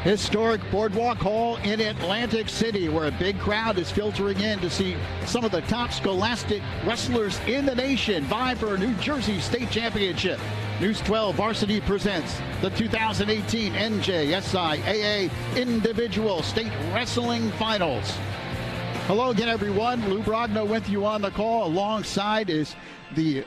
Historic Boardwalk Hall in Atlantic City, where a big crowd is filtering in to see some of the top scholastic wrestlers in the nation vie for a New Jersey State Championship. News 12 Varsity presents the 2018 NJSIAA Individual State Wrestling Finals. Hello again, everyone. Lou Brogno with you on the call. Alongside is the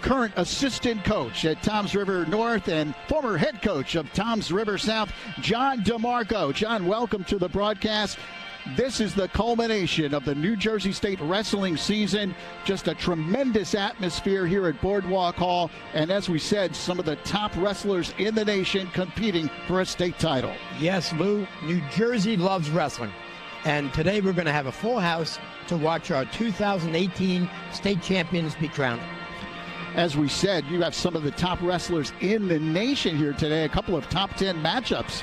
current assistant coach at Toms River North and former head coach of Toms River South, John DeMarco. John, welcome to the broadcast. This is the culmination of the New Jersey State wrestling season. Just a tremendous atmosphere here at Boardwalk Hall. And as we said, some of the top wrestlers in the nation competing for a state title. Yes, Lou, New Jersey loves wrestling. And today we're going to have a full house to watch our 2018 state champions be crowned. As we said, you have some of the top wrestlers in the nation here today, a couple of top 10 matchups.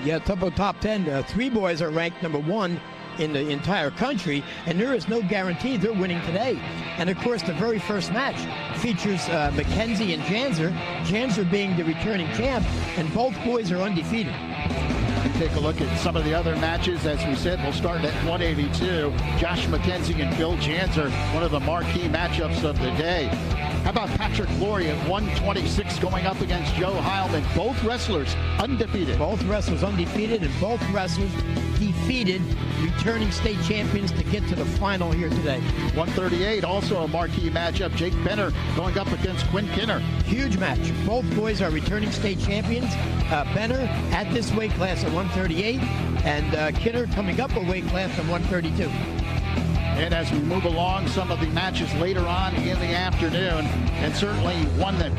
Yeah, top 10. Three boys are ranked number one in the entire country, and there is no guarantee they're winning today. And of course, the very first match features McKenzie and Janzer being the returning champ, and both boys are undefeated. Take a look at some of the other matches. As we said, we'll start at 182. Josh McKenzie and Bill Janzer, one of the marquee matchups of the day. How about Patrick Glory at 126 going up against Joe Heilmann? Both wrestlers undefeated. Both wrestlers undefeated, and both wrestlers defeated returning state champions to get to the final here today. 138, also a marquee matchup. Jake Benner going up against Quinn Kinner. Huge match. Both boys are returning state champions. Benner at this weight class at 138, and Kinner coming up a weight class at 132. And as we move along, some of the matches later on in the afternoon, and certainly one that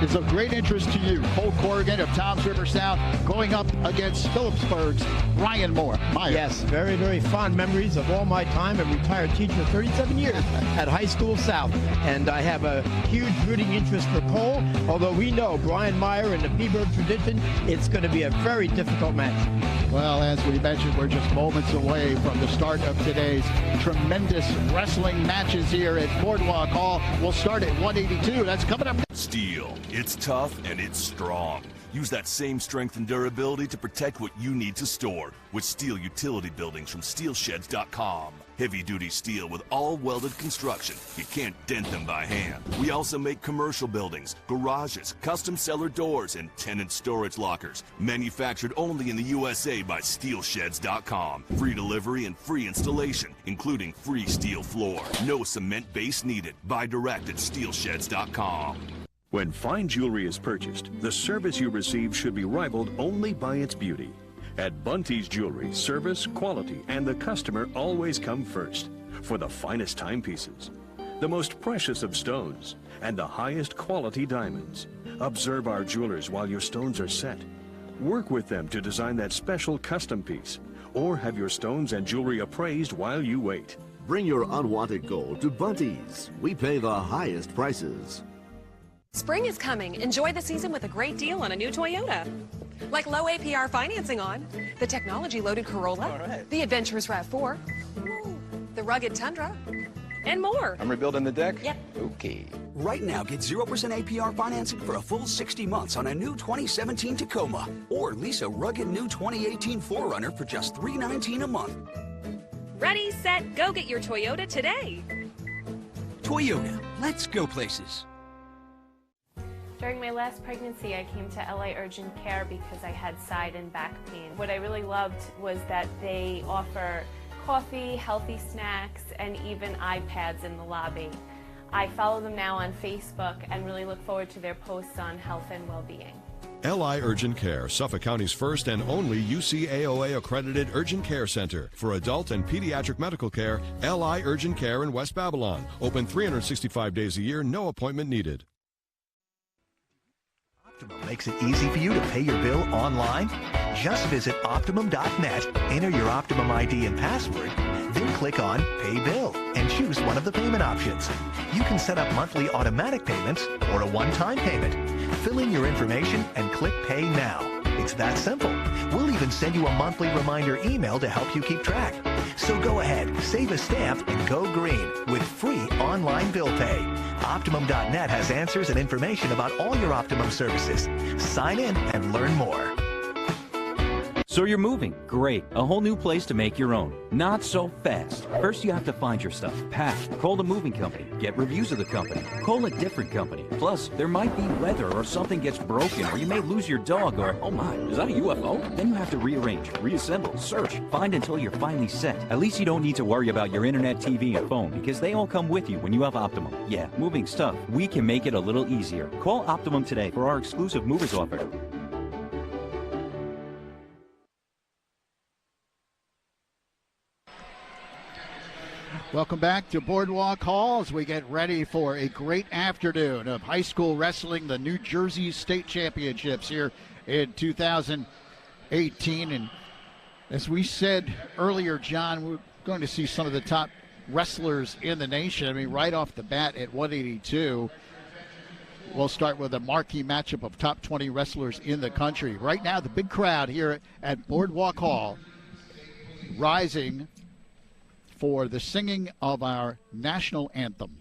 is of great interest to you, Cole Corrigan of Toms River South going up against Phillipsburg's Ryan Meyer. Yes, very, very fond memories of all my time. A retired teacher, 37 years at High School South. And I have a huge rooting interest for Cole, although we know Brian Meyer and the Peaburg tradition, it's going to be a very difficult match. Well, as we mentioned, we're just moments away from the start of today's tremendous wrestling matches here at Boardwalk Hall. We'll start at 182. That's coming up. Steel. It's tough and it's strong. Use that same strength and durability to protect what you need to store with steel utility buildings from steelsheds.com. Heavy-duty steel with all welded construction. You can't dent them by hand. We also make commercial buildings, garages, custom cellar doors, and tenant storage lockers. Manufactured only in the USA by steelsheds.com. Free delivery and free installation, including free steel floor. No cement base needed. Buy direct at steelsheds.com. When fine jewelry is purchased, the service you receive should be rivaled only by its beauty. At Bunty's Jewelry, service, quality, and the customer always come first. For the finest timepieces, the most precious of stones, and the highest quality diamonds. Observe our jewelers while your stones are set. Work with them to design that special custom piece, or have your stones and jewelry appraised while you wait. Bring your unwanted gold to Bunty's. We pay the highest prices. Spring is coming. Enjoy the season with a great deal on a new Toyota. Like low APR financing on the technology-loaded Corolla, the adventurous RAV4, the rugged Tundra, and more. I'm rebuilding the deck? Yep. Okay. Right now, get 0% APR financing for a full 60 months on a new 2017 Tacoma. Or lease a rugged new 2018 4Runner for just $319 a month. Ready, set, go get your Toyota today. Toyota, let's go places. During my last pregnancy, I came to LA Urgent Care because I had side and back pain. What I really loved was that they offer coffee, healthy snacks, and even iPads in the lobby. I follow them now on Facebook and really look forward to their posts on health and well-being. LI Urgent Care, Suffolk County's first and only UCAOA accredited urgent care center for adult and pediatric medical care. LI Urgent Care in West Babylon. Open 365 days a year, no appointment needed. Optimum makes it easy for you to pay your bill online. Just visit Optimum.net, enter your Optimum ID and password, then click on Pay Bill and choose one of the payment options. You can set up monthly automatic payments or a one-time payment. Fill in your information and click Pay Now. It's that simple. We'll even send you a monthly reminder email to help you keep track. So go ahead, save a stamp, and go green with free online bill pay. Optimum.net has answers and information about all your Optimum services. Sign in and learn more. So you're moving. Great. A whole new place to make your own. Not so fast. First you have to find your stuff, pack, call the moving company, get reviews of the company, call a different company. Plus, there might be weather or something gets broken or you may lose your dog or, oh my, is that a UFO? Then you have to rearrange, reassemble, search, find until you're finally set. At least you don't need to worry about your internet, TV, and phone because they all come with you when you have Optimum. Yeah, moving stuff. We can make it a little easier. Call Optimum today for our exclusive movers offer. Welcome back to Boardwalk Hall as we get ready for a great afternoon of high school wrestling, the New Jersey State Championships here in 2018. And as we said earlier, John, we're going to see some of the top wrestlers in the nation. I mean, right off the bat at 182, we'll start with a marquee matchup of top 20 wrestlers in the country. Right now, the big crowd here at Boardwalk Hall rising for the singing of our national anthem.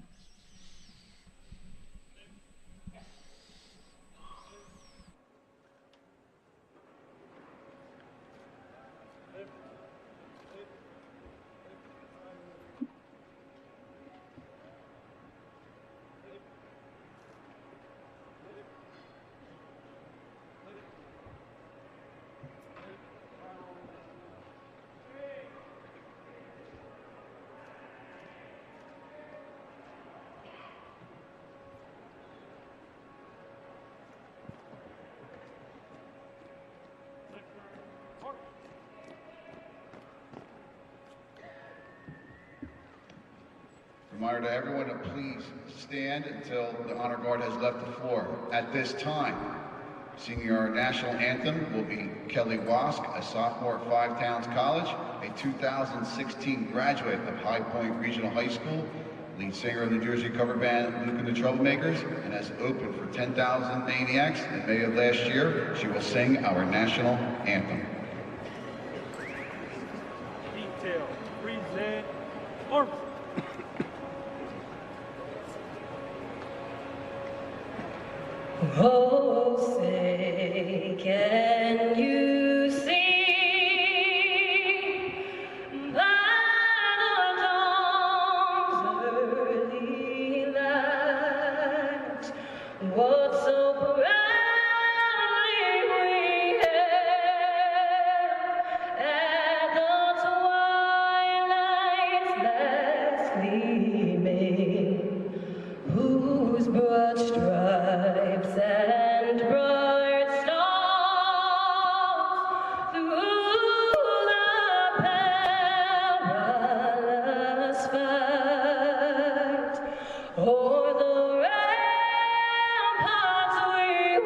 Reminder to everyone to please stand until the honor guard has left the floor. At this time, singing our national anthem will be Kelly Wask, a sophomore at Five Towns College, a 2016 graduate of High Point Regional High School, lead singer of the New Jersey cover band Luke and the Troublemakers, and has opened for 10,000 Maniacs in May of last year. She will sing our national anthem. Detail, present, arms. Oh, say, can you see by the dawn's early light what so proudly we hailed at the twilight's last gleaming, whose broad stripes and bright stars through the perilous fight o'er the ramparts we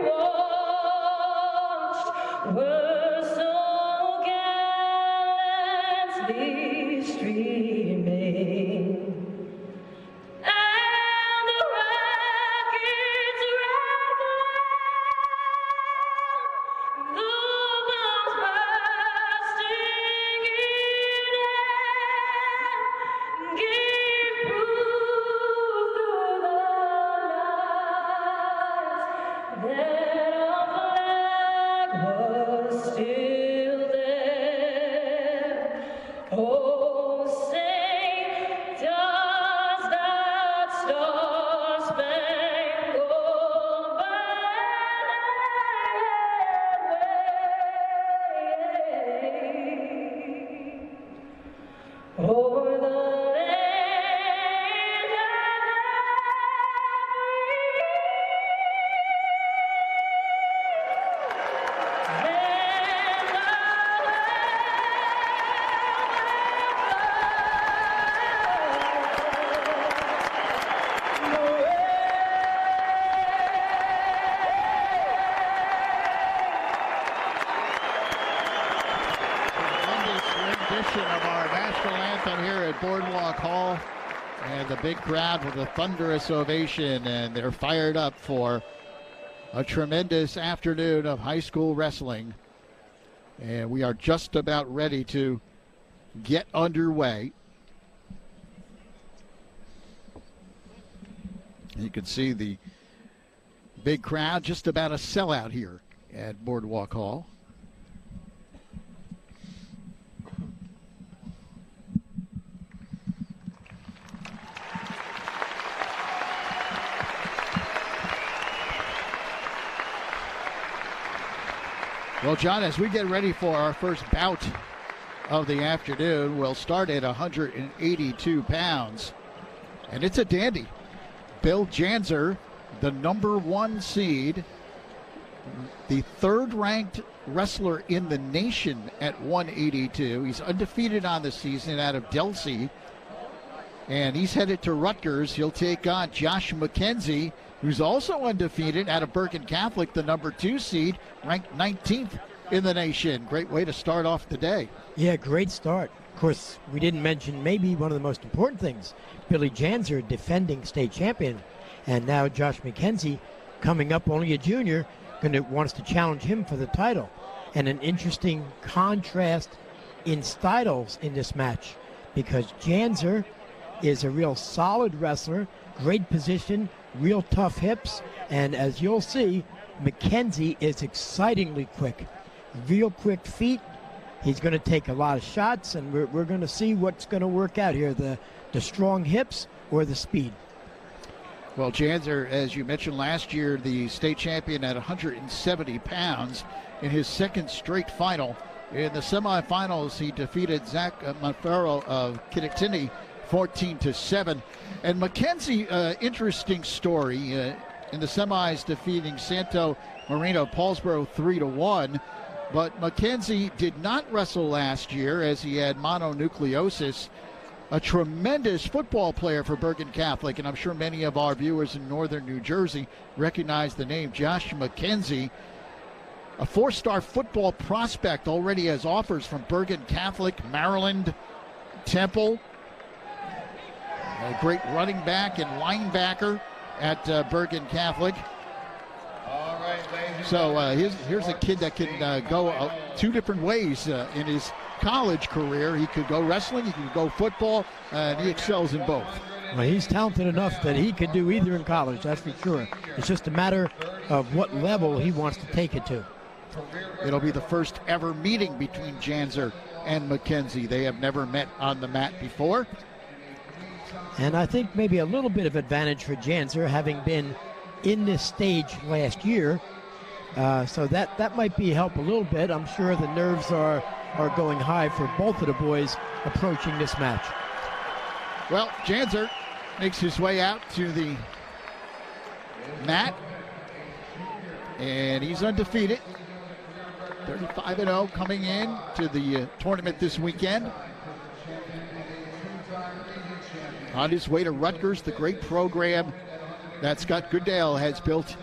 watched were so gallantly streaming. Of our national anthem here at Boardwalk Hall, and the big crowd with a thunderous ovation, and they're fired up for a tremendous afternoon of high school wrestling, and we are just about ready to get underway. You can see the big crowd, just about a sellout here at Boardwalk Hall. Well, John, as we get ready for our first bout of the afternoon, we'll start at 182 pounds. And it's a dandy. Bill Janzer, the number 1 seed, the 3rd-ranked wrestler in the nation at 182. He's undefeated on the season out of Delsea. And he's headed to Rutgers. He'll take on Josh McKenzie, who's also undefeated out of Bergen Catholic, the number 2 seed, ranked 19th in the nation. Great way to start off the day. Yeah, great start. Of course, we didn't mention maybe one of the most important things. Billy Janzer, defending state champion. And now Josh McKenzie, coming up, only a junior, wants to challenge him for the title. And an interesting contrast in styles in this match, because Janzer is a real solid wrestler, great position, real tough hips, and as you'll see, McKenzie is excitingly quick. Real quick feet. He's going to take a lot of shots, and we're going to see what's going to work out here, the strong hips or the speed. Well, Janzer, as you mentioned last year, the state champion at 170 pounds in his 2nd straight final. In the semifinals, he defeated Zach Monfero of Kittatinny 14-7. And McKenzie, interesting story, in the semis defeating Santo Marino Paulsboro 3-1. But McKenzie did not wrestle last year as he had mononucleosis. A tremendous football player for Bergen Catholic, and I'm sure many of our viewers in northern New Jersey recognize the name Josh McKenzie. A 4-star football prospect, already has offers from Bergen Catholic, Maryland, Temple. A great running back and linebacker at Bergen Catholic. All right, ladies. So here's a kid that can go 2 different ways in his college career. He could go wrestling, he could go football, and he excels in both. Well, he's talented enough that he could do either in college, that's for sure. It's just a matter of what level he wants to take it to. It'll be the first ever meeting between Janzer and McKenzie. They have never met on the mat before. And I think maybe a little bit of advantage for Janzer, having been in this stage last year. So that might be help a little bit. I'm sure the nerves are going high for both of the boys approaching this match. Well, Janzer makes his way out to the mat, and he's undefeated. 35-0 coming in to the tournament this weekend. On his way to Rutgers, the great program that Scott Goodale has built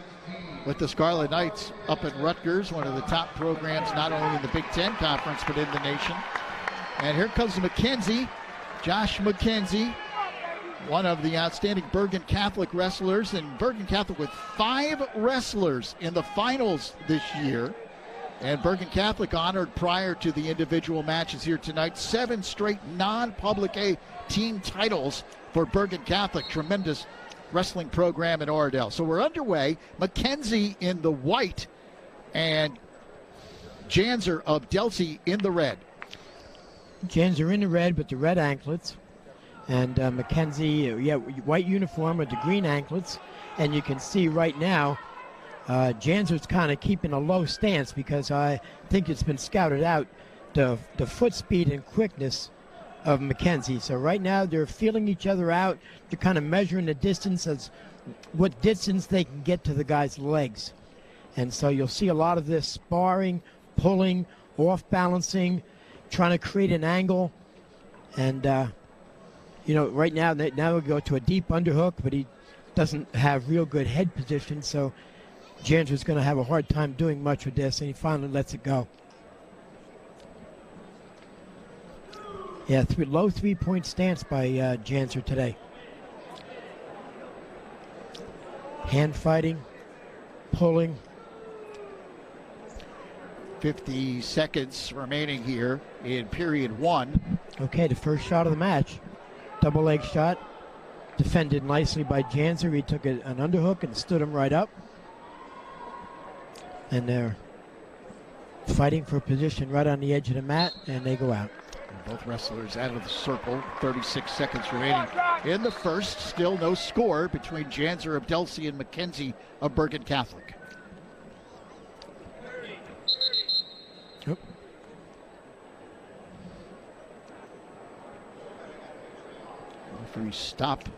with the Scarlet Knights up at Rutgers, one of the top programs not only in the Big Ten Conference but in the nation. And here comes McKenzie, Josh McKenzie, one of the outstanding Bergen Catholic wrestlers, and Bergen Catholic with 5 wrestlers in the finals this year. And Bergen Catholic honored prior to the individual matches here tonight 7 straight non-public A team titles for Bergen Catholic. Tremendous wrestling program in Oradell. So we're underway. McKenzie in the white and Janzer of Delsea in the red. Janzer in the red with the red anklets, and McKenzie, white uniform with the green anklets. And you can see right now Janzer's kind of keeping a low stance, because I think it's been scouted out the foot speed and quickness of McKenzie. So right now they're feeling each other out. They're kind of measuring the distance as what distance they can get to the guy's legs. And so you'll see a lot of this sparring, pulling, off balancing, trying to create an angle. And right now we go to a deep underhook, but he doesn't have real good head position, so Janzer's going to have a hard time doing much with this, and he finally lets it go. Yeah, low 3-point stance by Janzer today. Hand fighting, pulling. 50 seconds remaining here in period 1. Okay, the first shot of the match. Double leg shot. Defended nicely by Janzer. He took an underhook and stood him right up. And they're fighting for position right on the edge of the mat, and they go out. Both wrestlers out of the circle. 36 seconds remaining in the first. Still no score between Janzer of Delsea and McKenzie of Bergen Catholic. Referee stop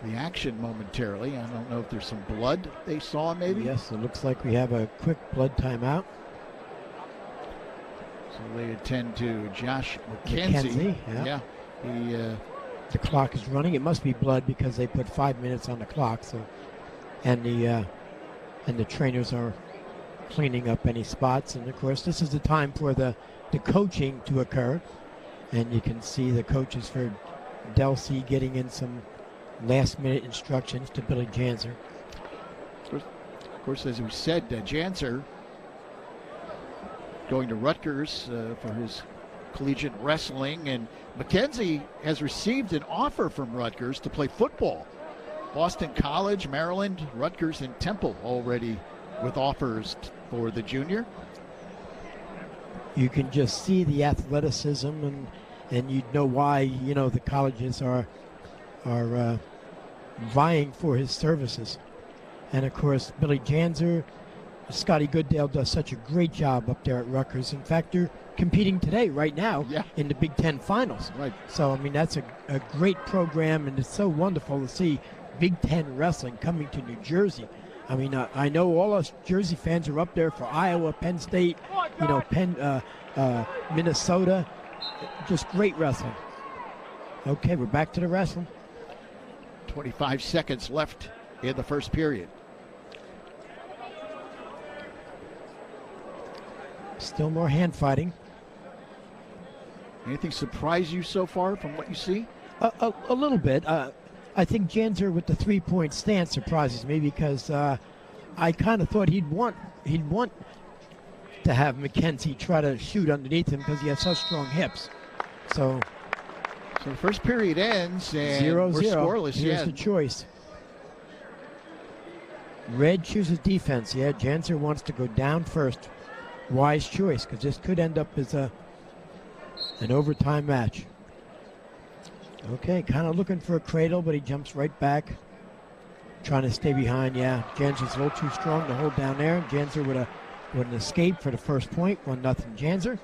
the action momentarily. I don't know if there's some blood they saw maybe. Yes, it looks like we have a quick blood timeout. So they attend to Josh McKenzie. Yeah. The clock is running. It must be blood because they put 5 minutes on the clock. So, and the trainers are cleaning up any spots. And of course, this is the time for the coaching to occur. And you can see the coaches for Delsey getting in some last-minute instructions to Billy Janzer. Of course, as we said, Janzer going to Rutgers for his collegiate wrestling, and McKenzie has received an offer from Rutgers to play football. Boston College, Maryland, Rutgers, and Temple already with offers for the junior. You can just see the athleticism, and you'd know why, the colleges are vying for his services. And of course, Billy Janzer, Scotty Goodale does such a great job up there at Rutgers. In fact, they're competing today, right now, in the Big Ten Finals. Right. So, I mean, that's a great program, and it's so wonderful to see Big Ten wrestling coming to New Jersey. I mean, I know all us Jersey fans are up there for Iowa, Penn State, Minnesota. Just great wrestling. Okay, we're back to the wrestling. 25 seconds left in the first period. Still more hand fighting. Anything surprise you so far from what you see? A little bit. I think Janzer with the three-point stance surprises me because I kind of thought he'd want to have McKenzie try to shoot underneath him because he has such strong hips. So the first period ends and 0-0. we're scoreless. Here's the choice. Red chooses defense. Yeah, Janzer wants to go down first. Wise choice because this could end up as an overtime match. Okay, kind of looking for a cradle, but he jumps right back, trying to stay behind. Yeah, Janzer's a little too strong to hold down there. Janzer with an escape for the first point. 1-0 Janzer.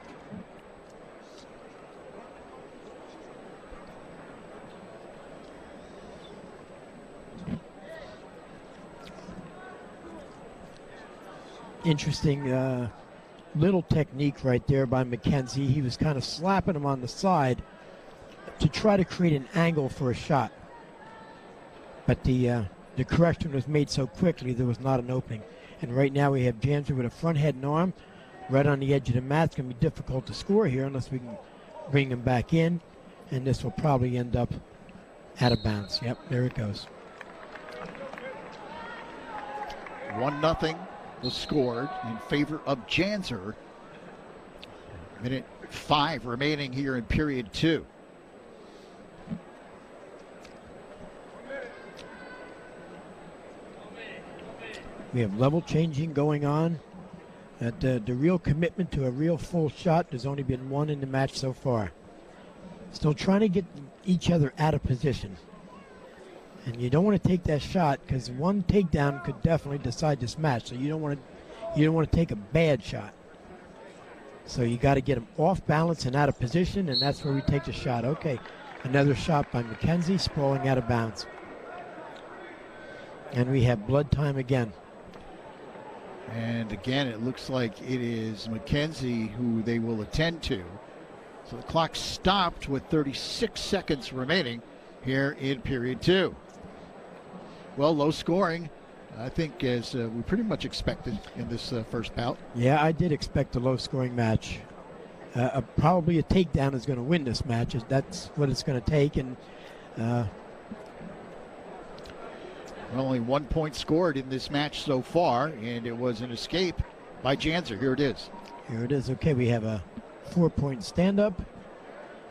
Interesting little technique right there by McKenzie. He was kind of slapping him on the side to try to create an angle for a shot. But the correction was made so quickly there was not an opening. And right now we have Janzer with a front head and arm right on the edge of the mat. It's going to be difficult to score here unless we can bring him back in. And this will probably end up out of bounds. Yep, there it goes. 1-0 was scored in favor of Janzer. Minute 5 remaining here in period 2. We have level changing going on. The real commitment to a real full shot, there's only been one in the match so far. Still trying to get each other out of position. And you don't want to take that shot because one takedown could definitely decide this match. So you don't want to take a bad shot. So you got to get them off balance and out of position, and that's where we take the shot. Okay, another shot by McKenzie, sprawling out of bounds. And we have blood time again. And again, it looks like it is McKenzie who they will attend to. So the clock stopped with 36 seconds remaining here in period 2. Well, low scoring, I think, as we pretty much expected in this first bout. Yeah, I did expect a low-scoring match. Probably a takedown is going to win this match. That's what it's going to take. And only 1 point scored in this match so far, and it was an escape by Janzer. Here it is. Here it is. Okay, we have a 4-point stand-up,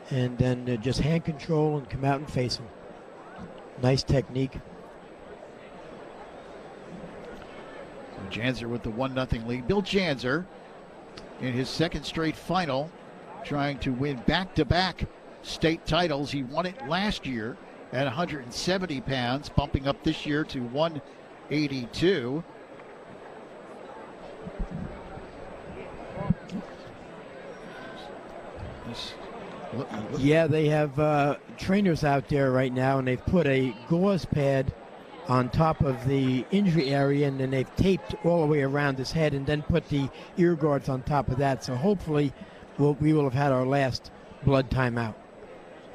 and then just hand control and come out and face him. Nice technique. Janzer with the 1-0 lead. Bill Janzer in his second straight final, trying to win back-to-back state titles. He won it last year at 170 pounds, bumping up this year to 182. Yeah, they have trainers out there right now, and they've put a gauze pad on top of the injury area, and then they've taped all the way around his head and then put the ear guards on top of that. So hopefully we will have had our last blood timeout.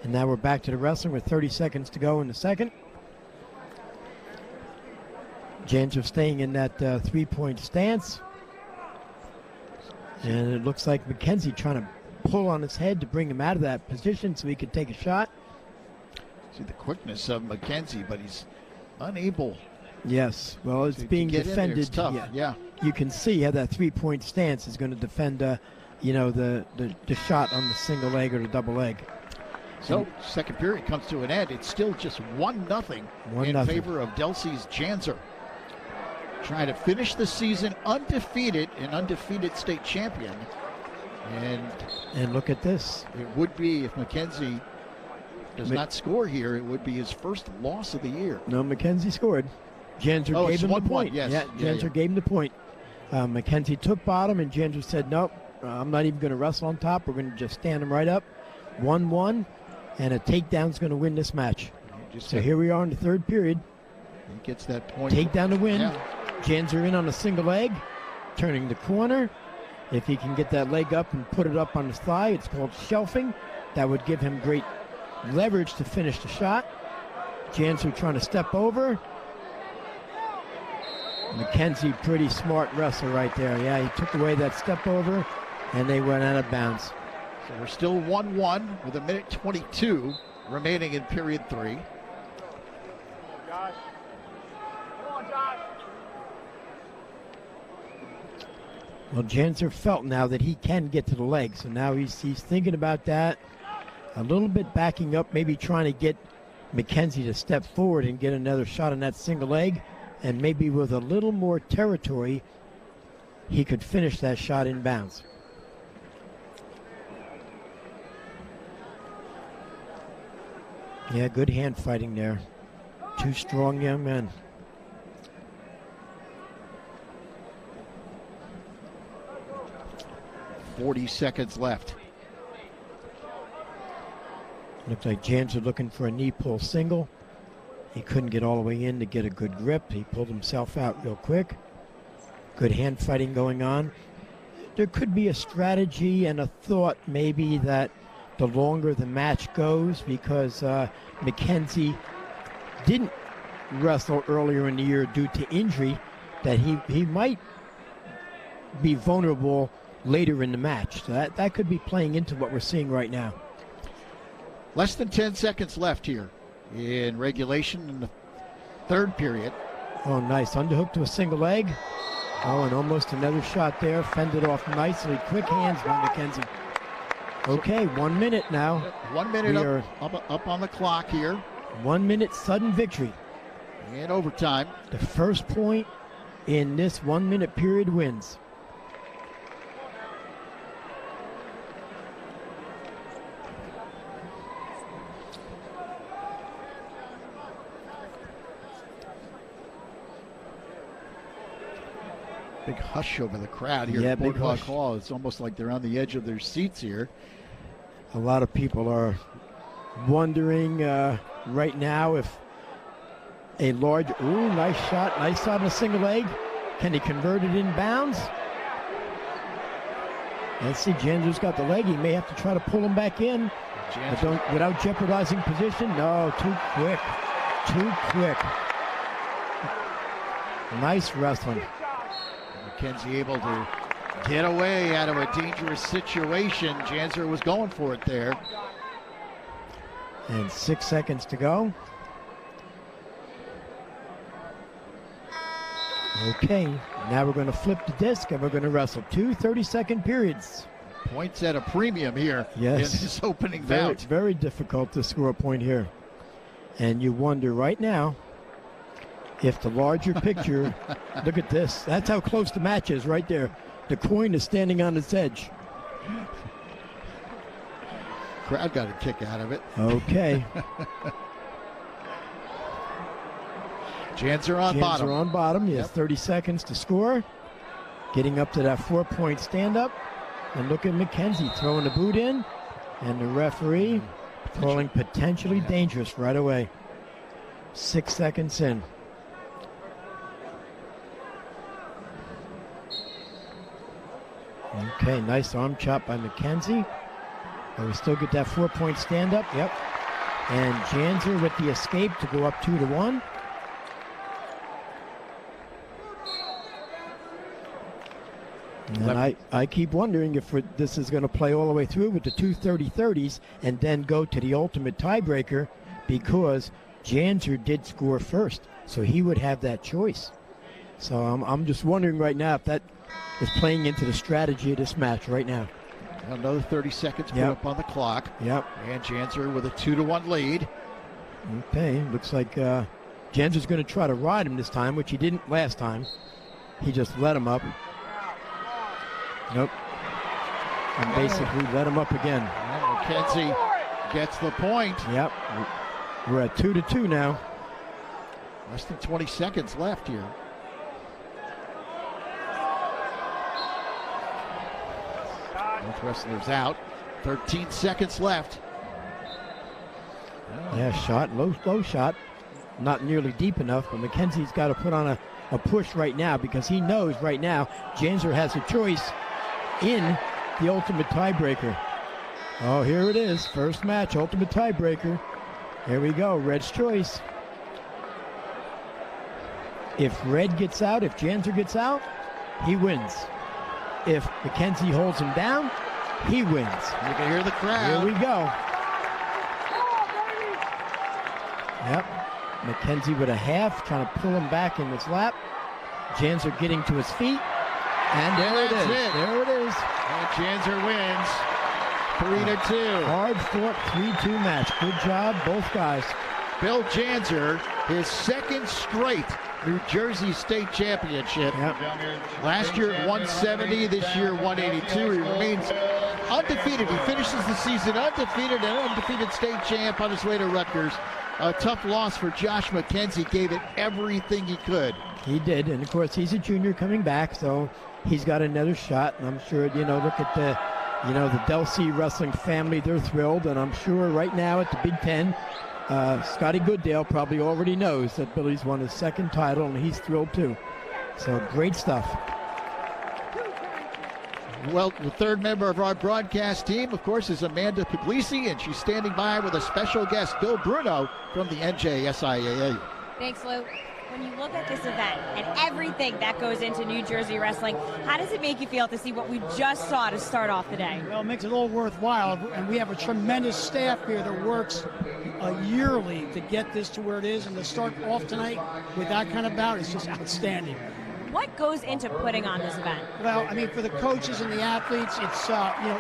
And now we're back to the wrestling with 30 seconds to go in the second. Janser staying in that three-point stance. And it looks like McKenzie trying to pull on his head to bring him out of that position so he could take a shot. See the quickness of McKenzie, but he's unable. Yes, well, it's being defended. It's tough. Yeah. You can see how that three-point stance is going to defend, the shot on the single leg or the double leg. So, second period comes to an end. It's still just 1-0 in favor of Delsey's Janser. Trying to finish the season undefeated, an undefeated state champion. And look at this. It would be, if McKenzie does not score here, it would be his first loss of the year. No, McKenzie scored. Janser gave him the point. Yes. Yeah, Janser gave him the point. McKenzie took bottom, and Janser said, nope, I'm not even going to wrestle on top. We're going to just stand him right up. 1-1, and a takedown's going to win this match. So here we are in the third period. He gets that point. Takedown to win. Yeah. Janser in on a single leg, turning the corner. If he can get that leg up and put it up on his thigh, it's called shelving. That would give him great leverage to finish the shot. Janser trying to step over. McKenzie, pretty smart wrestler right there. Yeah, he took away that step over, and they went out of bounds. So we're still 1-1 with 1:22 remaining in period 3. Well, Janser felt now that he can get to the leg, so now he's thinking about that. A little bit backing up, maybe trying to get McKenzie to step forward and get another shot on that single leg, and maybe with a little more territory, he could finish that shot in bounds. Yeah, good hand fighting there. Two strong young men. .40 seconds left. Looks like Janser looking for a knee pull single. He couldn't get all the way in to get a good grip. He pulled himself out real quick. Good hand fighting going on. There could be a strategy and a thought maybe that the longer the match goes, because McKenzie didn't wrestle earlier in the year due to injury, that he might be vulnerable later in the match. So that could be playing into what we're seeing right now. Less than 10 seconds left here in regulation in the third period. Oh, nice. Underhook to a single leg. Oh, and almost another shot there. Fended off nicely. Quick hands by McKenzie. Okay, 1 minute now. 1 minute up on the clock here. 1 minute sudden victory. In overtime. The first point in this 1 minute period wins. Big hush over the crowd here Yeah, at big Boardwalk hush. Hall. It's almost like they're on the edge of their seats here. A lot of people are wondering right now if a large, nice shot on a single leg. Can he convert it in bounds? Let's see, Janser's got the leg. He may have to try to pull him back in. But without jeopardizing position. No, too quick. Too quick. Nice wrestling. McKenzie able to get away out of a dangerous situation. Janser was going for it there. And 6 seconds to go. Okay, now we're going to flip the disc and we're going to wrestle 2 30-second periods. Points at a premium here Yes. in this opening Very, bout. very difficult to score a point here. And you wonder right now if the larger picture, look at this. That's how close the match is right there. The coin is standing on its edge. Crowd got a kick out of it. Okay. Janser on bottom. Janser on bottom. He has 30 seconds to score. Getting up to that 4-point stand-up. And look at McKenzie throwing the boot in. And the referee calling potentially dangerous right away. 6 seconds in. Okay, nice arm chop by McKenzie. But we still get that 4-point stand-up. Yep. And Janzer with the escape to go up 2-1. And I keep wondering if this is going to play all the way through with the 2 30-30s and then go to the ultimate tiebreaker, because Janzer did score first, so he would have that choice. So I'm just wondering right now if that is playing into the strategy of this match right now. Another 30 seconds put up on the clock. Yep. And Janzer with a 2-1 lead. Okay, looks like Janzer's going to try to ride him this time, which he didn't last time. He just let him up. Nope. And basically let him up again. And McKenzie gets the point. Yep. We're at 2-2 now. Less than 20 seconds left here. Both wrestlers out. 13 seconds left. Yeah, shot, low shot. Not nearly deep enough, but McKenzie's got to put on a push right now, because he knows right now Janzer has a choice in the ultimate tiebreaker. Oh, here it is. First match, ultimate tiebreaker. Here we go, Red's choice. If Red gets out, if Janzer gets out, he wins. If McKenzie holds him down, he wins. You can hear the crowd. Here we go. Yep. McKenzie with a half, trying to pull him back in his lap. Janzer getting to his feet. And there it is. There it is. And Janzer wins 3-2. Hard fought 3-2 match. Good job, both guys. Bill Janzer, his second straight New Jersey State Championship. Yep. Last year 170, this year 182. He remains undefeated. He finishes the season undefeated and undefeated state champ on his way to Rutgers. A tough loss for Josh McKenzie. Gave it everything he could. He did, and of course he's a junior coming back, so he's got another shot. And I'm sure, look at the Del C wrestling family. They're thrilled, and I'm sure right now at the Big Ten, Scotty Goodale probably already knows that Billy's won his second title, and he's thrilled too. So great stuff. Well, the third member of our broadcast team, of course, is Amanda Puglisi, and she's standing by with a special guest, Bill Bruno, from the NJSIAA. Thanks, Lou. When you look at this event and everything that goes into New Jersey wrestling, how does it make you feel to see what we just saw to start off the day? Well, it makes it all worthwhile, and we have a tremendous staff here that works yearly to get this to where it is, and to start off tonight with that kind of bout is just outstanding. What goes into putting on this event? Well, I mean, for the coaches and the athletes, it's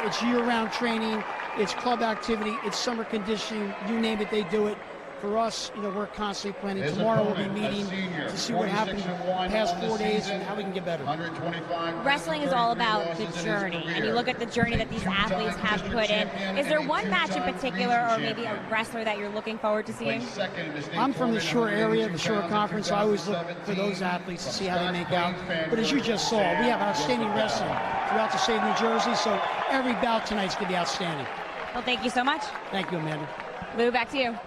it's year-round training, it's club activity, it's summer conditioning, you name it, they do it. For us, we're constantly planning. Tomorrow we'll be meeting to see what happened the past 4 days and how we can get better. Wrestling is all about the journey, and you look at the journey that these athletes have put in. Is there one match in particular, or maybe a wrestler that you're looking forward to seeing? I'm from the Shore area, the Shore Conference, so I always look for those athletes to see how they make out. But as you just saw, we have outstanding wrestling throughout the state of New Jersey, so every bout tonight's going to be outstanding. Well, thank you so much. Thank you, Amanda. Lou, back to you.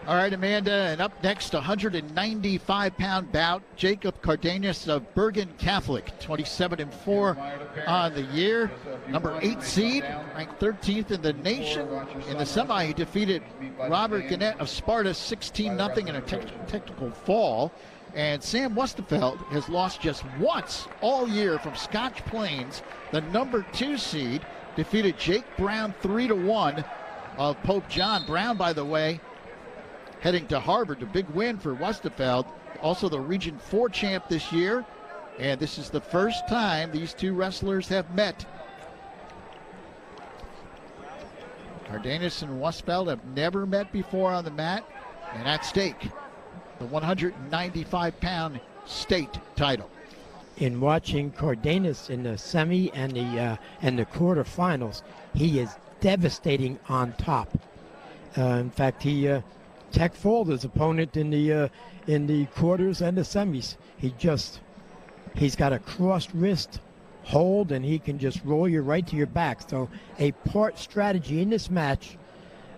All right, Amanda, and up next, 195-pound bout, Jacob Cardenas of Bergen Catholic, 27-4 on the year, number 8 seed, ranked 13th in the nation. In the semi, he defeated Robert Gannett of Sparta 16-0 in a technical fall. And Sam Westerfeld has lost just once all year from Scotch Plains. The number 2 seed defeated Jake Brown 3-1 of Pope John. Brown, by the way, heading to Harvard, a big win for Westerfeld. Also the Region 4 champ this year. And this is the first time these two wrestlers have met. Cardenas and Westerfeld have never met before on the mat. And at stake, the 195-pound state title. In watching Cardenas in the semi and the quarterfinals, he is devastating on top. In fact, he tech fold his opponent in the quarters and the semis. He's got a crossed wrist hold, and he can just roll you right to your back. So a part strategy in this match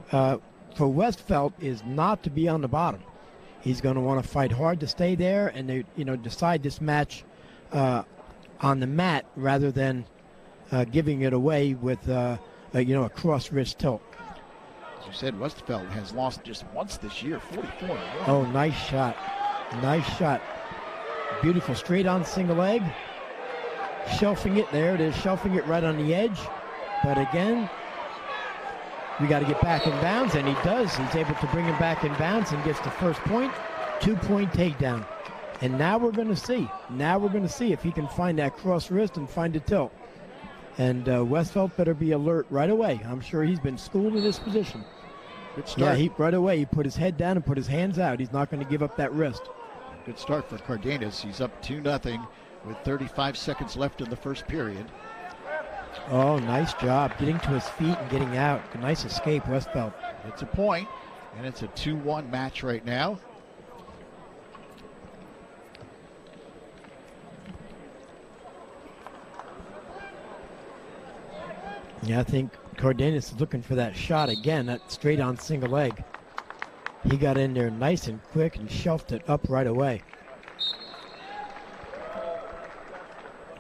for Westfeld is not to be on the bottom. He's going to want to fight hard to stay there and decide this match on the mat rather than giving it away with a cross wrist tilt. As you said, Westfeld has lost just once this year, 44. Oh, nice shot. Nice shot. Beautiful straight on single leg. Shelving it. There it is. Shelving it right on the edge. But again, we got to get back in bounds, and he does. He's able to bring him back in bounds and gets the first point. 2-point takedown. And now we're going to see. Now we're going to see if he can find that cross wrist and find a tilt. And Westfeld better be alert right away. I'm sure he's been schooled in this position. Good start. Yeah, right away he put his head down and put his hands out. He's not going to give up that wrist. Good start for Cardenas. He's up 2-0 with 35 seconds left in the first period. Oh, nice job getting to his feet and getting out. A nice escape, Westfeld. It's a point, and it's a 2-1 match right now. Yeah, I think Cardenas is looking for that shot again, that straight on single leg. He got in there nice and quick and shelved it up right away.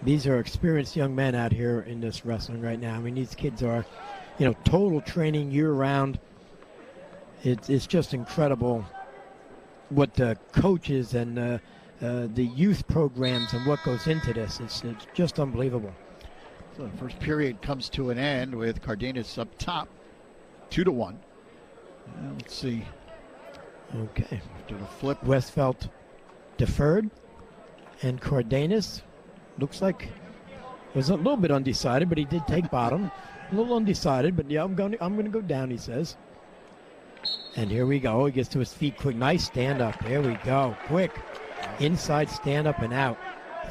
These are experienced young men out here in this wrestling right now. I mean, these kids are, total training year-round. It's just incredible what the coaches and the youth programs and what goes into this. It's just unbelievable. So the first period comes to an end with Cardenas up top, 2-1. Let's see. Okay. After the flip. Westfeld deferred, and Cardenas looks like was a little bit undecided, but he did take bottom. A little undecided, but yeah, I'm going to go down, he says. And here we go. He gets to his feet quick. Nice stand up. There we go. Quick. Inside stand up and out.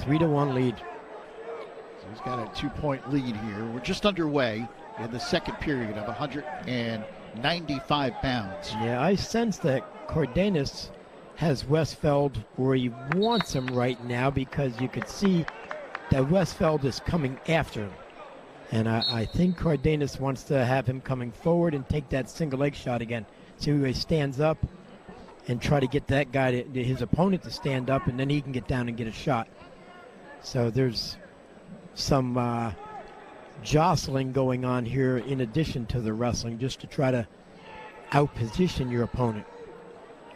3-1 lead. So he's got a 2-point lead here. We're just underway in the second period of 195 pounds. Yeah, I sense that Cardenas has Westfeld where he wants him right now, because you could see that Westfeld is coming after him. And I think Cardenas wants to have him coming forward and take that single leg shot again. See where he stands up and try to get that guy, his opponent, to stand up, and then he can get down and get a shot. So there's some jostling going on here in addition to the wrestling, just to try to outposition your opponent.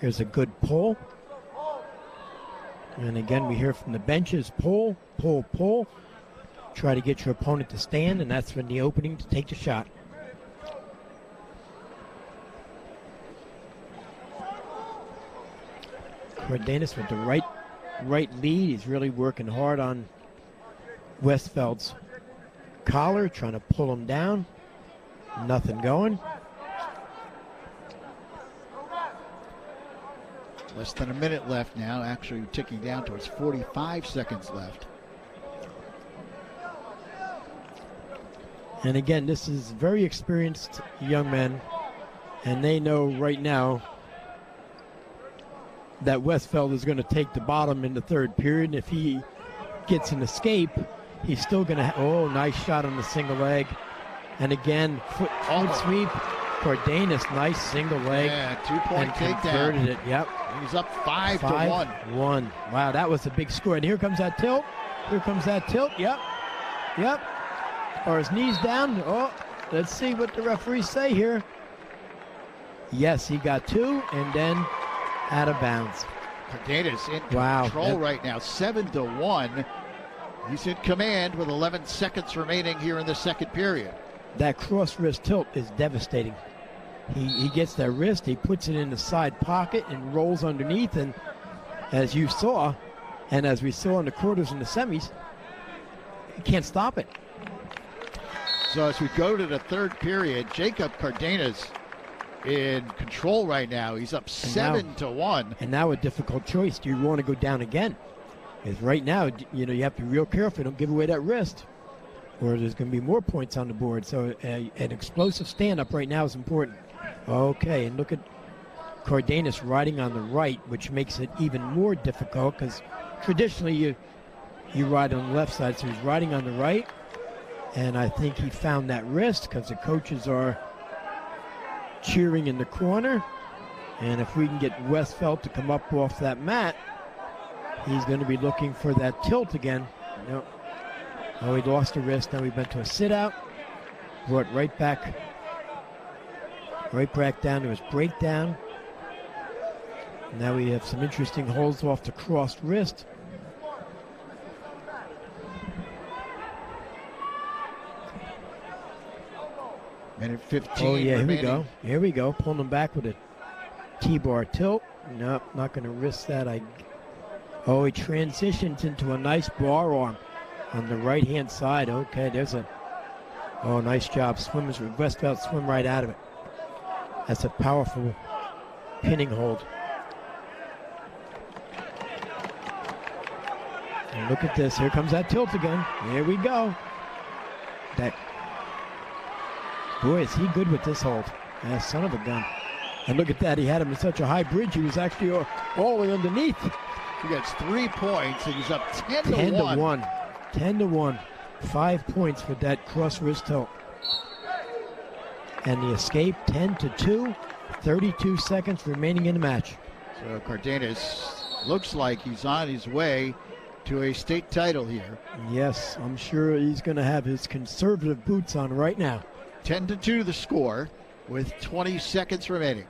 Here's a good pull. And again, we hear from the benches, pull, pull, pull. Try to get your opponent to stand, and that's when the opening to take the shot. Cardenas with the right lead. He's really working hard on Westfeld's collar, trying to pull him down. Nothing going. Less than a minute left now, actually ticking down towards 45 seconds left. And again, this is very experienced young men, and they know right now that Westfeld is going to take the bottom in the third period. And if he gets an escape, he's still going to oh, nice shot on the single leg. And again, foot sweep. Cardenas, nice single leg. Yeah, 2-point takedown. Converted it, yep. He's up 5-1. 5-1. Wow, that was a big score. And here comes that tilt. Here comes that tilt. Yep. Yep. Are his knees down? Oh, let's see what the referees say here. Yes, he got 2, and then out of bounds. Cardenas in control right now, 7-1. He's in command with 11 seconds remaining here in the second period. That cross wrist tilt is devastating. He gets that wrist, he puts it in the side pocket and rolls underneath, and as you saw, and as we saw in the quarters and the semis, he can't stop it. So as we go to the third period, Jacob Cardenas in control right now. He's up 7-1. And now a difficult choice. Do you want to go down again? Because right now, you have to be real careful. Don't give away that wrist, or there's going to be more points on the board. So an explosive stand-up right now is important. Okay, and look at Cardenas riding on the right, which makes it even more difficult, because traditionally you ride on the left side. So he's riding on the right. And I think he found that wrist because the coaches are cheering in the corner. And if we can get Westfeld to come up off that mat, he's going to be looking for that tilt again. Nope. Oh, he lost the wrist. Now we went to a sit-out. Brought right back down to his breakdown. Now we have some interesting holds off the crossed wrist. Minute 15. Oh, yeah, remaining. here we go. Here we go. Pulling him back with a T-bar tilt. Nope, not going to risk that. Oh, he transitions into a nice bar arm on the right-hand side. Okay, there's a... Oh, nice job. Swimmers with Westfeld swim right out of it. That's a powerful pinning hold. And look at this. Here comes that tilt again. Here we go. Boy, is he good with this hold. Son of a gun. And look at that. He had him in such a high bridge. He was actually all the way underneath. He gets 3 points, and he's up 10 to 1. 10 to 1. 10 to 1. 5 points for that cross wrist tilt. And the escape, 10 to 2. 32 seconds remaining in the match. So Cardenas looks like he's on his way to a state title here. Yes, I'm sure he's going to have his conservative boots on right now. 10 to 2 the score with 20 seconds remaining.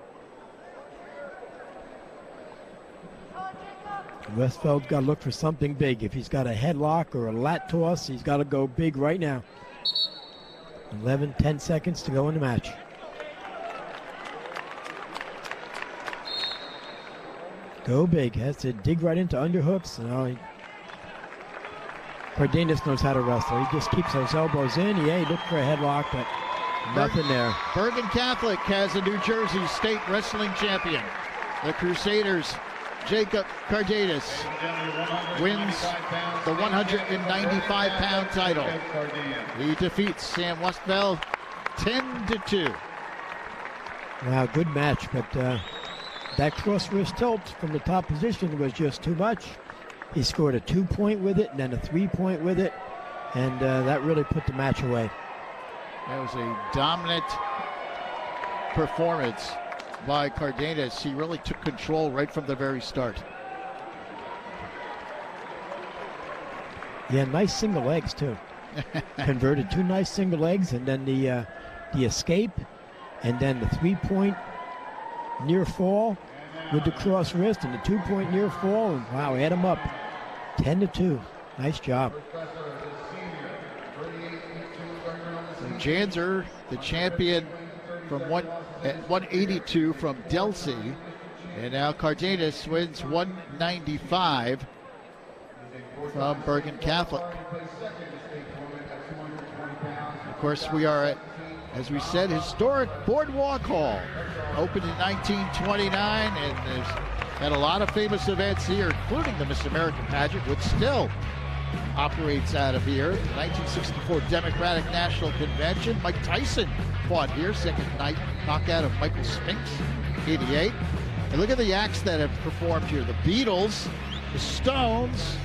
Westfeld's got to look for something big. If he's got a headlock or a lat toss, he's got to go big right now. 10 seconds to go in the match. Go big. Has to dig right into underhooks. Cardenas knows how to wrestle. He just keeps those elbows in. Yeah, he looked for a headlock, but nothing there. Bergen Catholic has a New Jersey State Wrestling Champion. The Crusaders' Jacob Cardenas wins the 195-pound title. He defeats Sam Westfeld 10 to 2. Wow, good match, but that cross wrist tilt from the top position was just too much. He scored a 2-point with it and then a 3-point with it, and that really put the match away. That was a dominant performance by Cardenas. He really took control right from the very start. Yeah, nice single legs too. Converted 2 nice single legs, and then the escape, and then the 3-point near fall with the cross wrist, and the 2-point near fall. And wow, add them up. 10 to 2. Nice job. Janzer, the champion from 182 from Delsey, and now Cardenas wins 195 from Bergen Catholic. Of course, we are at, as we said, historic Boardwalk Hall, opened in 1929, and there's had a lot of famous events here, including the Miss American pageant, which still operates out of here. The 1964 Democratic National Convention. Mike Tyson fought here, second night knockout of Michael Spinks, 88. And look at the acts that have performed here. The Beatles, the Stones,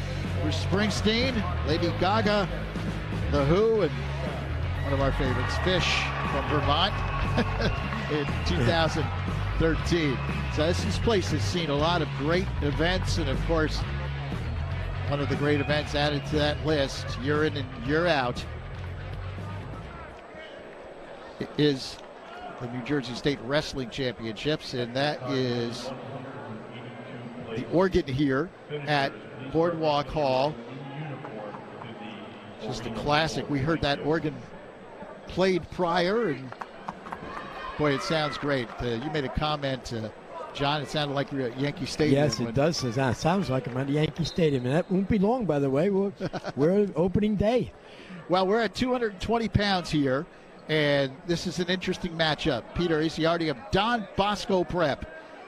Bruce Springsteen, Lady Gaga, The Who, and one of our favorites, Fish from Vermont in 2013. So this place has seen a lot of great events, and of course, one of the great events added to that list, year in and year out, is the New Jersey State Wrestling Championships, and that is the organ here at Boardwalk Hall. Just a classic. We heard that organ played prior, and boy, it sounds great. You made a comment, John, it sounded like you're at Yankee Stadium. Yes, it does. It sounds like I'm at Yankee Stadium, and that won't be long, by the way. We're opening day. Well, we're at 220 pounds here, and this is an interesting matchup. Peter Isiardi of Don Bosco Prep,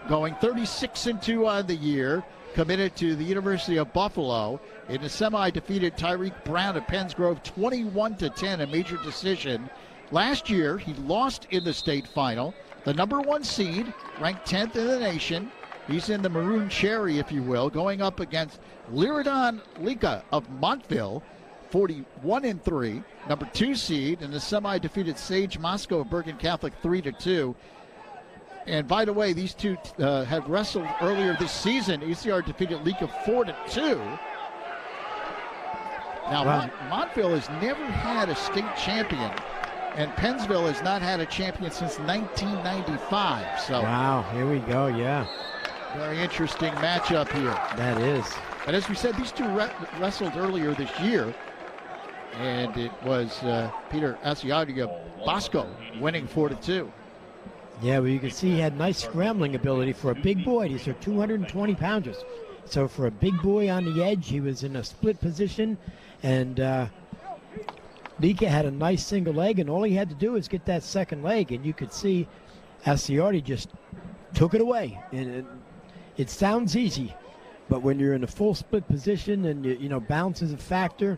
going 36-2 on the year, committed to the University of Buffalo. In the semi, defeated Tyreek Brown of Penns Grove 21-10, a major decision. Last year, he lost in the state final. The number 1 seed, ranked 10th in the nation. He's in the maroon cherry, if you will, going up against Liridon Lika of Montville, 41-3, number 2 seed, and the semi-defeated Sage Moscow of Bergen Catholic, 3-2. And by the way, these two have wrestled earlier this season. ECR defeated Lika 4-2. Now, wow. Montville has never had a state champion, and Pennsville has not had a champion since 1995. So, wow, here we go, yeah. Very interesting matchup here. That is. But as we said, these two wrestled earlier this year, and it was Peter Asiati of Bosco winning 4-2. Yeah, well, you can see he had nice scrambling ability for a big boy. These are 220 pounders. So for a big boy on the edge, he was in a split position, and Lika had a nice single leg, and all he had to do was get that second leg, and you could see Asiati just took it away. And it sounds easy, but when you're in a full split position and you know balance is a factor,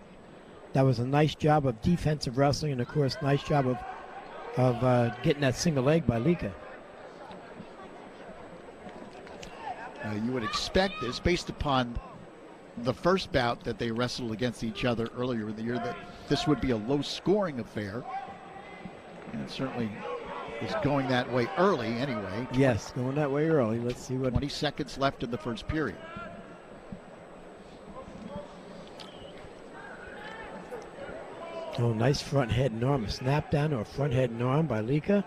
that was a nice job of defensive wrestling, and of course, nice job of getting that single leg by Lika. You would expect this based upon the first bout that they wrestled against each other earlier in the year, that this would be a low-scoring affair. And it certainly is going that way early anyway. Yes, going that way early. Let's see what... 20 seconds left in the first period. Oh, nice front head and arm. A snap down to a front head and arm by Lika.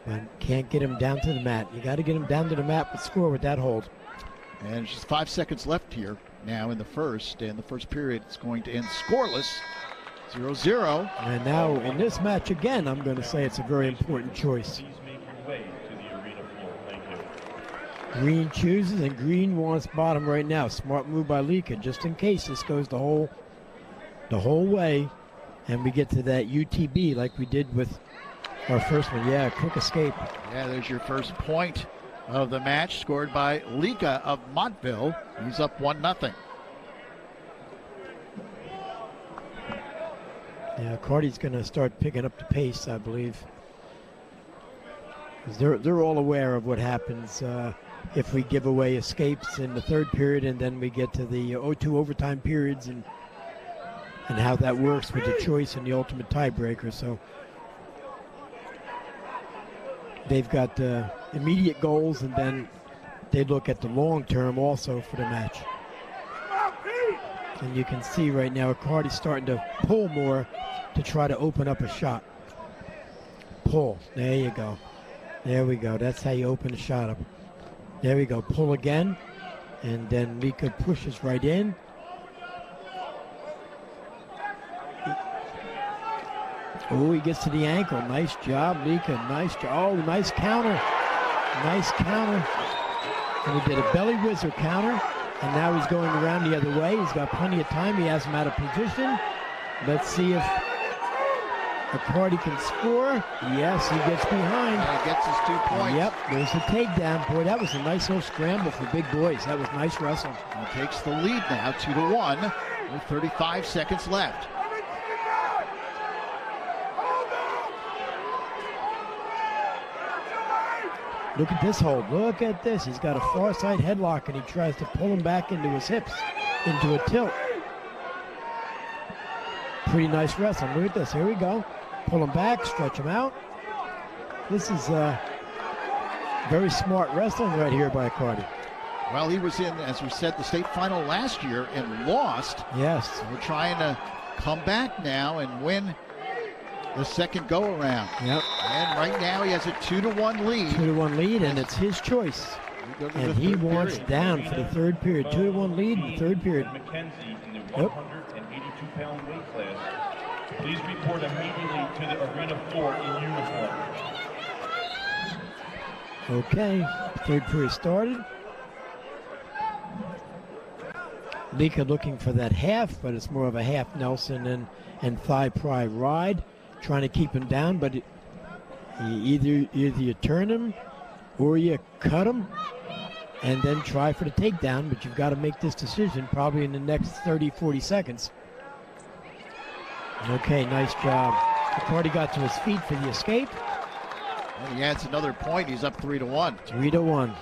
But can't get him down to the mat. You got to get him down to the mat but score with that hold. And just 5 seconds left here now in the first. And the first period is going to end scoreless. 0-0. And now in this match again, I'm going to say it's a very important choice. Green chooses, and Green wants bottom right now. Smart move by Lika, just in case this goes the whole way, and we get to that UTB like we did with our first one. Yeah, quick escape. Yeah, there's your first point of the match, scored by Lika of Montville. He's up 1-0. Yeah, Cardi's going to start picking up the pace, I believe. 'Cause they're all aware of what happens if we give away escapes in the third period, and then we get to the 0-2 overtime periods, and how that works with the choice and the ultimate tiebreaker. So they've got immediate goals, and then they look at the long term also for the match. And you can see right now Cardi's starting to pull more to try to open up a shot. Pull. There you go. There we go. That's how you open the shot up. There we go. Pull again. And then Lika pushes right in. Oh, he gets to the ankle. Nice job, Lika. Nice job. Oh, nice counter. Nice counter. And he did a belly whizzer counter. And now he's going around the other way. He's got plenty of time. He has him out of position. Let's see if Cardi can score. Yes, he gets behind. And he gets his 2 points. Yep, there's the takedown. Boy, that was a nice little scramble for big boys. That was nice wrestling. He takes the lead now, 2-1, with 35 seconds left. Look at this hold. Look at this. He's got a far side headlock, and he tries to pull him back into his hips, into a tilt. Pretty nice wrestling. Look at this. Here we go. Pull him back, stretch him out. This is very smart wrestling right here by Cody. Well, he was in, as we said, the state final last year and lost. Yes. So we're trying to come back now and win the second go-around. Yep. And right now he has a 2-1 lead. 2-1 lead, and it's his choice. And he wants down for the third period. 2-1 lead in the third period. McKenzie in the 182-pound weight class. Please report immediately to the arena floor in uniform. Okay, third period started. Lika looking for that half, but it's more of a half Nelson and thigh pry ride, trying to keep him down, but either you turn him or you cut him and then try for the takedown, but you've got to make this decision probably in the next 30-40 seconds. Okay, nice job. Cardi got to his feet for the escape. And he adds another point. He's up 3-1. 3-1.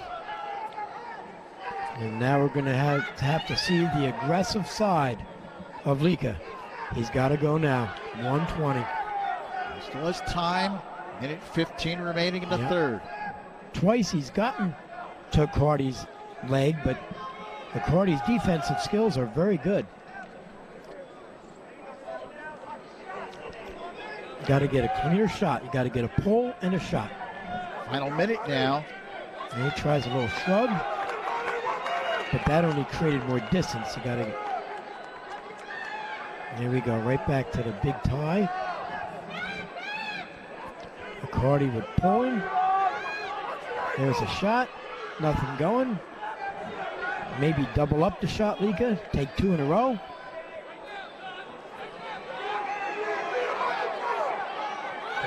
And now we're going to have to see the aggressive side of Lika. He's got to go now. 120. Still has time. Minute 15 remaining in the third. Twice he's gotten to Carty's leg, but Carty's defensive skills are very good. You got to get a clear shot. You got to get a pull and a shot. Final minute now. And he tries a little shrug, but that only created more distance. You got to. There we go. Right back to the big tie. Carty with pulling. There's a shot. Nothing going. Maybe double up the shot, Lika. Take 2 in a row.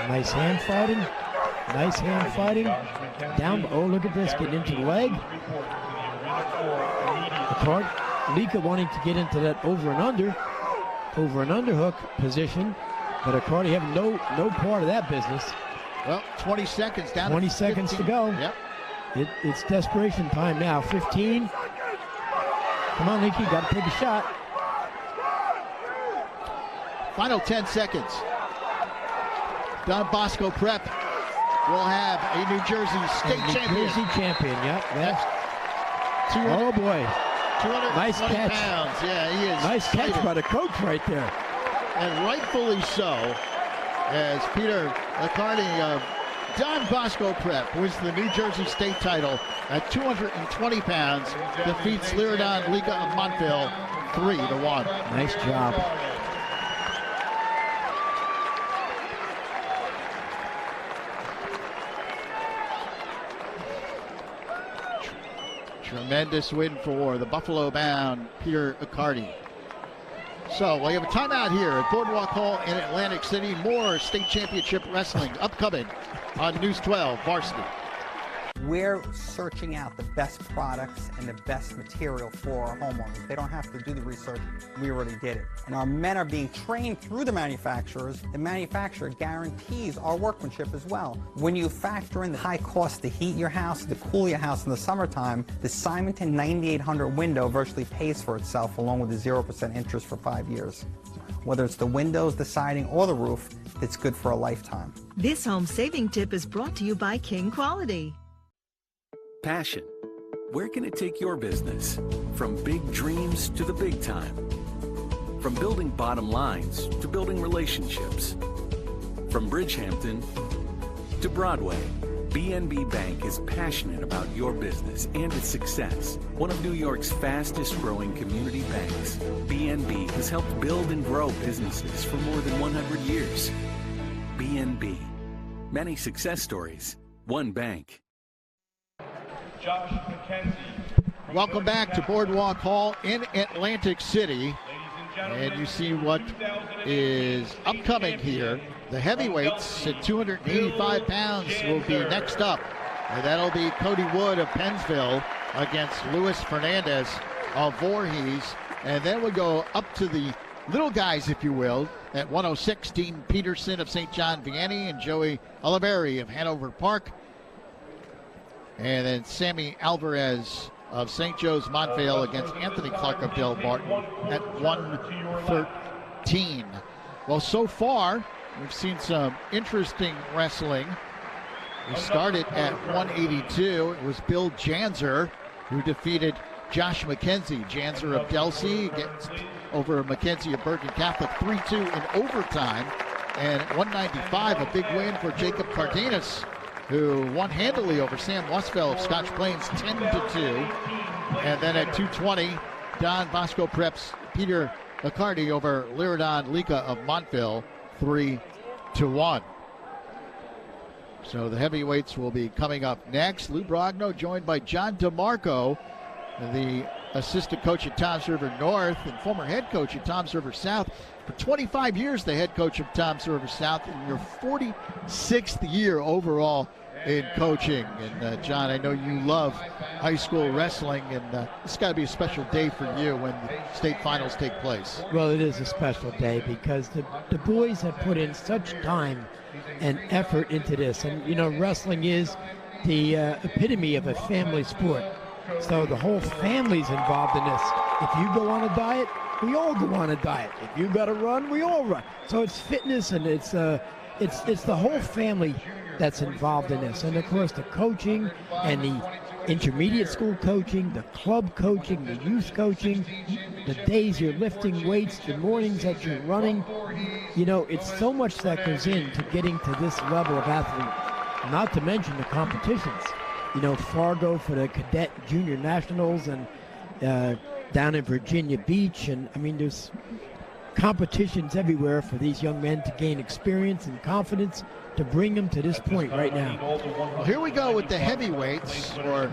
Nice hand fighting. Nice hand fighting. Down. Oh, look at this. Getting into the leg. Lika wanting to get into that over and under hook position. But Carty having no part of that business. Well, 20 seconds down. 20 seconds to go. Yep. It's desperation time now. 15. Come on, Leaky, got to take a shot. Final 10 seconds. Don Bosco Prep will have a New Jersey state champion. New Jersey champion, yep. Oh boy. 220 nice catch. pounds. Yeah, he is. Nice catch by the coach right there. And rightfully so, as Peter McCartney of Don Bosco Prep wins the New Jersey state title at 220 pounds, defeats Liridon Lika of Montville 3-1. Nice job. Tremendous win for the Buffalo-bound Peter McCartney. So we have a timeout here at Boardwalk Hall in Atlantic City. More state championship wrestling upcoming on News 12 Varsity. We're searching out the best products and the best material for our homeowners. They don't have to do the research. We already did it. And our men are being trained through the manufacturers. The manufacturer guarantees our workmanship as well. When you factor in the high cost to heat your house, to cool your house in the summertime, the Simonton 9800 window virtually pays for itself along with the 0% interest for 5 years. Whether it's the windows, the siding, or the roof, it's good for a lifetime. This home saving tip is brought to you by King Quality. Passion. Where can it take your business? From big dreams to the big time. From building bottom lines to building relationships. From Bridgehampton to Broadway, BNB Bank is passionate about your business and its success. One of New York's fastest growing community banks, BNB has helped build and grow businesses for more than 100 years. BNB. Many success stories, one bank. Josh McKenzie. Welcome back to Boardwalk Hall in Atlantic City. And you see what is upcoming here. The heavyweights at 285 pounds will be next up. And that'll be Cody Wood of Pennsville against Luis Fernandez of Voorhees. And then we'll go up to the little guys, if you will, at 106, Dean Peterson of St. John Vianney and Joey Oliveri of Hanover Park. And then Sammy Alvarez of St. Joe's Montvale against Anthony Clark of Del Martin at 113. Well, so far, we've seen some interesting wrestling. We started at 182. It was Bill Janzer who defeated Josh McKenzie. Janzer of Delsea gets over McKenzie of Bergen Catholic 3-2 in overtime. And at 195, a big win for Jacob Cardenas, who won handily over Sam Westfeld of Scotch Plains 10-2. And then at 220, Don Bosco Prep's Peter McCarty over Liridon Lika of Montville 3-1. So the heavyweights will be coming up next. Lou Brogno joined by John DeMarco, the assistant coach at Toms River North and former head coach at Toms River South. For 25 years, the head coach of Toms River South in your 46th year overall in coaching. And John, I know you love high school wrestling, and it's got to be a special day for you when the state finals take place. Well, it is a special day because the boys have put in such time and effort into this. And, you know, wrestling is the epitome of a family sport. So the whole family's involved in this. If you go on a diet, we all go on a diet. If you got to run, we all run. So it's fitness, and it's the whole family that's involved in this. And of course the coaching and the intermediate school coaching, the club coaching, the youth coaching, the days you're lifting weights, the mornings that you're running. You know, it's so much that goes into getting to this level of athlete, not to mention the competitions. You know, Fargo for the cadet junior nationals, and down in Virginia Beach, and I mean there's competitions everywhere for these young men to gain experience and confidence to bring them to this point right now. Well, here we go with the heavyweights, or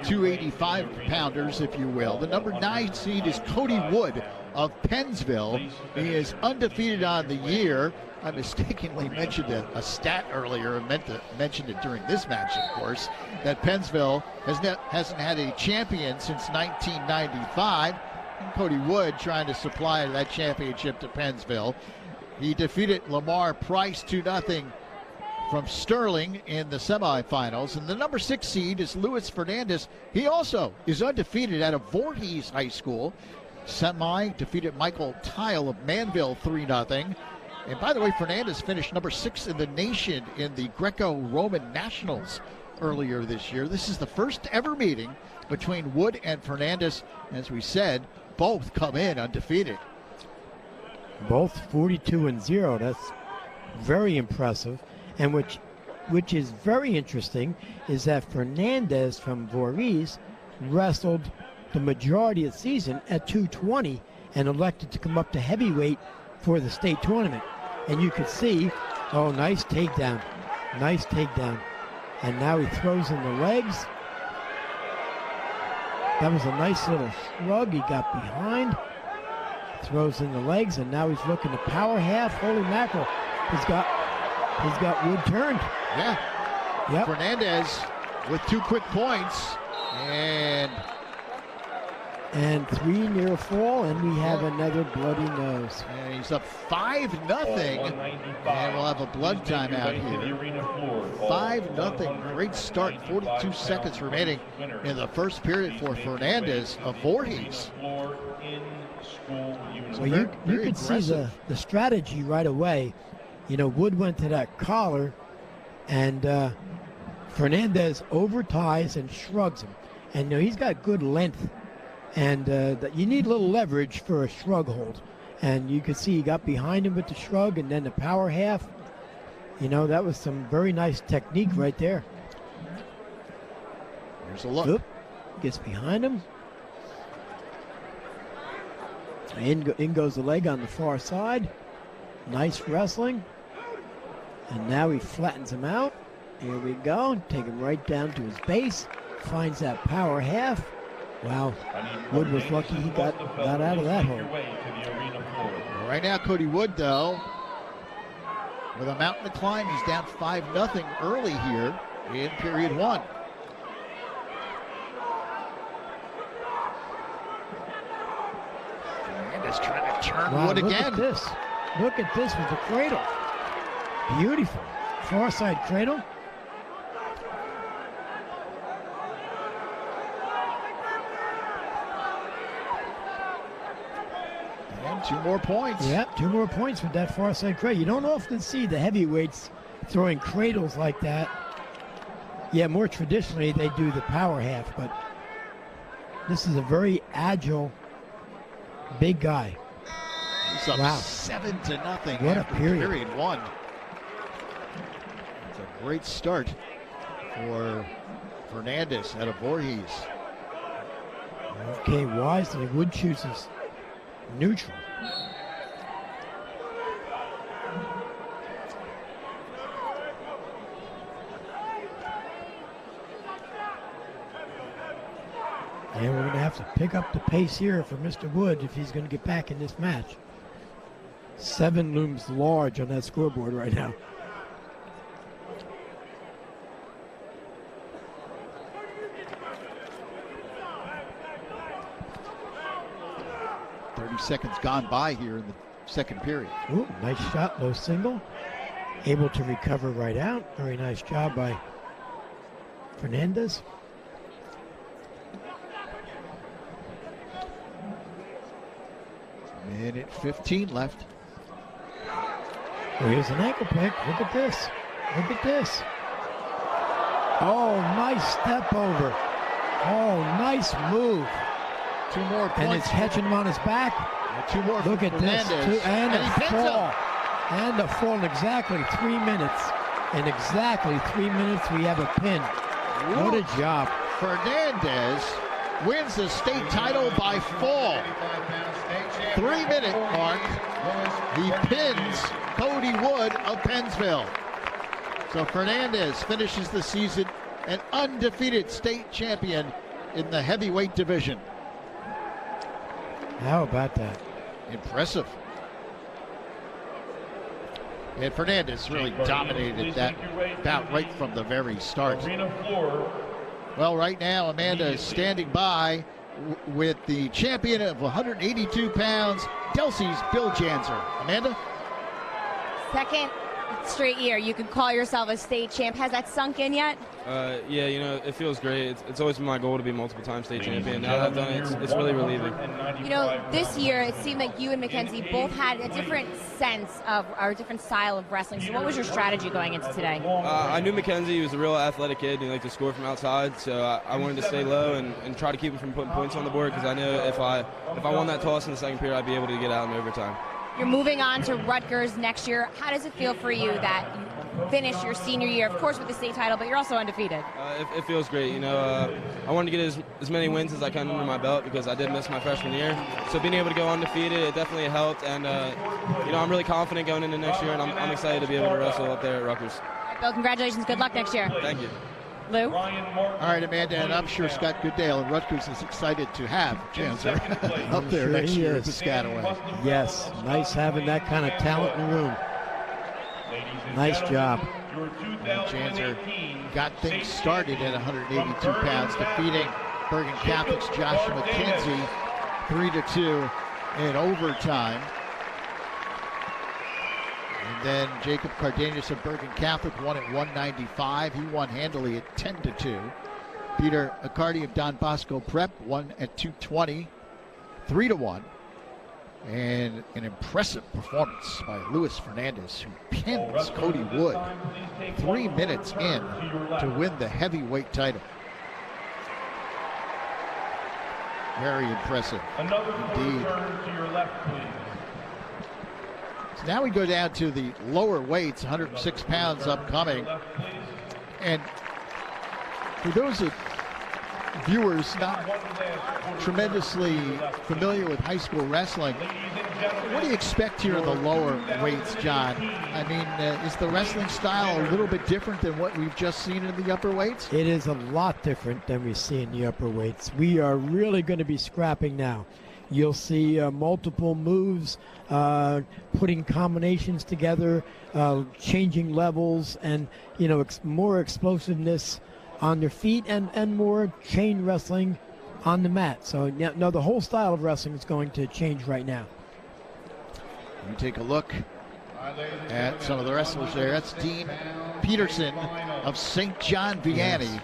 285-pounders, if you will. The number 9 seed is Cody Wood of Pennsville. He is undefeated on the year. I mistakenly mentioned a stat earlier, and meant to mention it during this match, of course, that Pennsville hasn't had a champion since 1995. Cody Wood trying to supply that championship to Pennsville. He defeated Lamar Price 2-0 from Sterling in the semifinals. And the number 6 seed is Luis Fernandez. He also is undefeated out of Voorhees High School. Defeated Michael Tile of Manville 3-0. And by the way, Fernandez finished number 6 in the nation in the Greco-Roman Nationals earlier this year. This is the first ever meeting between Wood and Fernandez. As we said, both come in undefeated. Both 42-0. That's very impressive. And which is very interesting is that Fernandez from Voorhees wrestled the majority of the season at 220 and elected to come up to heavyweight for the state tournament. And you could see, oh, nice takedown. Nice takedown. And now he throws in the legs. That was a nice little shrug. He got behind, throws in the legs, and now he's looking to power half. Holy mackerel. He's got Wood turned. Yeah. Yep. Fernandez with 2 quick points. And 3 near fall, and we have another bloody nose. And he's up 5-0, and we'll have a blood timeout here. 5-0, great start. 42 seconds remaining in the first period for Fernandez of Voorhees. Well, you could see the strategy right away. You know, Wood went to that collar, and Fernandez over ties and shrugs him. And you know, he's got good length. And you need a little leverage for a shrug hold. And you could see he got behind him with the shrug and then the power half. You know, that was some very nice technique right there. Here's a look. Oop, gets behind him. In goes the leg on the far side. Nice wrestling. And now he flattens him out. Here we go. Take him right down to his base. Finds that power half. Wow, Wood was lucky he got out of that hole. Right now, Cody Wood, though, with a mountain to climb, he's down 5-0 early here in period 1. Fernandez trying to turn Wood again. Look at this with the cradle. Beautiful. Far side cradle. And 2 more points. Yep, 2 more points with that far side cradle. You don't often see the heavyweights throwing cradles like that. Yeah, more traditionally they do the power half, but this is a very agile, big guy. He's up wow. 7-0. What a period. Period 1. It's a great start for Fernandez out of Voorhees. Okay, wisely, Wood chooses neutral. And we're going to have to pick up the pace here for Mr. Wood if he's going to get back in this match. 7 looms large on that scoreboard right now. Seconds gone by here in the second period. Ooh, nice shot, low single. Able to recover right out. Very nice job by Fernandez. Minute 15 left. Well, here's an ankle pick. Look at this. Look at this. Oh, nice step over. Oh, nice move. 2 more points. And it's catching him on his back. And 2 more. Look at this. And a fall. And a fall in exactly 3 minutes. In exactly 3 minutes, we have a pin. What a job. Fernandez wins the state title by fall. 3-minute mark. He pins Cody Wood of Pennsville. So Fernandez finishes the season an undefeated state champion in the heavyweight division. How about that? Impressive. And Fernandez really dominated that bout right from the very start. Well, right now, Amanda is standing by with the champion of 182 pounds, Delsey's Bill Janzer. Amanda? Second straight year you could call yourself a state champ. Has that sunk in yet? Yeah, you know, it feels great. It's always been my goal to be multiple-time state champion. Now that I've done it, it's really relieving. You know, this year it seemed like you and Mackenzie both had a different sense of, or a different style of wrestling. So what was your strategy going into today? I knew Mackenzie was a real athletic kid and he liked to score from outside, so I wanted to stay low and try to keep him from putting points on the board, because I knew if I won that toss in the second period, I'd be able to get out in overtime. You're moving on to Rutgers next year. How does it feel for you that you finished your senior year, of course with the state title, but you're also undefeated? It feels great. You know, I wanted to get as many wins as I can under my belt because I did miss my freshman year. So being able to go undefeated, it definitely helped. And, you know, I'm really confident going into next year, and I'm excited to be able to wrestle up there at Rutgers. Bill, congratulations. Good luck next year. Thank you. Lou? All right, Amanda, and I'm sure Scott Goodale and Rutgers is excited to have Janzer up there Sure next he year is. at Piscataway. Yes, nice having that kind of talent in the room. Nice job. Janzer got things started at 182 pounds, defeating Bergen Catholic's Josh McKenzie 3-2 in overtime. And then Jacob Cardenas of Bergen Catholic won at 195. He won handily at 10-2. Peter Accardi of Don Bosco Prep won at 220, 3-1. And an impressive performance by Luis Fernandez, who pins Cody Wood 3 minutes in to win the heavyweight title. Very impressive indeed. To your left, please. So now we go down to the lower weights, 106 pounds upcoming. And for those viewers not tremendously familiar with high school wrestling, what do you expect here in the lower weights, John? I mean, is the wrestling style a little bit different than what we've just seen in the upper weights? It is a lot different than we see in the upper weights. We are really going to be scrapping now. You'll see multiple moves, putting combinations together, changing levels, and more explosiveness on their feet, and more chain wrestling on the mat. So no, the whole style of wrestling is going to change right now. You take a look at some of the wrestlers there. That's Dean Peterson of St. John Vianney.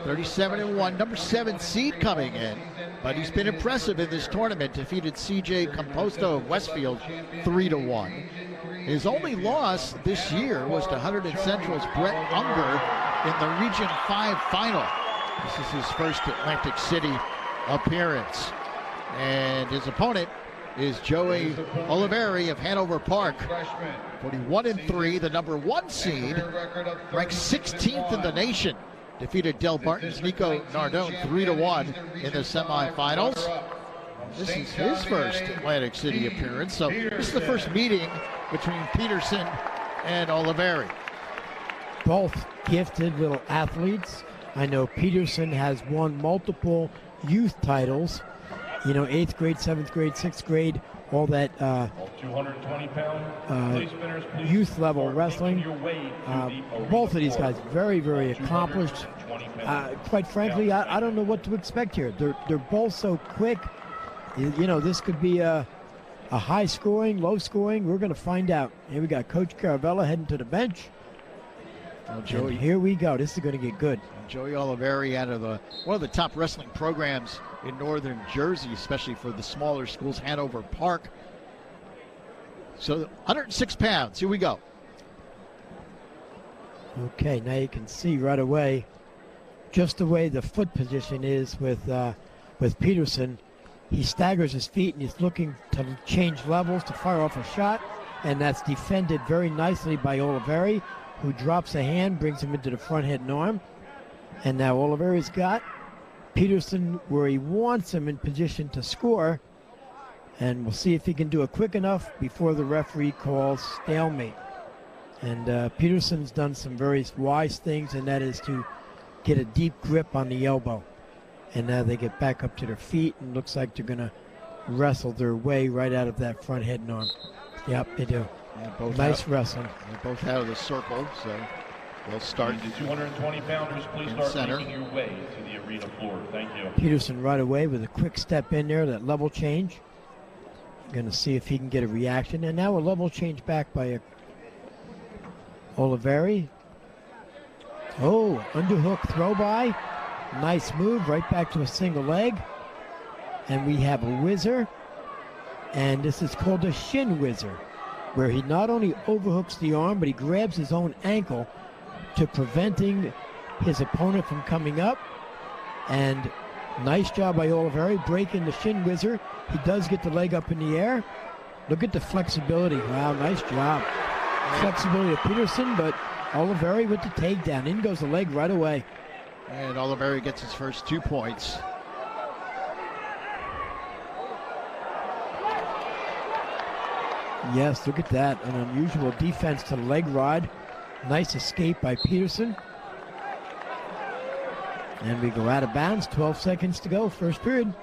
37-1, number 7 seed coming in, but he's been impressive in this tournament. Defeated CJ Composto of Westfield 3-1. His only loss this year was to Hunterdon Central's Brett Unger in the Region 5 final. This is his first Atlantic City appearance. And his opponent is Joey Oliveri of Hanover Park. 41-3, the number 1 seed, ranked 16th in the nation. Defeated Del Barton's Nico Nardone 3-1 in the semifinals. This is his first Atlantic City appearance, so this is the first meeting between Peterson and Oliveri. Both gifted little athletes. I know Peterson has won multiple youth titles, 8th grade, 7th grade, 6th grade, all that 220-pound youth level wrestling. Both of these guys very, very accomplished. Quite frankly, I don't know what to expect here. They're both so quick. This could be a high scoring, low scoring. We're going to find out. Here we got Coach Caravella heading to the bench. Well, Joey, and here we go. This is going to get good. Joey Oliveri out of one of the top wrestling programs in northern Jersey, especially for the smaller schools, Hanover Park. So 106 pounds. Here we go. Okay, now you can see right away just the way the foot position is with Peterson. He staggers his feet and he's looking to change levels to fire off a shot, and that's defended very nicely by Oliveri, who drops a hand, brings him into the front head and arm. And now Oliveri's got Peterson where he wants him in position to score, and we'll see if he can do it quick enough before the referee calls stalemate. And Peterson's done some very wise things, and that is to get a deep grip on the elbow. And now they get back up to their feet, and looks like they're going to wrestle their way right out of that front head and arm. Yep, they do. Yeah, both nice wrestling. They're both out of the circle, so they'll start. The 220-pounders, please start center. making your way to the arena floor. Thank you. Peterson right away with a quick step in there, that level change. Going to see if he can get a reaction. And now a level change back by Oliveri. Oh, underhook throw by. Nice move, right back to a single leg. And we have a whizzer. And this is called a shin whizzer, where he not only overhooks the arm, but he grabs his own ankle to preventing his opponent from coming up. And nice job by Oliveri, breaking the shin whizzer. He does get the leg up in the air. Look at the flexibility. Wow, nice job. Flexibility of Peterson, but Oliveri with the takedown. In goes the leg right away. And Oliveri gets his first 2 points. Yes, look at that. An unusual defense to the leg rod. Nice escape by Peterson. And we go out of bounds. 12 seconds to go. First period.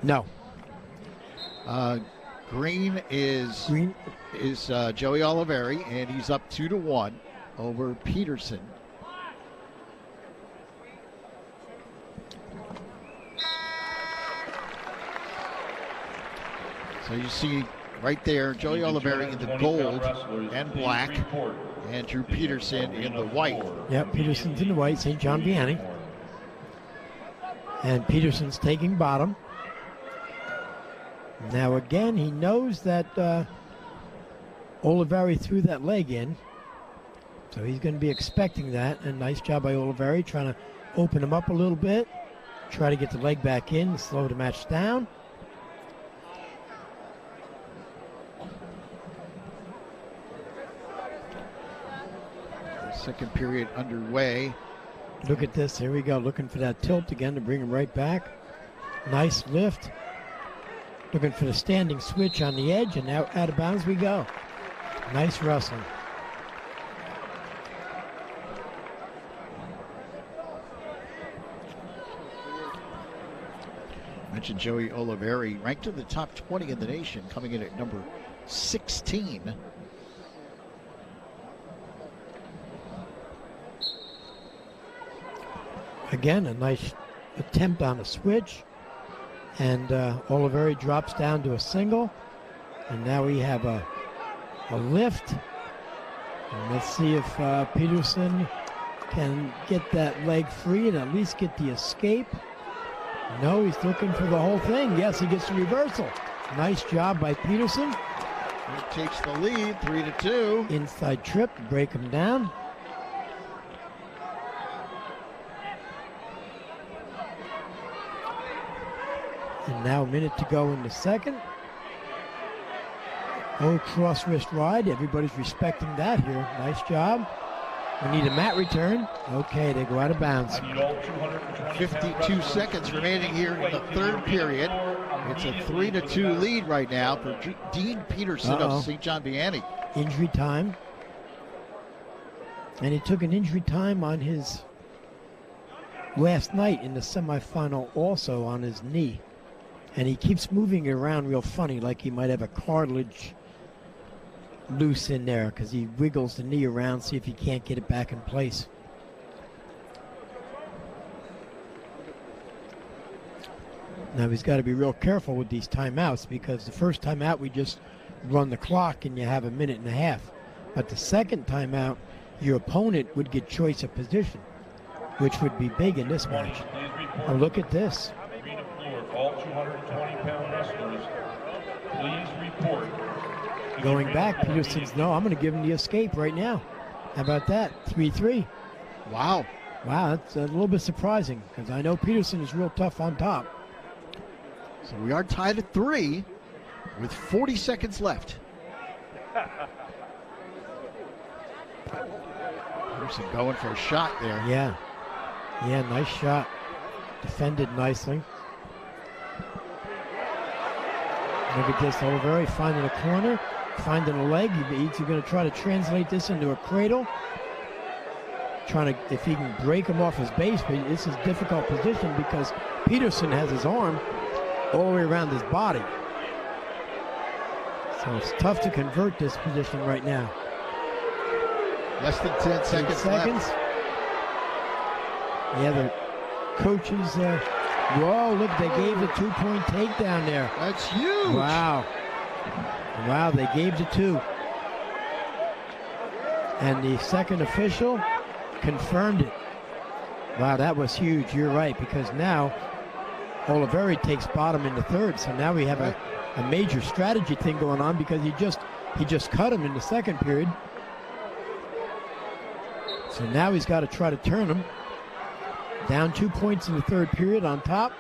No. Green is Joey Oliveri, and he's up 2-1 over Peterson. So you see right there, Joey Oliveri in the gold and black, and Drew Peterson in the white. Yep, Peterson's in the white, St. John Vianney. And Peterson's taking bottom. Now again, he knows that Oliveri threw that leg in. So he's going to be expecting that. And nice job by Oliveri, trying to open him up a little bit. Try to get the leg back in, slow the match down. Second period underway. Look at this. Here we go. Looking for that tilt again to bring him right back. Nice lift. Looking for the standing switch on the edge, and now out of bounds we go. Nice wrestling. Mentioned Joey Oliveri, ranked in the top 20 in the nation, coming in at number 16. Again, a nice attempt on a switch. And Oliveri drops down to a single. And now we have a lift. And let's see if Peterson can get that leg free and at least get the escape. No, he's looking for the whole thing. Yes, he gets the reversal. Nice job by Peterson. He takes the lead, 3-2. Inside trip, break him down. And now a minute to go in the second. Oh, cross wrist ride. Everybody's respecting that here. Nice job. We need a mat return. Okay, they go out of bounds. 52 seconds remaining here in the third period. It's a 3-2 lead right now for Dean Peterson of St. John Vianney. Injury time. And he took an injury time on his last night in the semifinal also on his knee. And he keeps moving it around real funny, like he might have a cartilage loose in there, because he wiggles the knee around, see if he can't get it back in place. Now he's got to be real careful with these timeouts, because the first timeout we just run the clock and you have a minute and a half. But the second time out, your opponent would get choice of position, which would be big in this match. Oh, look at this. Arena floor, all 220-pound wrestlers, please report. Going back, Peterson's, no, I'm going to give him the escape right now. How about that? 3-3. Wow. Wow, that's a little bit surprising because I know Peterson is real tough on top. So we are tied at 3 with 40 seconds left. Peterson going for a shot there. Yeah. Yeah, nice shot. Defended nicely. Look at this, Oliveri finding a corner, finding a leg. He's going to try to translate this into a cradle. Trying to, if he can break him off his base, but this is a difficult position because Peterson has his arm all the way around his body. So it's tough to convert this position right now. Less than 10 seconds left. Yeah, the coaches, whoa, look, they gave the 2-point takedown there. That's huge. Wow. Wow, they gave the 2. And the second official confirmed it. Wow, that was huge. You're right, because now Oliveri takes bottom in the third, so now we have a major strategy thing going on because he just cut him in the second period. So now he's got to try to turn him. Down 2 points in the third period on top.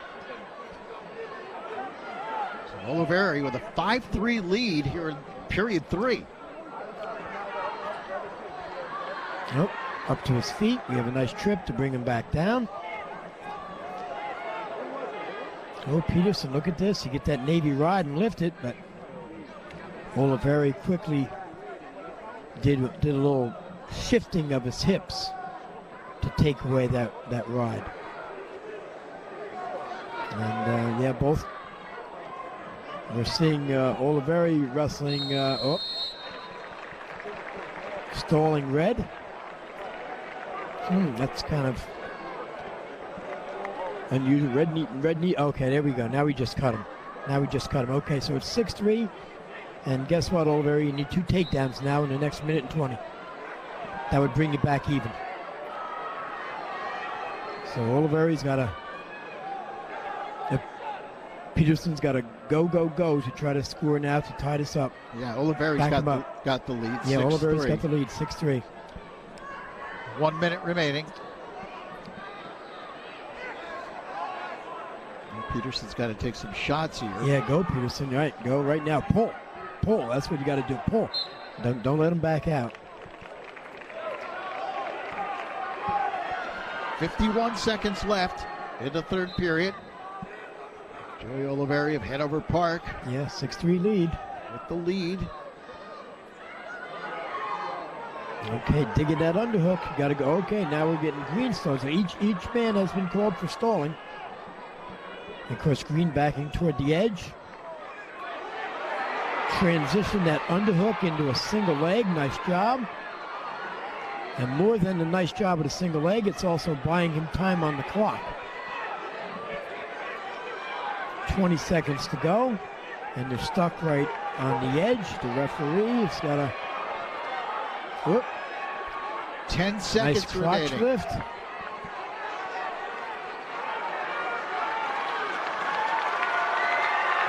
So Oliveri with a 5-3 lead here in period 3. Nope. Up to his feet. We have a nice trip to bring him back down. Oh, Peterson, look at this. You get that Navy rod and lift it, but Oliveri quickly did a little shifting of his hips to take away that rod. And yeah, both. We're seeing Oliveri wrestling, stalling red. That's kind of unusual. Red knee. Okay, there we go. Now we just cut him. Okay, so it's 6-3. And guess what, Oliveri? You need 2 takedowns now in the next minute and 20. That would bring you back even. So Oliveri's got Peterson's got to go to try to score now to tie this up. Yeah, Oliveri's got the lead. Yeah, Oliveri's got the lead, 6-3. 1 minute remaining. Peterson's got to take some shots here. Yeah, go Peterson. Right, go right now. Pull. That's what you got to do. Pull. Don't let him back out. 51 seconds left in the third period. Joey Oliveri of Hanover Park. Yeah, 6-3 lead. With the lead. Okay, digging that underhook. You got to go. Okay, now we're getting green stones. So each man has been called for stalling. Of course, Green backing toward the edge. Transition that underhook into a single leg. Nice job. And more than a nice job with a single leg, it's also buying him time on the clock. 20 seconds to go. And they're stuck right on the edge. The referee has got to... Whoop. 10 seconds nice crotch remaining. lift.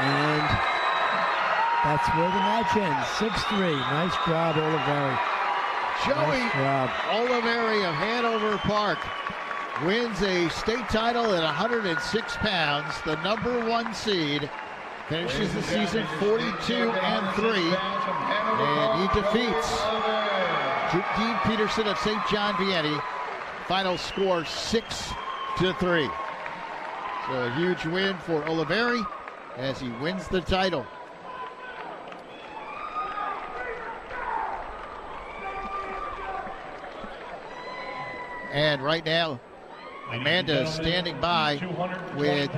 And that's where the match ends. 6-3. Nice job, Oliveri. Joey Nice job. Oliveri of Hanover Park wins a state title at 106 pounds, the #1 seed. Finishes the season 42-3, and he defeats Dean Peterson of St. John Vianney. Final score 6-3. So a huge win for Oliveri as he wins the title. And right now, Amanda is standing by with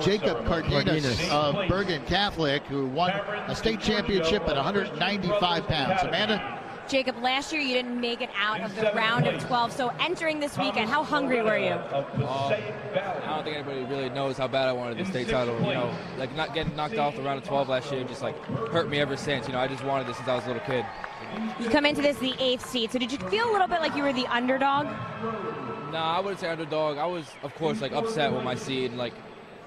Jacob Cardenas of Bergen Catholic, who won a state championship at 195 pounds. Amanda, Jacob, last year you didn't make it out of the round of 12, so entering this weekend, how hungry were you? I don't think anybody really knows how bad I wanted the state title. You know, like not getting knocked off the round of 12 last year just like hurt me ever since. You know, I just wanted this since I was a little kid. You come into this the 8th seed, so did you feel a little bit like you were the underdog? No, I wouldn't say underdog. I was, of course, like upset with my seed. Like,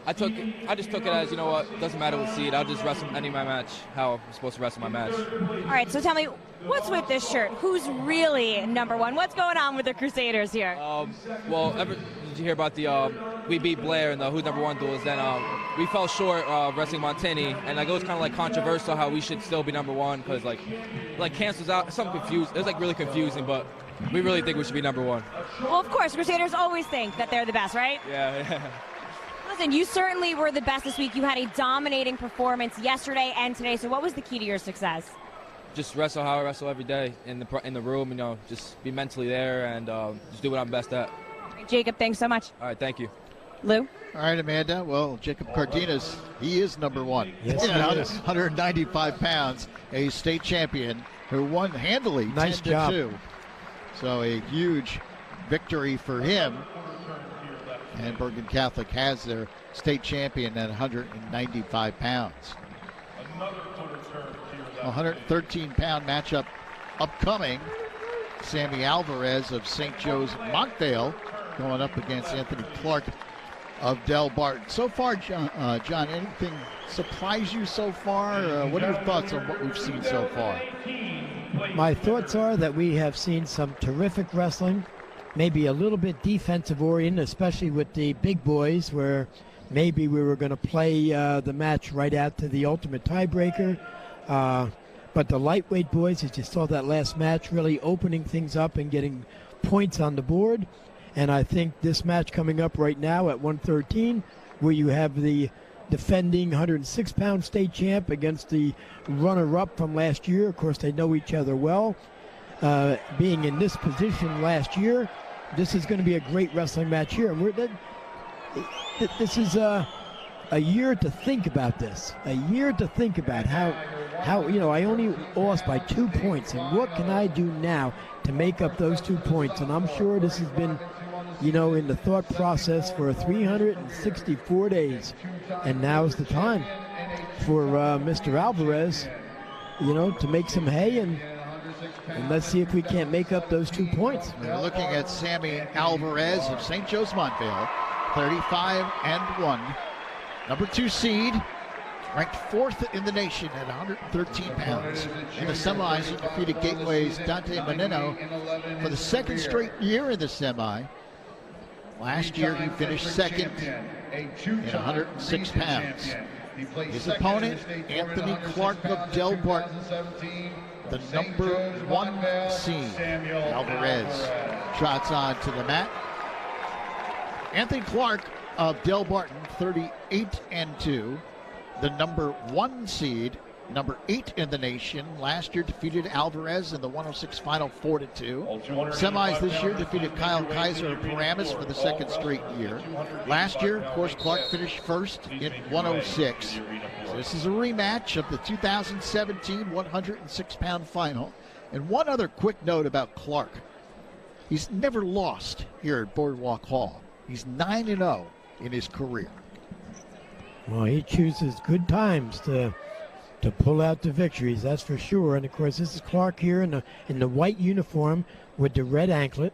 I just took it as, you know what, doesn't matter what seed. I'll just wrestle any of my match how I'm supposed to wrestle my match. All right, so tell me, what's with this shirt? Who's really number one? What's going on with the Crusaders here? Well, did you hear about the we beat Blair in the Who's Number One duels? Then we fell short wrestling Montini, and like it was kind of like controversial how we should still be number one because like cancels out. Something confused. It was like really confusing, but we really think we should be number one. Well, of course, Crusaders always think that they're the best, right? Yeah. Listen, you certainly were the best this week. You had a dominating performance yesterday and today. So what was the key to your success? Just wrestle how I wrestle every day in the room. You know, just be mentally there and just do what I'm best at. Jacob, thanks so much. All right, thank you. Lou? All right, Amanda. Well, Jacob Cardenas, he is number one. Yes, he is. 195 pounds, a state champion who won handily 10-2. So a huge victory for him. And Bergen Catholic has their state champion at 195 pounds. A 113-pound matchup upcoming. Sammy Alvarez of St. Joe's Montvale going up against Anthony Clark of Del Barton. So far, John, anything surprise you so far? What are your thoughts on what we've seen so far? My thoughts are that we have seen some terrific wrestling. Maybe a little bit defensive oriented, especially with the big boys, where maybe we were going to play the match right out to the ultimate tiebreaker. But the lightweight boys, as you saw that last match, really opening things up and getting points on the board. And I think this match coming up right now at 113, where you have the defending 106-pound state champ against the runner-up from last year. Of course, they know each other well. Being in this position last year, this is going to be a great wrestling match here. And this is a year to think about this. A year to think about how you know, I only lost by 2 points, and what can I do now to make up those 2 points? And I'm sure this has been, you know, in the thought process for 364 days. And now's the time for Mr. Alvarez, you know, to make some hay, and let's see if we can't make up those 2 points. We're looking at Sammy Alvarez of St. Joe's Montvale, 35-1, number 2 seed, ranked 4th in the nation at 113 pounds. In the semis, he defeated Gateway's Dante Menino for the 2nd straight year in the semi. Last year, he finished 2nd at 106 pounds. His opponent, Anthony Clark of Del Barton, the number 1 seed. Alvarez trots on to the mat. Anthony Clark of Del Barton, 38-2, the number 1 seed, number 8 in the nation. Last year defeated Alvarez in the 106 final 4-2. Semis this year defeated Kyle Kaiser of Paramus for the 2nd straight year. Last year, of course, Clark finished 1st in 106. So this is a rematch of the 2017 106-pound final. And one other quick note about Clark. He's never lost here at Boardwalk Hall. He's 9-0 in his career. Well, he chooses good times to pull out the victories, that's for sure. And of course, this is Clark here in the white uniform with the red anklet,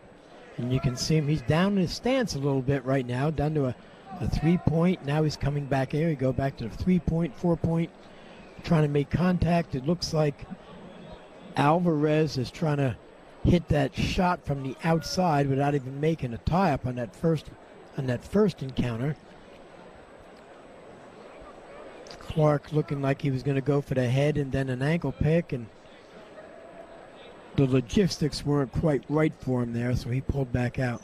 and you can see him. He's down in his stance a little bit right now, down to a 3-point. Now he's coming back here. He go back to the 3-point, 4-point, trying to make contact. It looks like Alvarez is trying to hit that shot from the outside without even making a tie-up on that first encounter. Clark looking like he was going to go for the head and then an ankle pick, and the logistics weren't quite right for him there, so he pulled back out.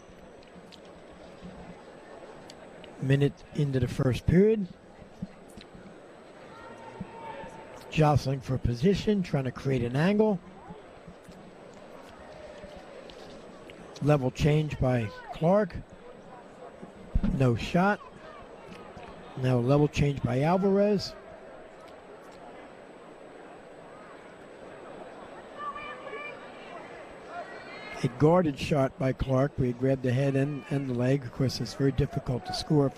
Minute into the first period. Jostling for position, trying to create an angle. Level change by Clark. No shot. Now level change by Alvarez. A guarded shot by Clark. We grabbed the head and the leg. Of course, it's very difficult to score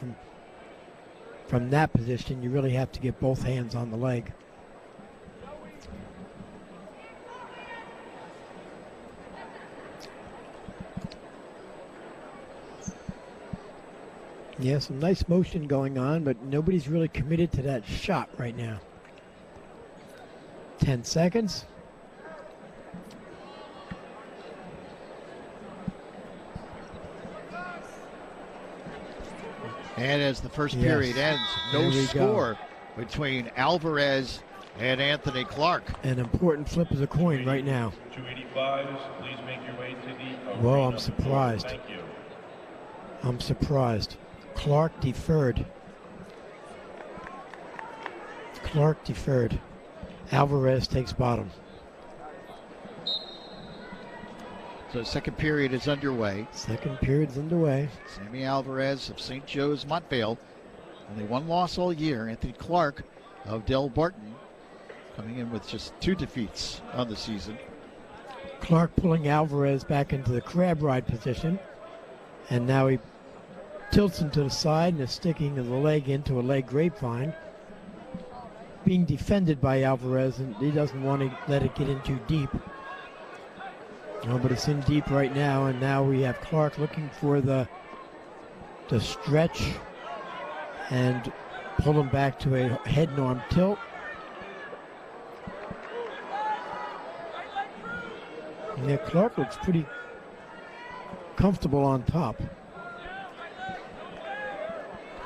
from that position. You really have to get both hands on the leg. Yeah, some nice motion going on, but nobody's really committed to that shot right now. 10 seconds. And as the first period ends, no score between Alvarez and Anthony Clark. An important flip of the coin right now. 285s, please make your way to the arena. Whoa, I'm surprised. Thank you. I'm surprised. Clark deferred. Clark deferred. Alvarez takes bottom. So second period is underway. Second period's underway. Sammy Alvarez of St. Joe's Montvale. Only one loss all year. Anthony Clark of Del Barton coming in with just 2 defeats on the season. Clark pulling Alvarez back into the crab ride position. And now he tilts him to the side and is sticking the leg into a leg grapevine. Being defended by Alvarez, and he doesn't want to let it get in too deep. Oh, but it's in deep right now, and now we have Clark looking for the stretch and pull him back to a head and arm tilt. Yeah, Clark looks pretty comfortable on top.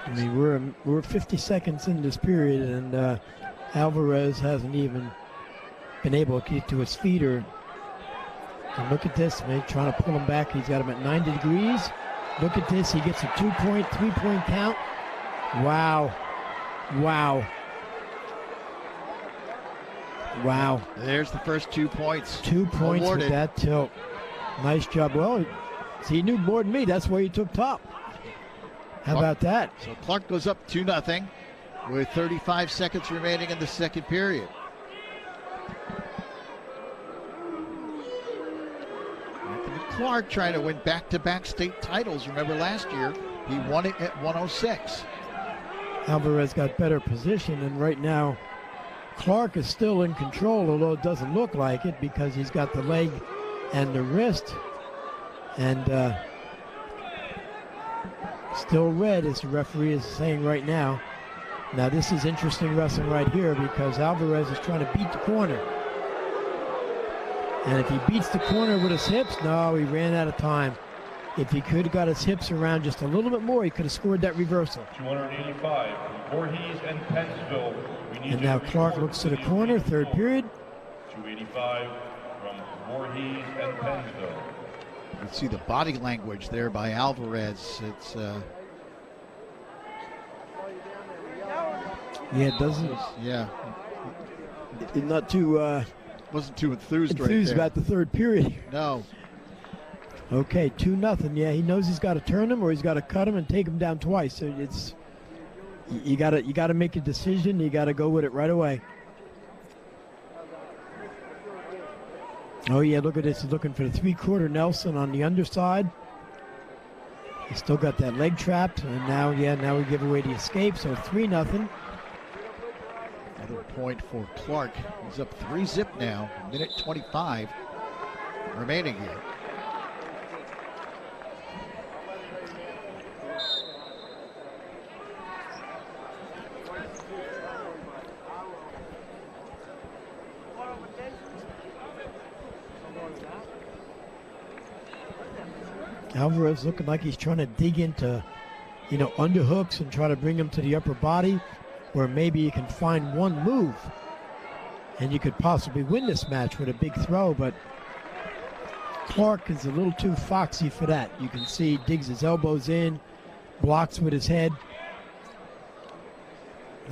I mean, we're 50 seconds in this period, and Alvarez hasn't even been able to get to his feet. And look at this, man, trying to pull him back. He's got him at 90 degrees. Look at this, he gets a 2-point, 3-point count. Wow. Wow. Wow. There's the first 2 points. 2 points awarded. with that tilt. Nice job. Well, see, he knew more than me. That's why he took top. How about that? So Clark goes up 2-0 with 35 seconds remaining in the second period. Anthony Clark trying to win back-to-back state titles. Remember last year, he won it at 106. Alvarez got better position, and right now Clark is still in control, although it doesn't look like it because he's got the leg and the wrist. And still red, as the referee is saying right now. Now this is interesting wrestling right here because Alvarez is trying to beat the corner. And if he beats the corner with his hips, no, he ran out of time. If he could have got his hips around just a little bit more, he could have scored that reversal. 285, Voorhees and Pennsville. And now Clark looks to the corner, third period. 285 from Voorhees and Pennsville. Let's see the body language there by Alvarez. It's yeah, it doesn't. Yeah, not too. Wasn't too enthused right there. About the third period. No. Okay, 2-0. Yeah, he knows he's got to turn him or he's got to cut him and take him down twice. So it's you got to make a decision. You got to go with it right away. Oh yeah, look at this. He's looking for the 3/4 Nelson on the underside. He's still got that leg trapped, and now we give away the escape. So 3-0. Another point for Clark. He's up 3-0 now. Minute 25 remaining here. Alvarez looking like he's trying to dig into, underhooks and try to bring him to the upper body, where maybe you can find one move and you could possibly win this match with a big throw, but Clark is a little too foxy for that. You can see he digs his elbows in, blocks with his head.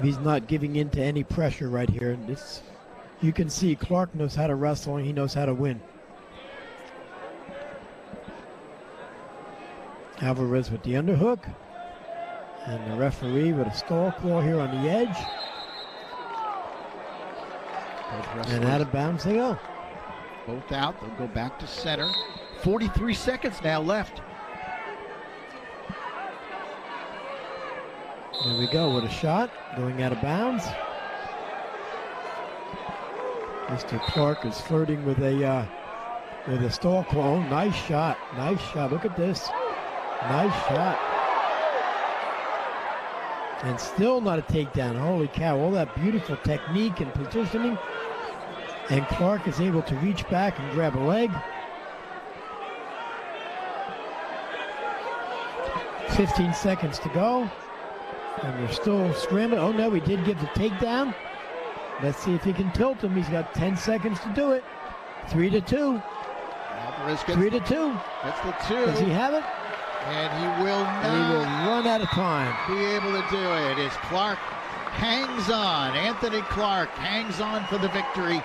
He's not giving in to any pressure right here. You can see Clark knows how to wrestle and he knows how to win. Alvarez with the underhook. And the referee with a stall claw here on the edge. And out of bounds they go. Both out. They'll go back to center. 43 seconds now left. There we go with a shot going out of bounds. Mr. Clark is flirting with a stall call. Nice shot. Nice shot. Look at this. Nice shot. And still not a takedown. Holy cow. All that beautiful technique and positioning. And Clark is able to reach back and grab a leg. 15 seconds to go. And we're still scrambling. Oh no, he did get the takedown. Let's see if he can tilt him. He's got 10 seconds to do it. 3-2. 3-2. That's the 2. Does he have it? And he will not. And he will run out of time. Be able to do it as Clark hangs on. Anthony Clark hangs on for the victory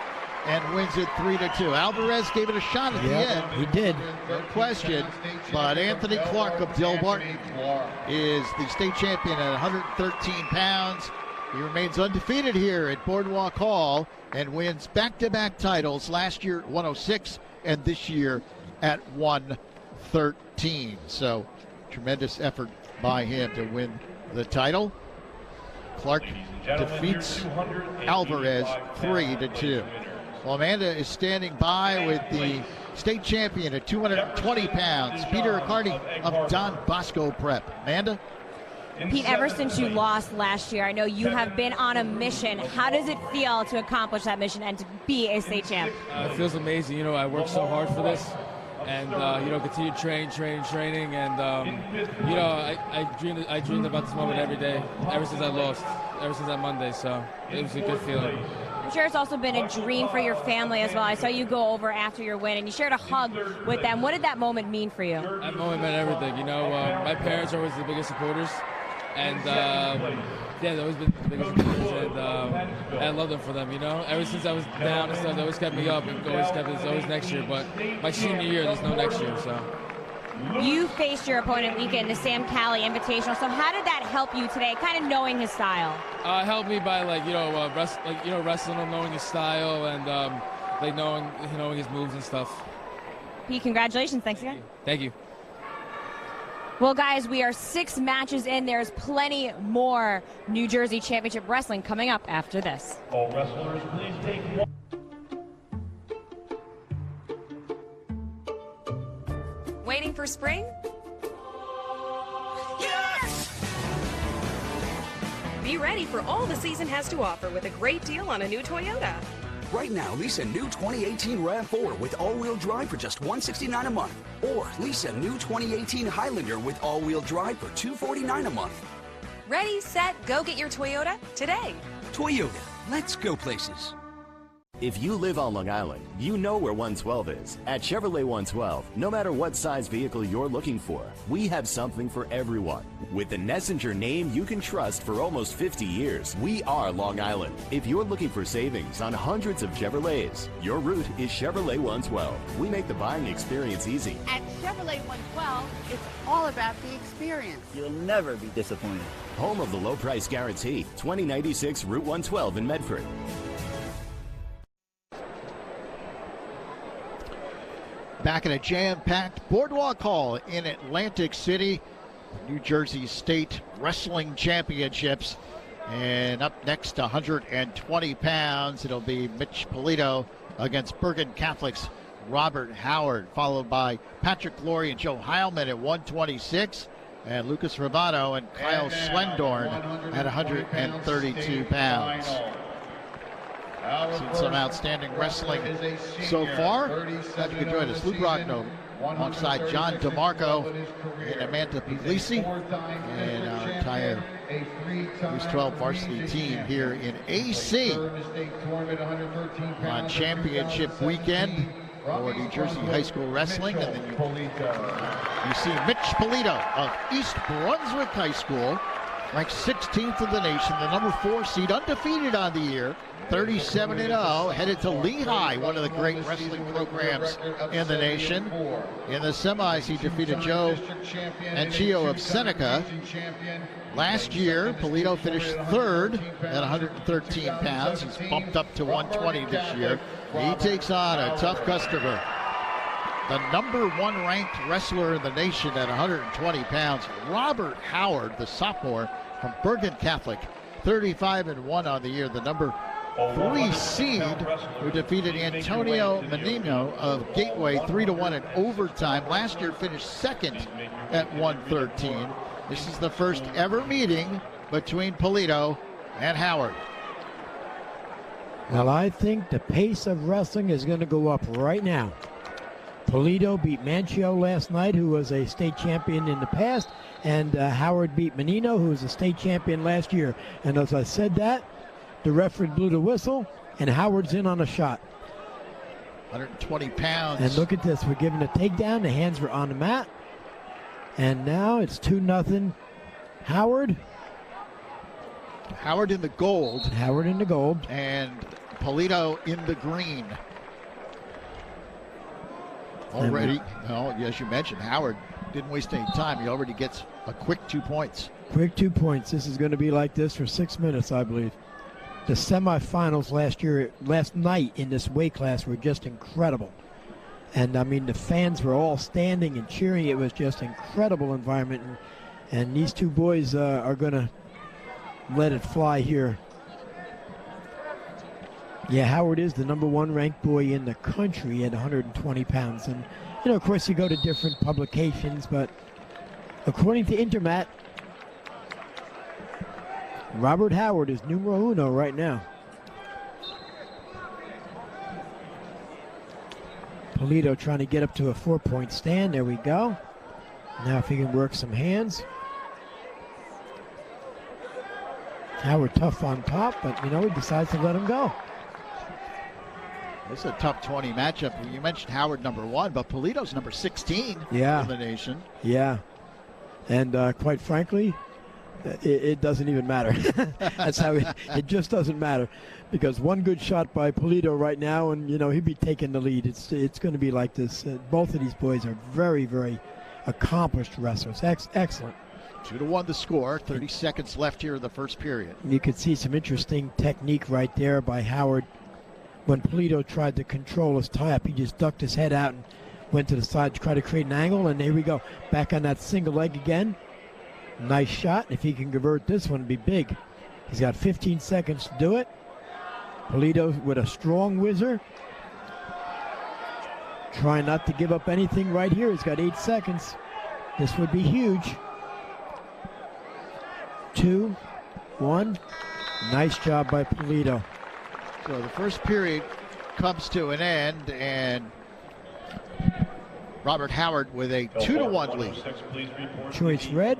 and wins it 3-2. Alvarez gave it a shot at the end. He did. No question. But Anthony Clark of Delmarton is the state champion at 113 pounds. He remains undefeated here at Boardwalk Hall and wins back-to-back titles, last year at 106 and this year at 113. So tremendous effort by him to win the title. Clark defeats Alvarez 3-2. Well, Amanda is standing by with the state champion at 220 pounds, Peter Riccardi of Don Bosco Prep. Amanda? Pete, ever since you lost last year, I know you have been on a mission. How does it feel to accomplish that mission and to be a state champ? It feels amazing. You know, I worked so hard for this, and you know, continue training, and you know, I dreamed about this moment every day, ever since I lost, ever since that Monday. So it was a good feeling. I'm sure it's also been a dream for your family as well. I saw you go over after your win, and you shared a hug with them. What did that moment mean for you? That moment meant everything. You know, my parents are always the biggest supporters. And yeah, they've always been the biggest supporters, and I love them for them, you know. Ever since I was down and stuff, they always kept me up and always kept it's always next year. But my senior year, there's no next year, so. You faced your opponent Lika in the Sam Cali Invitational, so how did that help you today, kind of knowing his style? It helped me by, like, wrestling him, knowing his style, and like knowing his moves and stuff. Pete, congratulations. Thanks again. Thank you. Well, guys, we are 6 matches in. There's plenty more New Jersey Championship Wrestling coming up after this. All wrestlers, please take one. Waiting for spring? Yes! Be ready for all the season has to offer with a great deal on a new Toyota. Right now, lease a new 2018 RAV4 with all-wheel drive for just $169 a month. Or lease a new 2018 Highlander with all-wheel drive for $249 a month. Ready, set, go get your Toyota today. Toyota, let's go places. If you live on Long Island, you know where 112 is. At Chevrolet 112, no matter what size vehicle you're looking for, we have something for everyone. With the Nessinger name you can trust for almost 50 years, we are Long Island. If you're looking for savings on hundreds of Chevrolets, your route is Chevrolet 112. We make the buying experience easy. At Chevrolet 112, it's all about the experience. You'll never be disappointed. Home of the low price guarantee, 2096 Route 112 in Medford. Back in a jam-packed Boardwalk Hall in Atlantic City, New Jersey State Wrestling Championships. And up next, 120 pounds, it'll be Mitch Polito against Bergen Catholic's Robert Howard, followed by Patrick Glory and Joe Heilmann at 126, and Lucas Ravato and Kyle Swendorn at 132 pounds. Seen some outstanding wrestling so far. Glad you could join us. Lou Brogno alongside John DeMarco and Amanda Puglisi and our entire News 12 varsity team here in AC on championship weekend for New Jersey High School Wrestling. And then you see Mitch Polito of East Brunswick High School, ranked 16th in the nation, the number 4 seed, undefeated on the year, 37-0, headed to Lehigh, one of the great wrestling programs in the nation. In the semis, he defeated Joe Anchio of Seneca. Last year, Polito finished 3rd at 113 pounds. He's bumped up to 120 this year. He takes on a tough customer the #1 ranked wrestler in the nation at 120 pounds, Robert Howard, the sophomore from Bergen Catholic, 35-1 on the year. The #3 seed who defeated Antonio Menino of Gateway 3-1 in overtime. Last year finished second at 113. This is the first ever meeting between Polito and Howard. Well, I think the pace of wrestling is going to go up right now. Polito beat Manchio last night, who was a state champion in the past, and Howard beat Menino, who was a state champion last year. And as I said that, the referee blew the whistle, and Howard's in on a shot. 120 pounds. And look at this. We're giving a takedown. The hands were on the mat. And now it's 2-0. Howard. Howard in the gold. Howard in the gold. And Polito in the green. Already, well, as you mentioned, Howard didn't waste any time. He already gets a quick 2 points. Quick 2 points. This is going to be like this for 6 minutes, I believe. The semifinals last night in this weight class were just incredible. And, I mean, the fans were all standing and cheering. It was just an incredible environment. And these two boys are going to let it fly here. Yeah, Howard is the #1 ranked boy in the country at 120 pounds. And, you know, of course, you go to different publications, but according to Intermat, Robert Howard is numero uno right now. Polito trying to get up to a 4-point stand. There we go. Now if he can work some hands. Howard tough on top, but, you know, he decides to let him go. This is a top 20 matchup. You mentioned Howard #1, but Polito's number 16 in the nation. Yeah. And quite frankly, it doesn't even matter. That's how it just doesn't matter. Because one good shot by Polito right now, and, you know, he'd be taking the lead. It's going to be like this. Both of these boys are very, very accomplished wrestlers. Excellent. 2-1 the score. 30 seconds left here in the first period. You could see some interesting technique right there by Howard. When Polito tried to control his tie-up, he just ducked his head out and went to the side to try to create an angle, and there we go. Back on that single leg again. Nice shot. If he can convert this one, it'd be big. He's got 15 seconds to do it. Polito with a strong whizzer. Trying not to give up anything right here. He's got 8 seconds. This would be huge. 2, 1. Nice job by Polito. So the first period comes to an end, and Robert Howard with a 2-1 lead. Choice red,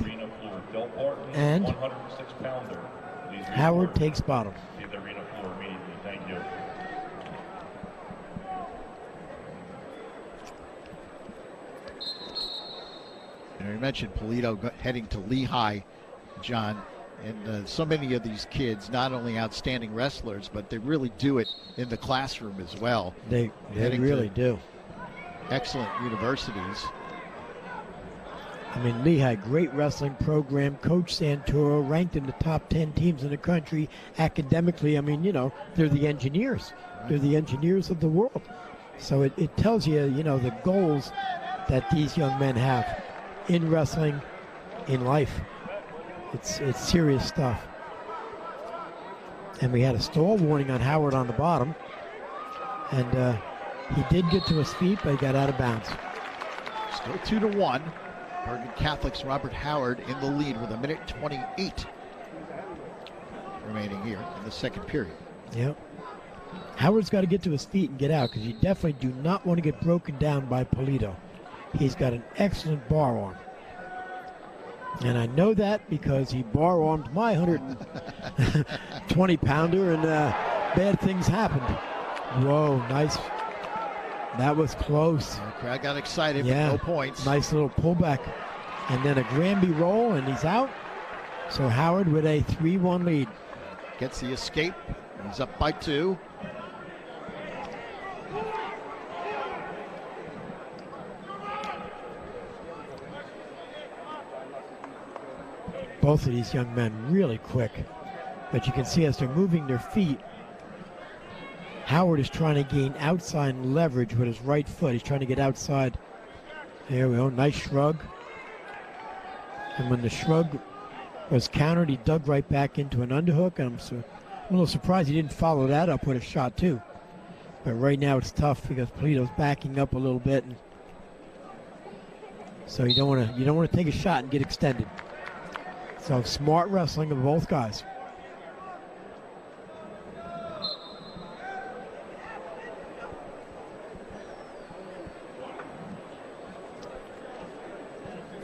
and Howard takes bottom. And you mentioned Polito heading to Lehigh, John. And so many of these kids, not only outstanding wrestlers, but they really do it in the classroom as well. They really do. Excellent universities. I mean, Lehigh, great wrestling program. Coach Santoro ranked in the top 10 teams in the country. Academically, I mean, you know, they're the engineers. Right. They're the engineers of the world. So it tells you, you know, the goals that these young men have in wrestling, in life. It's serious stuff. And we had a stall warning on Howard on the bottom. And he did get to his feet, but he got out of bounds. Still 2-1. Bergen Catholic's Robert Howard in the lead with 1:28 remaining here in the second period. Yep. Howard's got to get to his feet and get out, because you definitely do not want to get broken down by Polito. He's got an excellent bar arm. And I know that because he bar-armed my 120-pounder, and bad things happened. Whoa, nice. That was close. The crowd got excited, yeah, but no points. Nice little pullback. And then a Granby roll, and he's out. So Howard with a 3-1 lead. Gets the escape. He's up by 2. Both of these young men really quick. But you can see as they're moving their feet, Howard is trying to gain outside leverage with his right foot. He's trying to get outside. There we go. Nice shrug. And when the shrug was countered, he dug right back into an underhook. And I'm a little surprised he didn't follow that up with a shot too. But right now it's tough because Polito's backing up a little bit, and so you don't want to take a shot and get extended. So smart wrestling of both guys.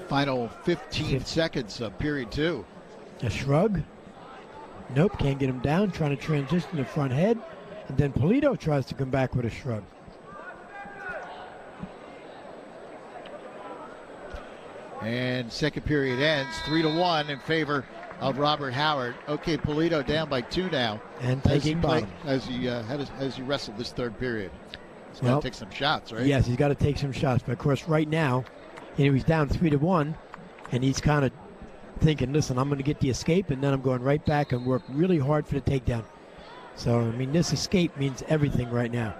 Final 15 seconds of period 2. A shrug. Nope, can't get him down. Trying to transition to front head. And then Polito tries to come back with a shrug. And second period ends 3-1 in favor of Robert Howard. Okay, Polito down by 2 now. And taking bottom. As he wrestled this third period. He's got to take some shots, right? Yes, he's got to take some shots. But of course, right now, he's down 3-1, and he's kind of thinking, listen, I'm going to get the escape, and then I'm going right back and work really hard for the takedown. So, I mean, this escape means everything right now.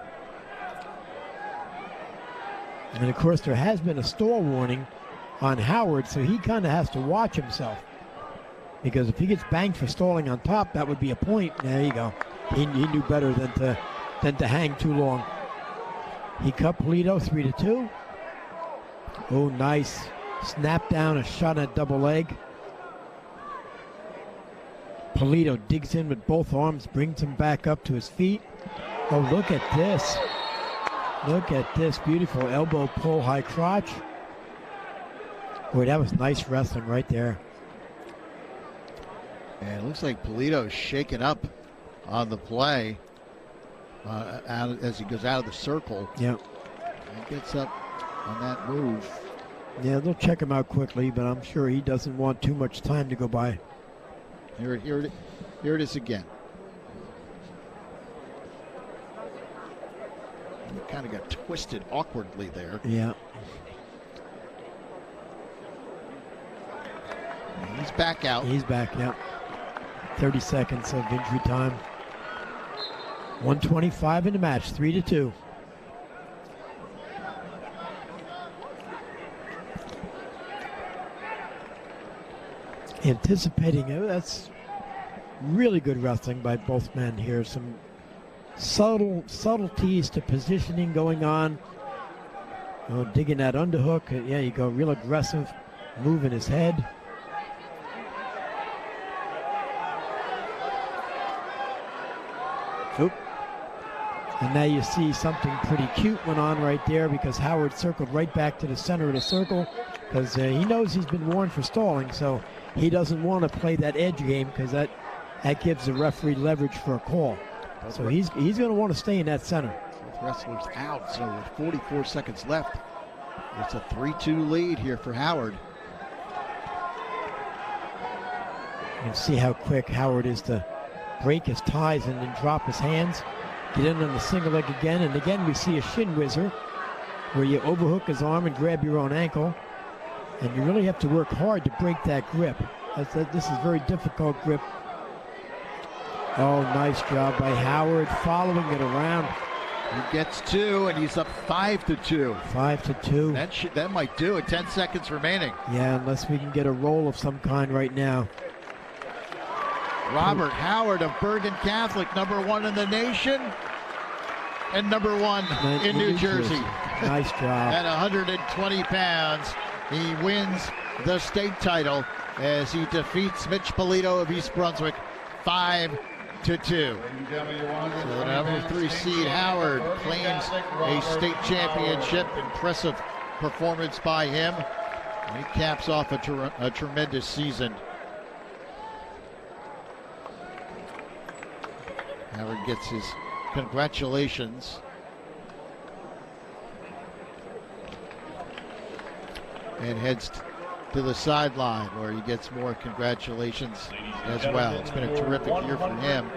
And, of course, there has been a stall warning on Howard, so he kind of has to watch himself. Because if he gets banged for stalling on top, that would be a point. There you go. He knew better than to hang too long. He cut Polito 3-2. Oh, nice. Snap down, a shot at double leg. Polito digs in with both arms, brings him back up to his feet. Oh, look at this. Look at this beautiful elbow pull, high crotch. Boy, that was nice wrestling right there. And it looks like Polito's shaken up on the play as he goes out of the circle. Yeah. And gets up on that move. Yeah, they'll check him out quickly, but I'm sure he doesn't want too much time to go by. Here it is again. He kind of got twisted awkwardly there. Yeah. And he's back out. He's back, yeah. 30 seconds of injury time. 125 in the match, 3-2. Anticipating, that's really good wrestling by both men here. Some subtleties to positioning going on. Oh, digging that underhook. Yeah, you go real aggressive, moving his head. Oop. And now you see something pretty cute went on right there because Howard circled right back to the center of the circle because he knows he's been warned for stalling, so he doesn't want to play that edge game because that gives the referee leverage for a call. So he's going to want to stay in that center. Both wrestlers out, so with 44 seconds left, it's a 3-2 lead here for Howard. You can see how quick Howard is to break his ties and then drop his hands. Get in on the single leg again, and again we see a shin whizzer where you overhook his arm and grab your own ankle. And you really have to work hard to break that grip. This is very difficult grip. Oh, nice job by Howard following it around. He gets 2, and he's up 5-2. 5-2. That might do it. 10 seconds remaining. Yeah, unless we can get a roll of some kind right now. Robert Howard of Bergen Catholic, #1 in the nation, and #1 in New Jersey. Nice job. At 120 pounds, he wins the state title as he defeats Mitch Polito of East Brunswick 5-2. So the number 3 seed Howard claims a state championship. Impressive performance by him. And he caps off a tremendous season. Howard gets his congratulations. And heads to the sideline where he gets more congratulations as well. It's been a terrific year for him.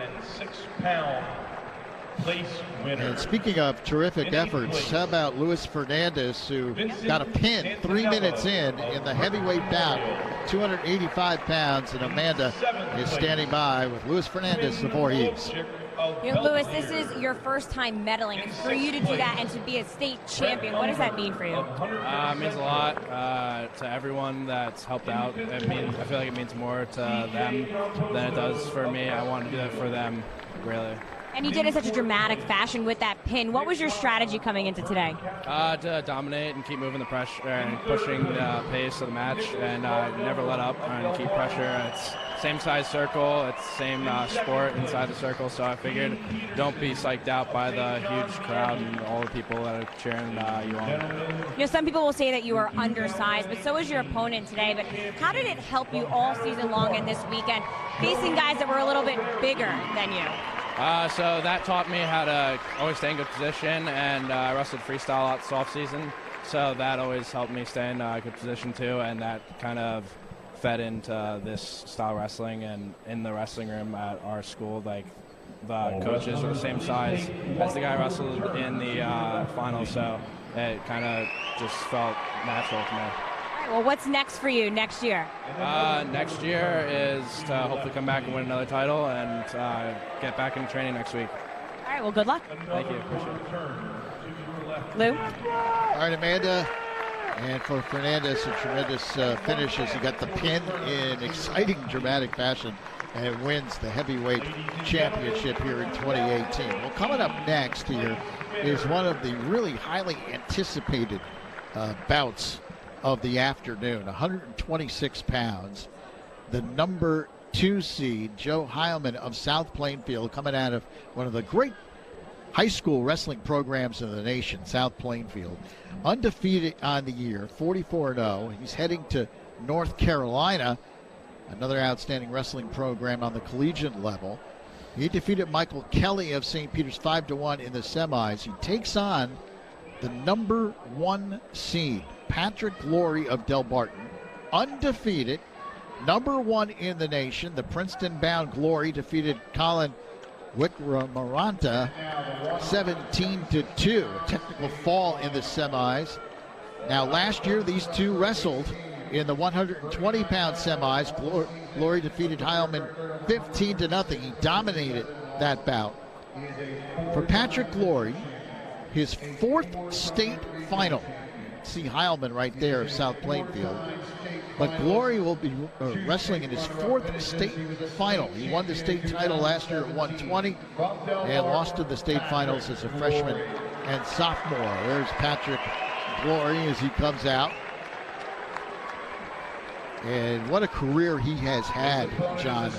And speaking of terrific efforts, how about Luis Fernandez, who got a pin 3 minutes in the heavyweight bout, 285 pounds, and Amanda is standing by with Luis Fernandez, the Voorhees. You know, Lewis, this is your first time medaling, and for you to do that and to be a state champion, what does that mean for you? It means a lot to everyone that's helped out. I feel like it means more to them than it does for me. I want to do that for them, really. And you did it in such a dramatic fashion with that pin. What was your strategy coming into today? To dominate and keep moving the pressure and pushing the pace of the match, and never let up and keep pressure. It's same size circle, it's same sport inside the circle, so I figured don't be psyched out by the huge crowd and all the people that are cheering you on. You know, some people will say that you are undersized, but so is your opponent today. But how did it help you all season long and this weekend, facing guys that were a little bit bigger than you? So that taught me how to always stay in good position, and I wrestled freestyle out this off season, so that always helped me stay in a good position too, and that kind of fed into this style wrestling. And in the wrestling room at our school, like the coaches are the same size as the guy I wrestled in the finals, so it kind of just felt natural to me. Well, what's next for you next year? Next year is to hopefully come back and win another title and get back into training next week. All right, well, good luck. Thank you. Appreciate it. Lou? All right, Amanda. And for Fernandez, a tremendous finish as he got the pin in exciting, dramatic fashion and wins the heavyweight championship here in 2018. Well, coming up next here is one of the really highly anticipated bouts of the afternoon. 126 pounds. The number 2 seed, Joe Heilmann of South Plainfield, coming out of one of the great high school wrestling programs in the nation, South Plainfield. Undefeated on the year, 44-0. He's heading to North Carolina, another outstanding wrestling program on the collegiate level. He defeated Michael Kelly of St. Peter's 5-1 in the semis. He takes on the number 1 seed, Patrick Glory of Del Barton, undefeated, number 1 in the nation. The Princeton-bound Glory defeated Colin Wickramaranta 17-2. A technical fall in the semis. Now, last year, these two wrestled in the 120-pound semis. Glory defeated Heilmann 15-0. He dominated that bout. For Patrick Glory, his 4th state final. See Heilmann right there of South Plainfield. But Glory will be wrestling in his 4th state final. He won the state title last year at 120 and lost in the state finals as a freshman and sophomore. There's Patrick Glory as he comes out. And what a career he has had, John,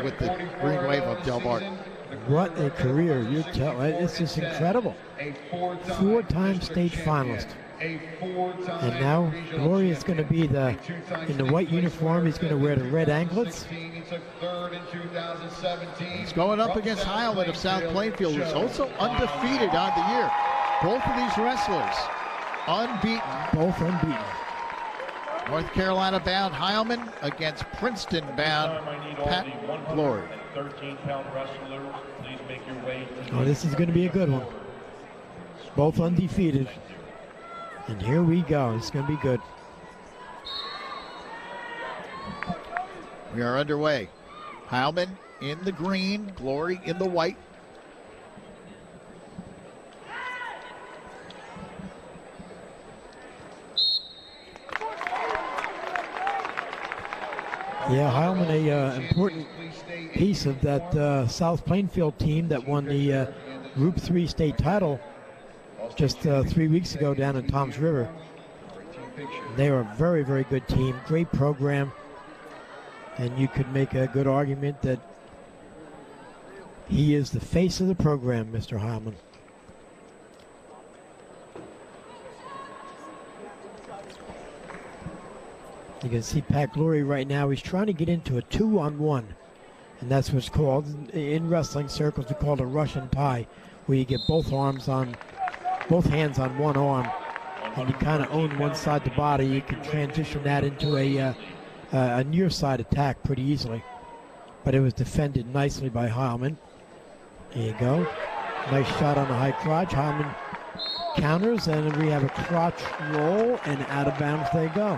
with the Green Wave of Del Barton. What a career. It's just incredible. 4-time state finalist. And now Glory is going to be in the white uniform. He's going to wear the red anklets. He's going up against Heilmann of South Plainfield, who's also undefeated on the year. Both of these wrestlers unbeaten. Both unbeaten. North Carolina-bound Heilmann against Princeton-bound Pat Glory. 13-pound wrestlers, please make your way. Oh, this is going to be a good one. Both undefeated. And here we go. It's going to be good. We are underway. Heilmann in the green, Glory in the white. Yeah, Heilmann, an important piece of that South Plainfield team that won the Group 3 state title just 3 weeks ago down in Toms River. They are a very, very good team, great program, and you could make a good argument that he is the face of the program, Mr. Heilmann. You can see Pat Glory right now. He's trying to get into a 2-on-1, and that's what's called in wrestling circles. We call it a Russian tie, where you get both hands on one arm, and you kind of own one side of the body. You can transition that into a near side attack pretty easily. But it was defended nicely by Heilmann. There you go. Nice shot on the high crotch. Heilmann counters, and we have a crotch roll, and out of bounds they go.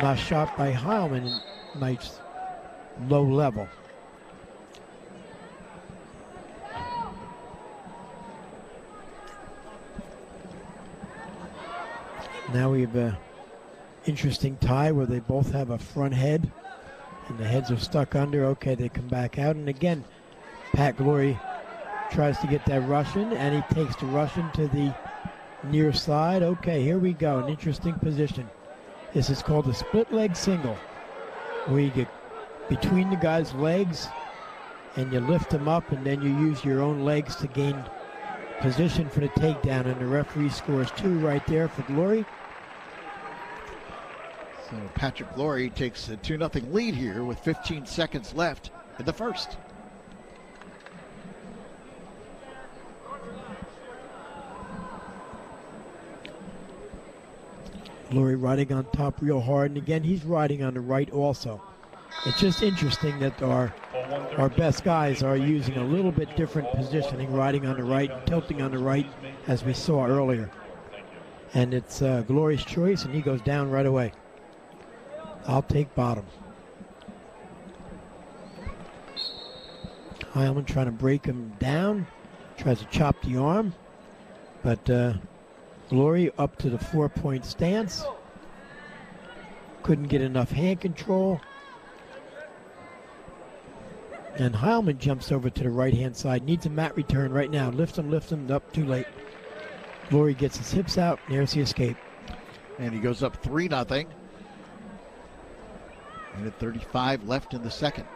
Nice shot by Heilmann, nice low level. Now we have a interesting tie where they both have a front head, and the heads are stuck under. Okay, they come back out, and again, Pat Glory tries to get that Russian, and he takes the Russian to the near side. Okay, here we go, an interesting position. This is called a split leg single, where you get between the guy's legs, and you lift them up, and then you use your own legs to gain position for the takedown, and the referee scores 2 right there for Glory. So Patrick Glory takes a 2-0 lead here with 15 seconds left in the first. Glory riding on top real hard, and again he's riding on the right also. It's just interesting that our best guys are using a little bit different positioning, riding on the right, tilting on the right, as we saw earlier. And it's Glory's choice, and he goes down right away. I'll take bottom. Heilmann trying to break him down, tries to chop the arm, but Glory up to the 4-point stance. Couldn't get enough hand control. And Heilmann jumps over to the right-hand side. Needs a mat return right now. Lift him, up, too late. Glory gets his hips out. There's the escape. And he goes up 3-0. Minute 35 left in the second.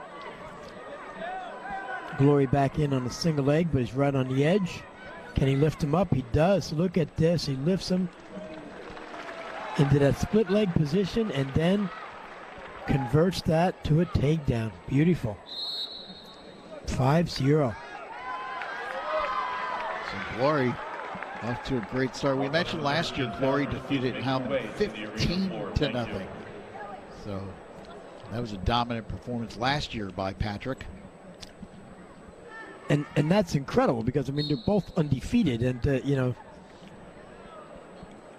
Glory back in on a single leg, but he's right on the edge. Can he lift him up? He does. Look at this. He lifts him into that split leg position and then converts that to a takedown. Beautiful. 5-0. So Glory off to a great start. We mentioned last year Glory defeated Heilmann 15-0. So that was a dominant performance last year by Patrick. And that's incredible because, I mean, they're both undefeated. And, you know,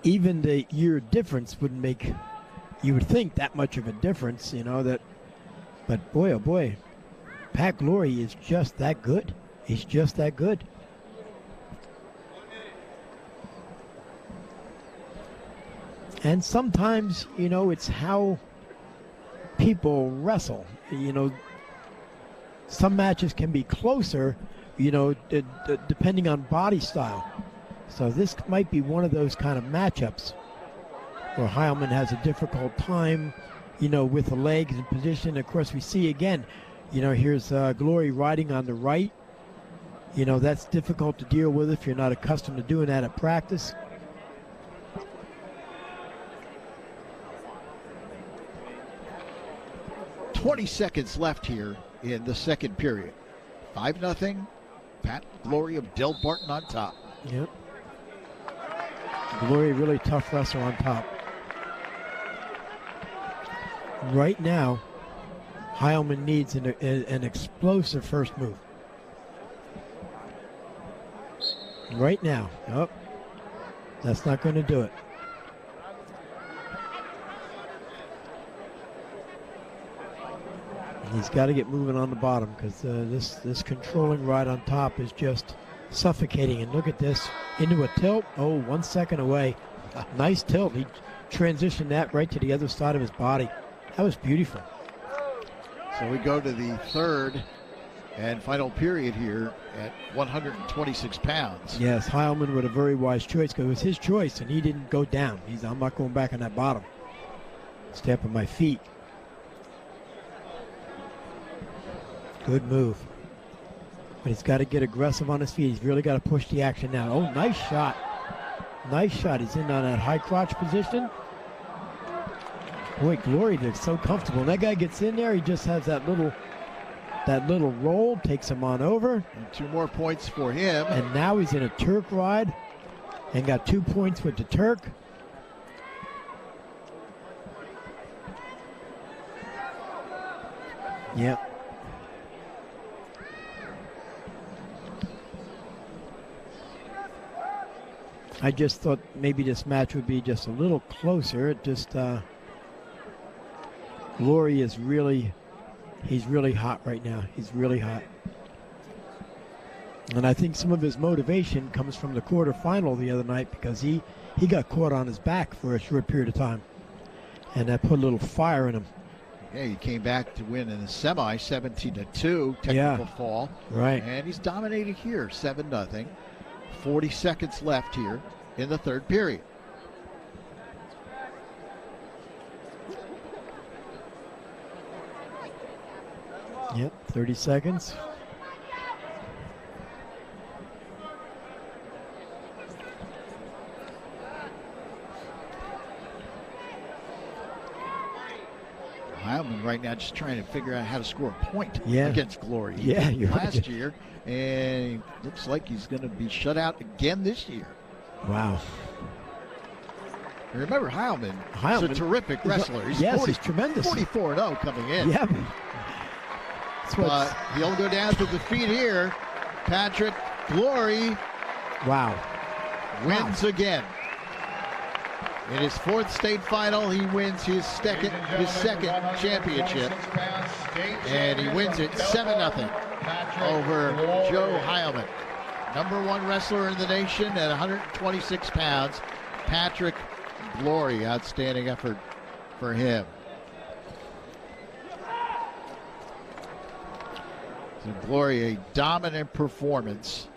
even the year difference wouldn't make, you would think, that much of a difference, you know, that. But, boy, oh, boy, Pat Glory is just that good. He's just that good. And sometimes, you know, it's how people wrestle. You know, some matches can be closer, you know, depending on body style. So this might be one of those kind of matchups where Heilmann has a difficult time, you know, with the legs in position. Of course, we see again, you know, here's Glory riding on the right. You know, that's difficult to deal with if you're not accustomed to doing that at practice. "20 seconds left here in the second period. 5-0. Pat Glory of Del Barton on top. Yep. Glory, really tough wrestler on top. Right now, Heilmann needs an explosive first move. Right now. Oh, that's not going to do it. He's got to get moving on the bottom because this controlling ride on top is just suffocating. And look at this, into a tilt. Oh, 1 second away. Nice tilt. He transitioned that right to the other side of his body. That was beautiful. So we go to the third and final period here at 126 pounds. Yes, Heilmann with a very wise choice because it was his choice and he didn't go down. I'm not going back on that bottom. Step on my feet. Good move. But he's got to get aggressive on his feet. He's really got to push the action now. Oh, nice shot. Nice shot. He's in on that high crotch position. Boy, Glory looks so comfortable. And that guy gets in there. He just has that little roll, takes him on over. And 2 more points for him. And now he's in a Turk ride and got 2 points with the Turk. Yep. I just thought maybe this match would be just a little closer. It just, Glory is really, he's really hot right now. He's really hot. And I think some of his motivation comes from the quarterfinal the other night, because he got caught on his back for a short period of time. And that put a little fire in him. Yeah, he came back to win in the semi, 17-2, technical fall. Right. And he's dominated here, 7-0. 40 seconds left here in the third period. Yep, 30 seconds. Heilmann right now just trying to figure out how to score a point Yeah. against Glory. He Yeah, did you're last right. year, and looks like he's going to be shut out again this year. Wow. And remember, Heilmann is a Heilmann terrific wrestler. He's he's tremendous. 44-0 coming in. Yeah. But he'll go down to defeat here. Patrick Glory Wow. wins again. In his fourth state final, he wins his second championship. And he wins it 7-0 over Joe Heilmann. Number one wrestler in the nation at 126 pounds. Patrick Glory, outstanding effort for him. So Glory, a dominant performance.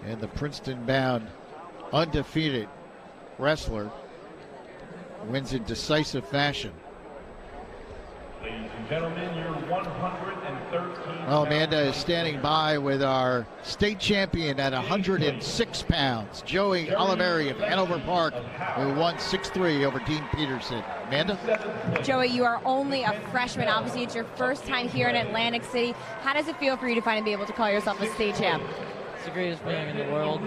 And the Princeton-bound undefeated wrestler wins in decisive fashion. Ladies and gentlemen, your 113. Well, Amanda is standing by with our state champion at 106 pounds, Joey Oliveri of Hanover Park, who won 6-3 over Dean Peterson. Amanda? Joey, you are only a freshman. Obviously, it's your first time here in Atlantic City. How does it feel for you to finally be able to call yourself a state champ? It's the greatest feeling in the world.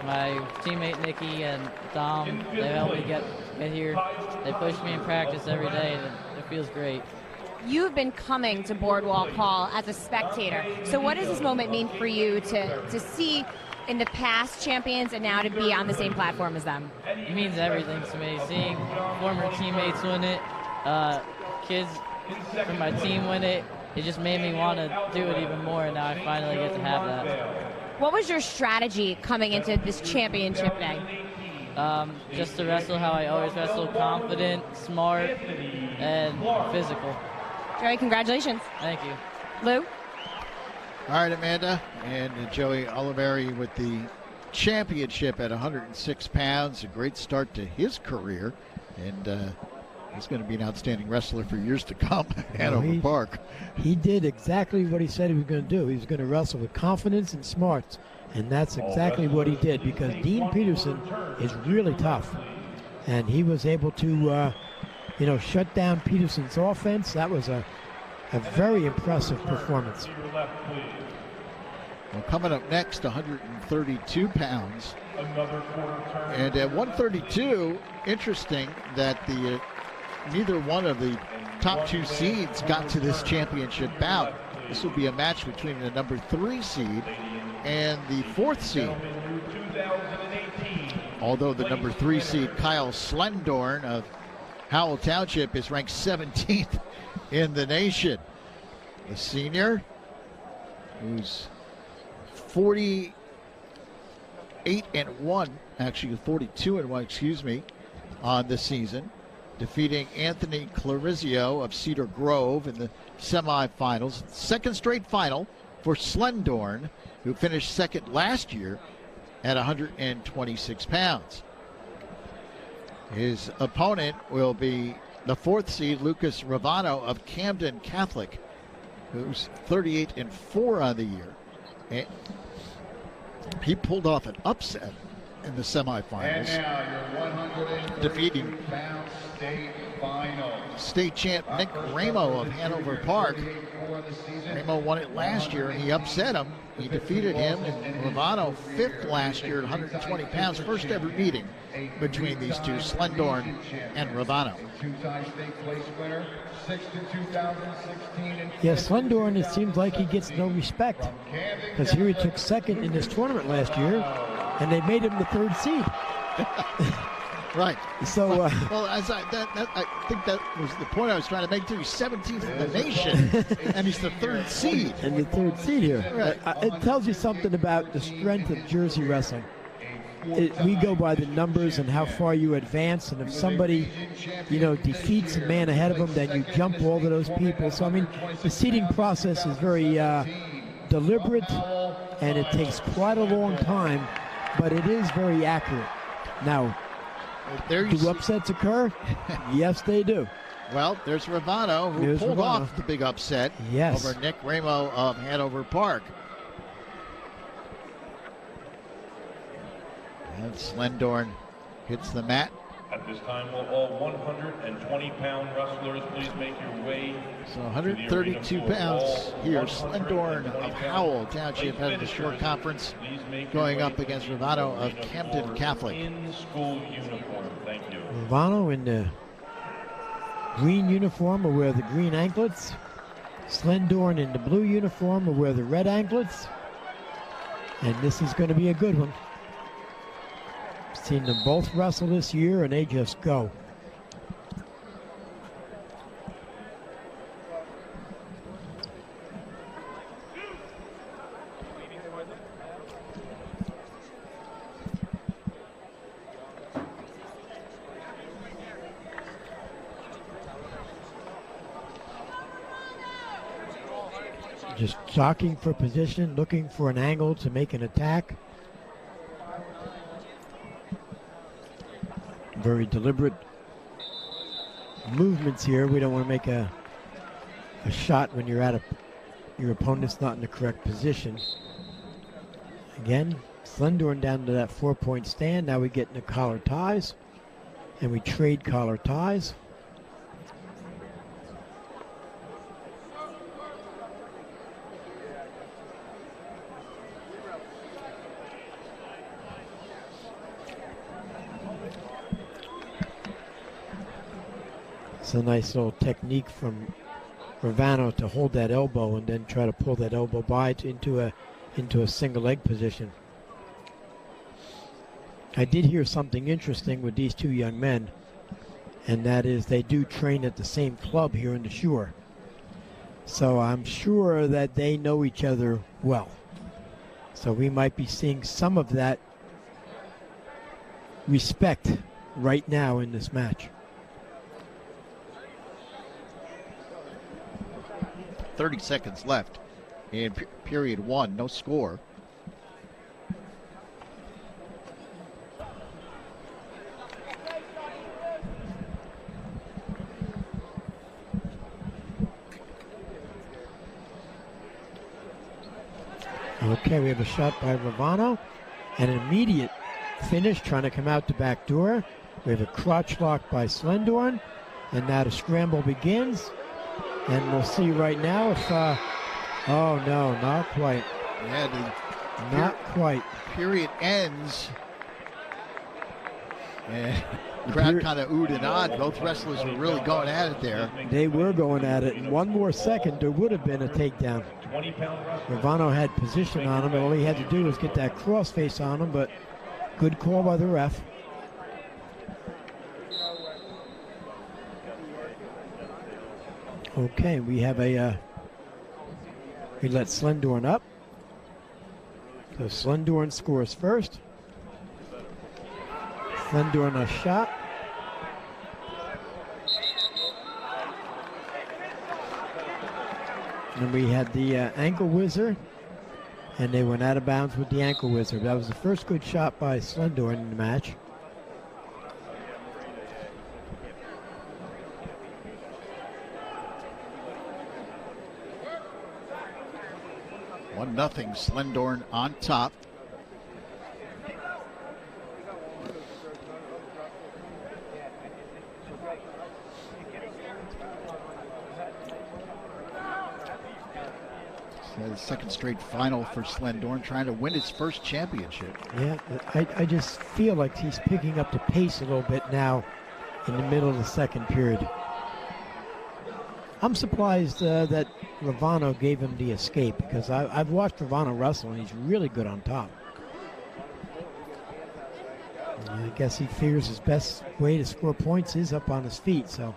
My teammate Nikki and Dom, they helped me get here. They push me in practice every day, and it feels great. You've been coming to Boardwalk Hall as a spectator. So what does this moment mean for you to see in the past champions and now to be on the same platform as them? It means everything to me. Seeing former teammates win it, kids from my team win it, it just made me want to do it even more, and now I finally get to have that. What was your strategy coming into this championship day? Just to wrestle how I always wrestle, confident, smart, and physical. Joey, congratulations. Thank you. Lou? All right, Amanda. And Joey Oliveri with the championship at 106 pounds. A great start to his career. And he's going to be an outstanding wrestler for years to come at Hanover Park. He did exactly what he said he was going to do. He was going to wrestle with confidence and smarts. And that's exactly what he did, because Dean Peterson is really tough. And he was able to, shut down Peterson's offense. That was a very impressive performance. Well, coming up next, 132 pounds. And at 132, interesting that neither one of the top two seeds got to this championship bout. This will be a match between the number 3 seed and the 4th seed. Although the number 3 seed, Kyle Slendorn of Howell Township, is ranked 17th in the nation. The senior, who's 48-1, actually 42-1, excuse me, on the season, defeating Anthony Clarizio of Cedar Grove in the semifinals. Second straight final for Slendorn, who finished second last year at 126 pounds. His opponent will be the 4th seed, Lucas Ravano of Camden Catholic, who's 38-4 on the year. And he pulled off an upset in the semifinals, defeating state champ Nick Ramo of Hanover Park. Ramo won it last year, and he upset him. He defeated him, and Ravano 5th last year at 120 pounds. First ever meeting between these two, Slendorn and Ravano. Yeah, Slendorn, it seems like he gets no respect, because here he took second in this tournament last year, and they made him the 3rd seed. Right. So, well, I think that was the point I was trying to make too. He's 17th in the nation, and he's the 3rd seed. And the 3rd seed here. Right. It tells you something about the strength of Jersey wrestling. We go by the numbers and how far you advance, and if somebody, defeats a man ahead of them, then you jump all of those people. So, I mean, the seeding process is very deliberate, and it takes quite a long time, but it is very accurate. Now, do upsets occur? Yes, they do. Well, there's Ravano, who pulled off the big upset over Nick Ramo of Hanover Park. And Slendorn hits the mat. At this time, will all 120-pound wrestlers please make your way. So 132 pounds here. Slendorn of Howell Township having a short conference going up against Ravano of Camden Catholic. In school uniform, thank you. Ravano in the green uniform will wear the green anklets. Slendorn in the blue uniform will wear the red anklets. And this is going to be a good one. Seen them both wrestle this year, and they just go. Just jockeying for position, looking for an angle to make an attack. Very deliberate movements here. We don't want to make a shot when you're your opponent's not in the correct position. Again, Slendorn down to that 4-point stand. Now we get into collar ties, and we trade collar ties. It's a nice little technique from Ravano to hold that elbow and then try to pull that elbow by into a single leg position. I did hear something interesting with these two young men, and that is they do train at the same club here in the Shore. So I'm sure that they know each other well. So we might be seeing some of that respect right now in this match. 30 seconds left in period 1, no score. Okay, we have a shot by Ravano and an immediate finish trying to come out the back door. We have a crotch lock by Slendorn, and now the scramble begins. And we'll see right now if, oh no, not quite. Yeah, not quite. Period ends. And the crowd kind of oohed and awed. Both wrestlers were really going at it there. They were going at it. In one more second, there would have been a takedown. Ravano had position on him, and all he had to do was get that crossface on him, but good call by the ref. Okay, we have we let Slendorn up. So Slendorn scores first. Slendorn a shot. And we had the ankle whizzer, and they went out of bounds with the ankle whizzer. That was the first good shot by Slendorn in the match. Nothing. Slendorn on top. So the second straight final for Slendorn, trying to win his first championship. Yeah, I just feel like he's picking up the pace a little bit now in the middle of the second period. I'm surprised that Ravano gave him the escape, because I've watched Ravano wrestle and he's really good on top. I guess he figures his best way to score points is up on his feet, so.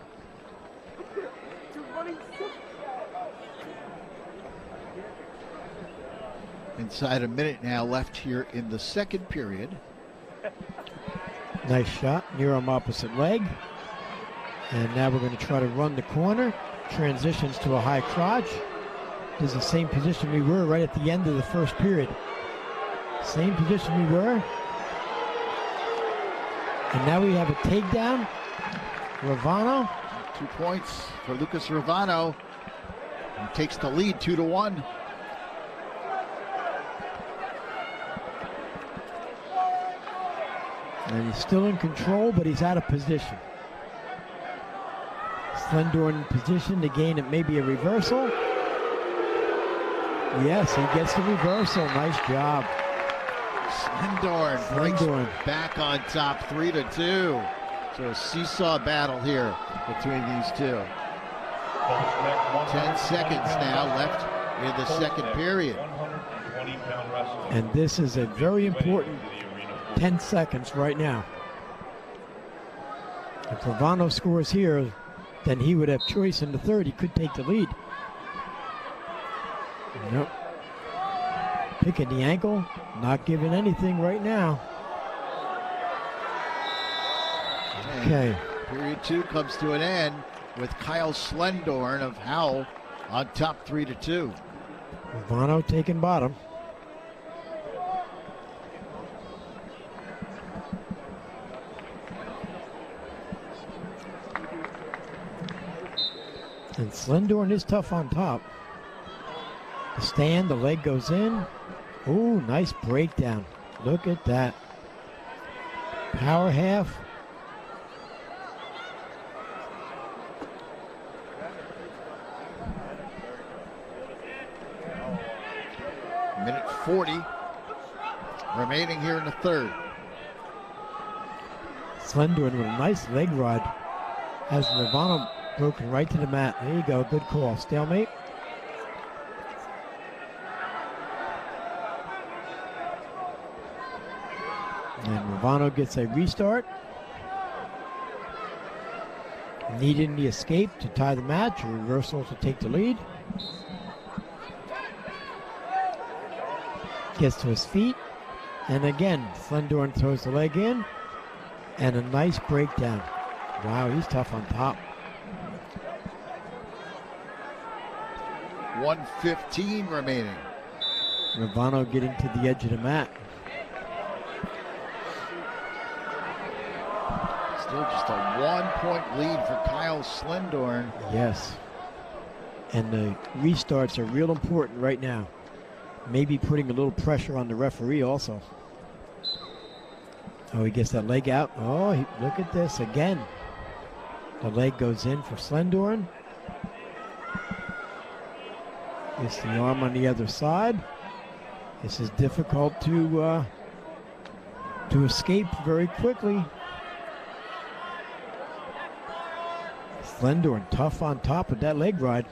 Inside a minute now left here in the second period. Nice shot, near him opposite leg. And now we're going to try to run the corner. Transitions to a high crotch. This is the same position we were right at the end of the first period. Same position we were. And now we have a takedown. Ravano. 2 points for Lucas Ravano. He takes the lead 2-1. And he's still in control, but he's out of position. Slendorn in position to gain it, maybe a reversal. Yes, he gets the reversal. Nice job. Slendorn breaks back on top 3-2. So a seesaw battle here between these two. 10 seconds now left in the second period. And this is a very important 10 seconds right now. If Ravano scores here, then he would have choice in the third. He could take the lead. Nope. Picking the ankle, not giving anything right now. Okay. Period 2 comes to an end with Kyle Slendorn of Howell on top 3-2. Ravano taking bottom. And Slendorn is tough on top. The stand, the leg goes in. Ooh, nice breakdown. Look at that. Power half. Minute 40 remaining here in the third. Slendorn with a nice leg rod. Has Ravano broken right to the mat. There you go. Good call. Stalemate. And Ravano gets a restart. Needing the escape to tie the match. A reversal to take the lead. Gets to his feet. And again, Slendorn throws the leg in. And a nice breakdown. Wow, he's tough on top. 1:15 remaining. Ravano getting to the edge of the mat. Still just a 1-point lead for Kyle Slendorn. Yes. And the restarts are real important right now. Maybe putting a little pressure on the referee also. Oh, he gets that leg out. Oh, look at this again. The leg goes in for Slendorn. Gets the arm on the other side. This is difficult to escape very quickly. Slendorn tough on top of that leg ride.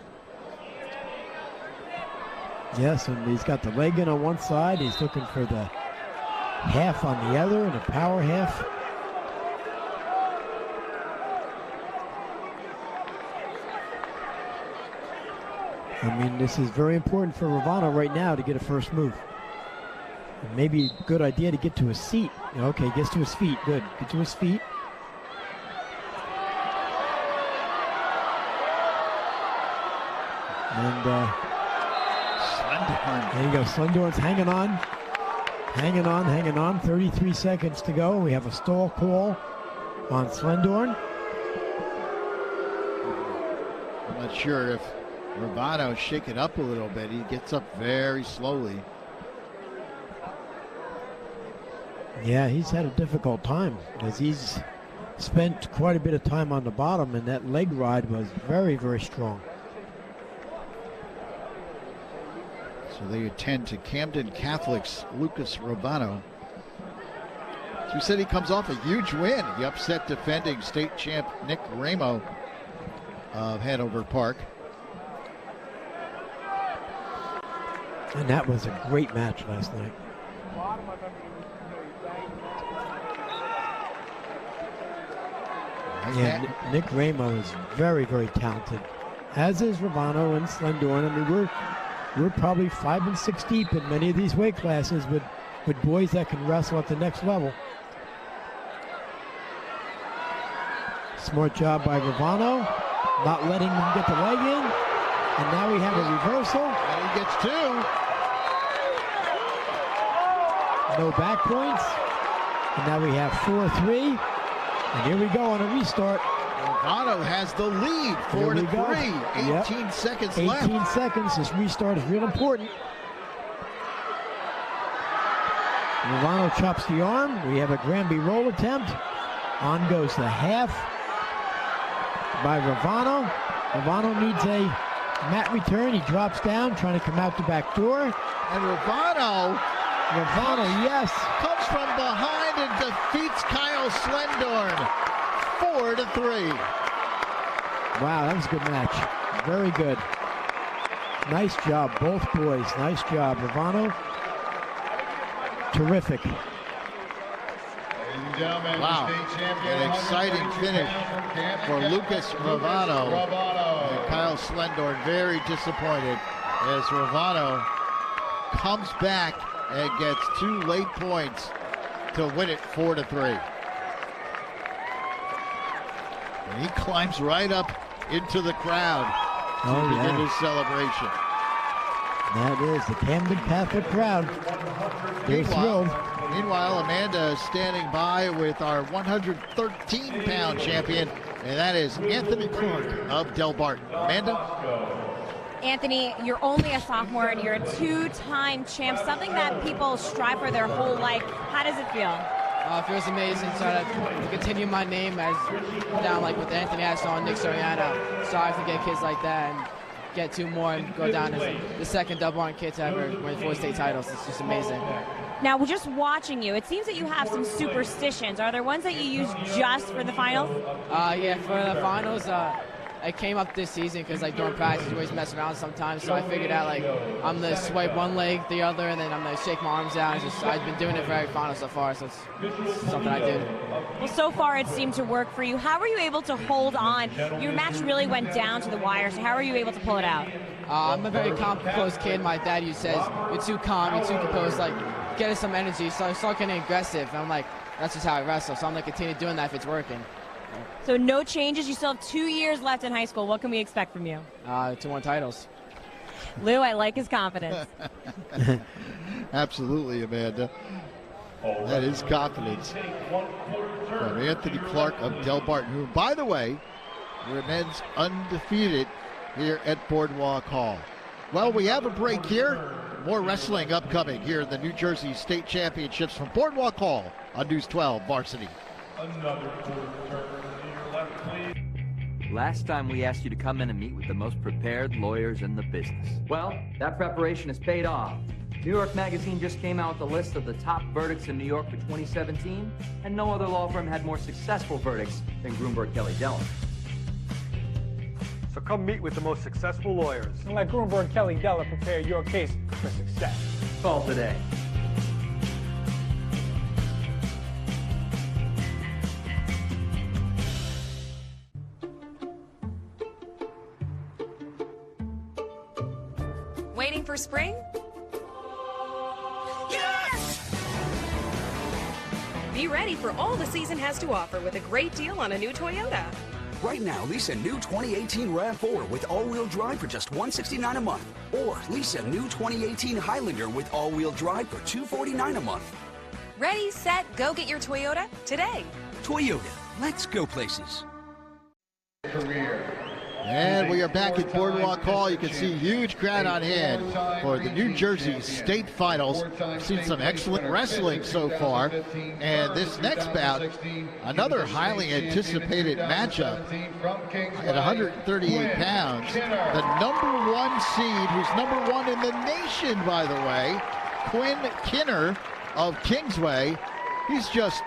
Yes, and he's got the leg in on one side. He's looking for the half on the other and a power half. I mean, this is very important for Ravano right now to get a first move. And maybe a good idea to get to his seat. Okay, gets to his feet. Good. Get to his feet. And Slendorn. There you go. Slendorn's hanging on. Hanging on, hanging on. 33 seconds to go. We have a stall call on Slendorn. I'm not sure if Ravano shaken up a little bit. He gets up very slowly. Yeah, he's had a difficult time as he's spent quite a bit of time on the bottom, and that leg ride was very, very strong. So they attend to Camden Catholic's Lucas Ravano. So we said he comes off a huge win. He upset defending state champ Nick Ramo of Hanover Park. And that was a great match last night. Yeah, Nick Ramo is very, very talented, as is Ravano and Slendorn. I mean, we're probably 5 and 6 deep in many of these weight classes with boys that can wrestle at the next level. Smart job by Ravano, not letting him get the leg in. And now we have a reversal. And he gets 2. No back points. And now we have 4-3. And here we go on a restart. Ravano has the lead, 4-3. 18 seconds left. 18 seconds. This restart is real important. Ravano chops the arm. We have a Granby roll attempt. On goes the half by Ravano. Ravano needs a mat return. He drops down, trying to come out the back door. And Ravano, yes, comes from behind and defeats Kyle Slendorn, 4-3. Wow, that was a good match. Very good. Nice job, both boys. Nice job, Ravano. Terrific. Wow, an exciting finish for Lucas Ravano. And Kyle Slendorn very disappointed as Ravano comes back and gets 2 late points to win it 4-3. And he climbs right up into the crowd to begin his celebration. That is the Camden Catholic crowd. They're thrilled. Meanwhile, Amanda is standing by with our 113-pound champion, and that is Anthony Clark of Delbarton. Amanda? Anthony, you're only a sophomore and you're a 2-time champ, something that people strive for their whole life. How does it feel? It feels amazing to continue my name as down like with Anthony Aston, Nick Soriano. Strive to get kids like that and get 2 more and go down as the second double-on kid to ever win 4 state titles. It's just amazing. Now, we're just watching you. It seems that you have some superstitions. Are there ones that you use just for the finals? Yeah, for the finals, I came up this season because like during practice, we always mess around sometimes. So I figured out like I'm gonna swipe one leg, the other, and then I'm gonna shake my arms out. I've been doing it for every final so far, so it's something I do. Well, so far it seemed to work for you. How were you able to hold on? Your match really went down to the wire, so how were you able to pull it out? I'm a very calm, composed kid. My dad used to say, "You're too calm, you're too composed. Like, get us some energy." So I started getting aggressive, and I'm like, that's just how I wrestle. So I'm gonna continue doing that if it's working. So no changes. You still have 2 years left in high school. What can we expect from you? 2 more titles. Lou, I like his confidence. Absolutely, Amanda. That is confidence from Anthony Clark of Delbarton, who, by the way, remains undefeated here at Boardwalk Hall. Well, we have a break here. More wrestling upcoming here in the New Jersey State Championships from Boardwalk Hall on News 12 Varsity. Another quarter turn to your left, please. Last time we asked you to come in and meet with the most prepared lawyers in the business. Well, that preparation has paid off. New York Magazine just came out with a list of the top verdicts in New York for 2017, and no other law firm had more successful verdicts than Grunberg Kelly Della. So come meet with the most successful lawyers and let Grunberg Kelly Della prepare your case for success. Call today. Waiting for spring? Yes! Be ready for all the season has to offer with a great deal on a new Toyota. Right now, lease a new 2018 RAV4 with all-wheel drive for just $169 a month. Or lease a new 2018 Highlander with all-wheel drive for $249 a month. Ready, set, go get your Toyota today. Toyota, let's go places. And we are back at Boardwalk Hall. You can see a huge crowd on hand for the New Jersey State Finals. We've seen some excellent wrestling so far. And this next bout, another highly anticipated matchup at 138 pounds. The #1 seed, who's #1 in the nation, by the way, Quinn Kinner of Kingsway. He's just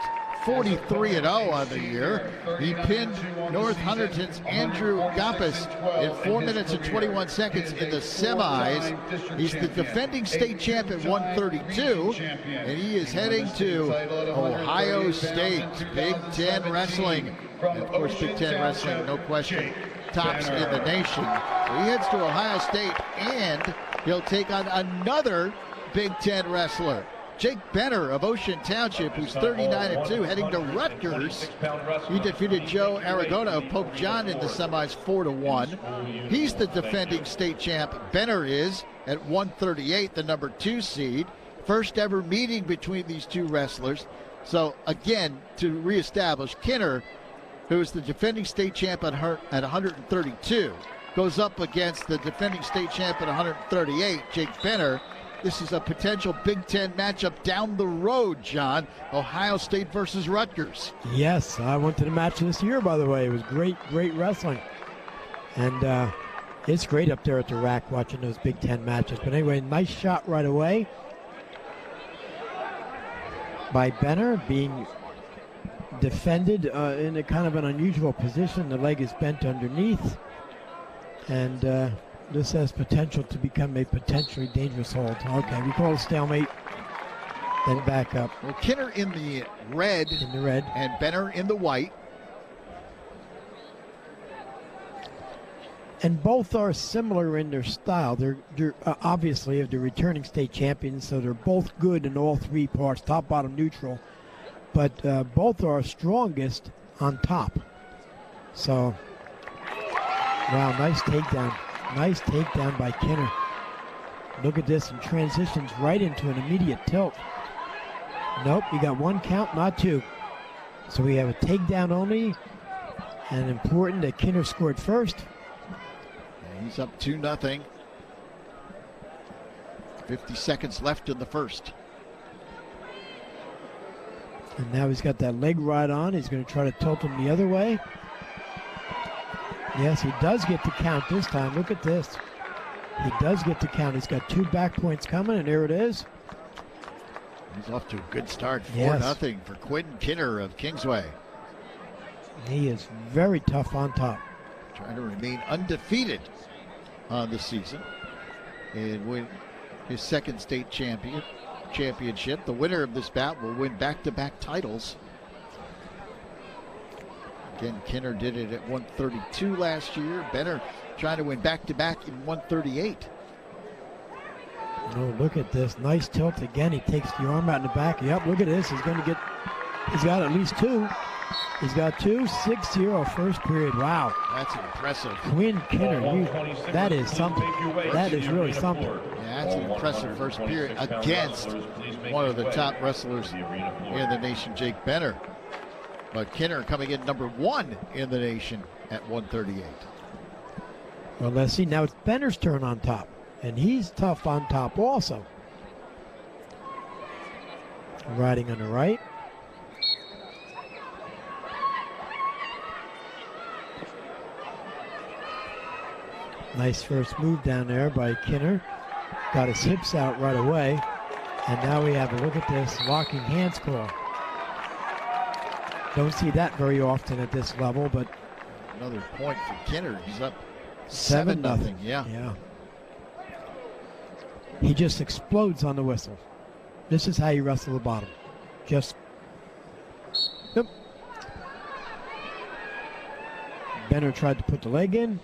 43-0 on the year. He pinned North Hunterdon's Andrew Goppas in 4 minutes and 21 seconds in the semis. He's the defending state champ at 132, and he is heading to Ohio State. Big Ten Wrestling. And of course, Big Ten Wrestling, no question, tops in the nation. So he heads to Ohio State, and he'll take on another Big Ten wrestler, Jake Benner of Ocean Township, who's 39-2, heading to Rutgers. He defeated Joe Aragona of Pope John in the semis 4-1. He's the defending state champ. Benner is at 138, the number 2 seed. First ever meeting between these two wrestlers. So again, to reestablish, Kinner, who is the defending state champ at 132, goes up against the defending state champ at 138, Jake Benner. This is a potential Big Ten matchup down the road, John. Ohio State versus Rutgers. Yes, I went to the match this year, by the way. It was great wrestling. And it's great up there at the rack watching those Big Ten matches. But anyway, nice shot right away by Benner, being defended in a kind of an unusual position. The leg is bent underneath. And this has potential to become a potentially dangerous hold. Okay, we call a stalemate, then back up. Well, Kinner in the red. And Benner in the white. And both are similar in their style. They're obviously the returning state champions, so they're both good in all 3 parts, top, bottom, neutral. But both are strongest on top. So, wow, nice takedown. Nice takedown by Kinner. Look at this, and transitions right into an immediate tilt. Nope, you got 1 count, not 2. So we have a takedown only, and important that Kinner scored first. And he's up 2-0. 50 seconds left in the first. And now he's got that leg right on. He's going to try to tilt him the other way. Yes, he does get the count this time. Look at this. He does get the count. He's got 2 back points coming, and there it is. He's off to a good start. 4-0 Yes. for Quentin Kinner of Kingsway. He is very tough on top. Trying to remain undefeated on the season and win his second state championship. The winner of this bout will win back-to-back titles. Again, Kinner did it at 132 last year. Benner trying to win back-to-back in 138. Oh, look at this. Nice tilt again. He takes the arm out in the back. Yep, look at this. He's got at least 2. He's got 2, 6-0 first period. Wow. That's impressive. Quinn Kinner, that is something. That is really something. Yeah, that's an impressive first period against one of the top wrestlers in the nation, Jake Benner. But Kinner coming in number 1 in the nation at 138. Well, let's see. Now it's Benner's turn on top. And he's tough on top also. Riding on the right. Nice first move down there by Kinner. Got his hips out right away. And now we have a look at this locking hands call. Don't see that very often at this level, but another point for Kinner. He's up 7-0. Yeah. He just explodes on the whistle. This is how you wrestle the bottom. Just. Yep. Benner tried to put the leg in.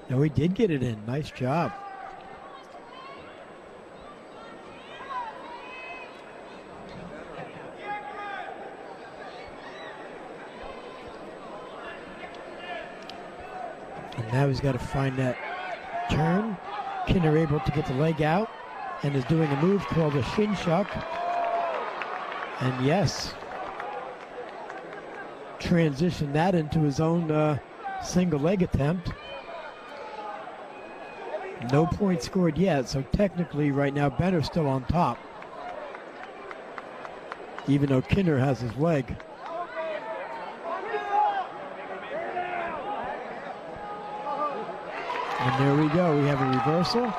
No, he did get it in. Nice job. And now he's got to find that turn. Kinner able to get the leg out and is doing a move called a shin shuck. And yes, transition that into his own single leg attempt. No point scored yet, so technically right now Benner's still on top, even though Kinner has his leg. And there we go. We have a reversal.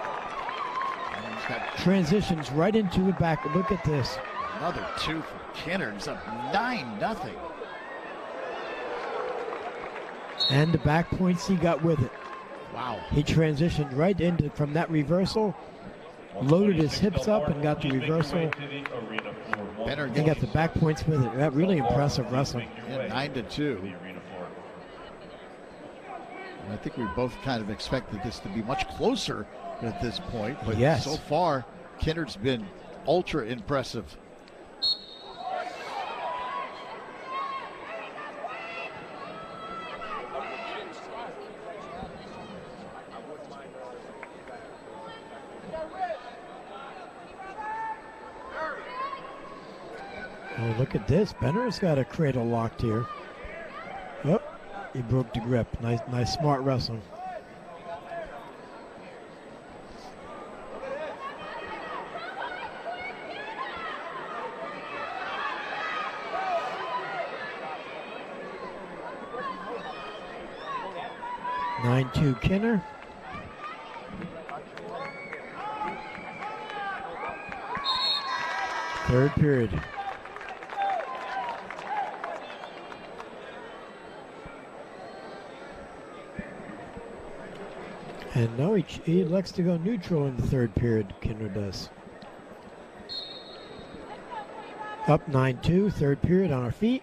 Transitions right into the back. Look at this. Another 2 for Kinner. He's up 9-0. And the back points he got with it. Wow. He transitioned right into from that reversal, loaded his hips up and got the reversal. He got the back points with it. That really impressive wrestling. Yeah, 9-2. I think we both kind of expected this to be much closer at this point, but yes, so far, Kinner's been ultra impressive. Oh, look at this. Benner's got a cradle locked here. Oh, he broke the grip. Nice, smart wrestling. (9-2) Kinner. Third period. And no, he elects to go neutral in the third period, Kinner does. Up 9-2, third period on our feet.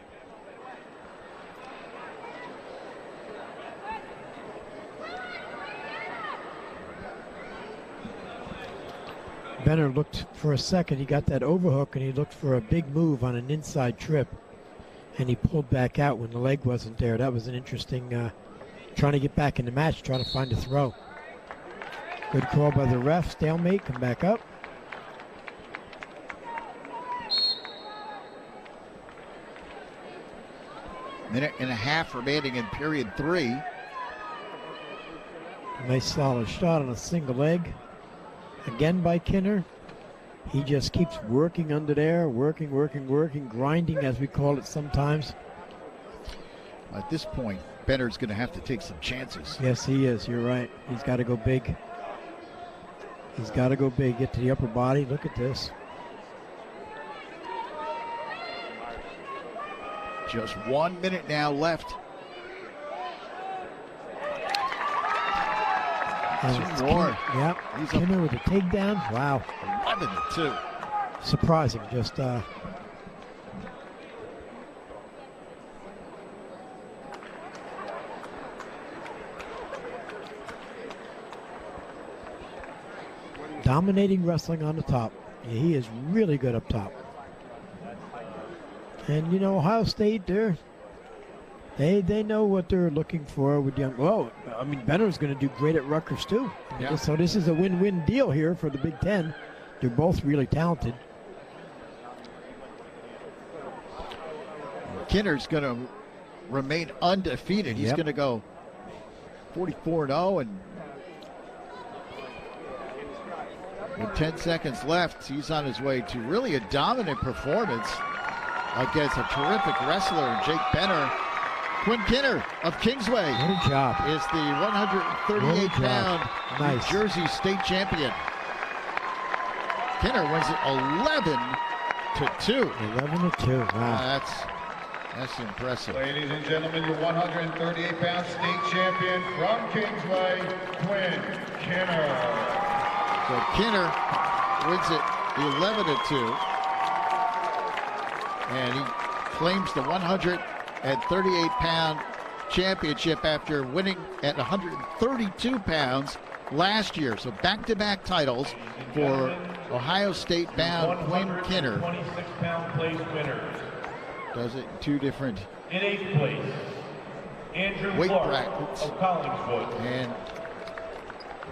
Benner looked for a second, he got that overhook and he looked for a big move on an inside trip. And he pulled back out when the leg wasn't there. That was an interesting, trying to get back in the match, trying to find a throw. Good call by the ref, stalemate, come back up. Minute and a half remaining in period 3. Nice solid shot on a single leg. Again by Kinner. He just keeps working under there, working, grinding as we call it sometimes. At this point, Benner's going to have to take some chances. Yes, he is. You're right. He's got to go big. He's got to go big, get to the upper body. Look at this. Just 1 minute now left. And two more. Yep. Kinner with a takedown. Wow. 11-2. Surprising. Just dominating wrestling on the top. Yeah, he is really good up top. And you know, Ohio State, they know what they're looking for with young. Well, I mean, Benner's going to do great at Rutgers too. Yeah. So this is a win-win deal here for the Big Ten. They're both really talented. Kinner's going to remain undefeated. He's going to go 44-0, and with 10 seconds left, he's on his way to really a dominant performance against a terrific wrestler, Jake Benner. Quinn Kinner of Kingsway What a job. is the 138-pound Nice. New Jersey state champion. Kinner wins it 11-2. 11-2. Wow. That's impressive. Ladies and gentlemen, your 138-pound state champion from Kingsway, Quinn Kinner. So Kinner wins it 11-2. And he claims the 138-pound championship after winning at 132 pounds last year. So back-to-back titles for Ohio State-bound Quinn Kinner. 26-pound place winners. Does it in two different In 8th place, Andrew weight Clark brackets. of Collingswood. And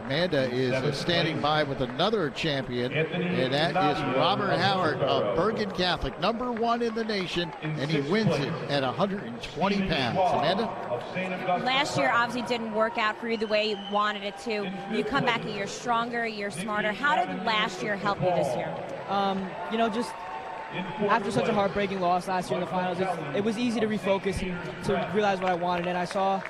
Amanda is standing by with another champion, and that is Robert Howard of Bergen Catholic, #1 in the nation, and he wins it at 120 pounds. Amanda? Last year obviously didn't work out for you the way you wanted it to. You come back a year stronger, a year smarter. How did last year help you this year? You know, just after such a heartbreaking loss last year in the finals, it was easy to refocus and to realize what I wanted. And I saw,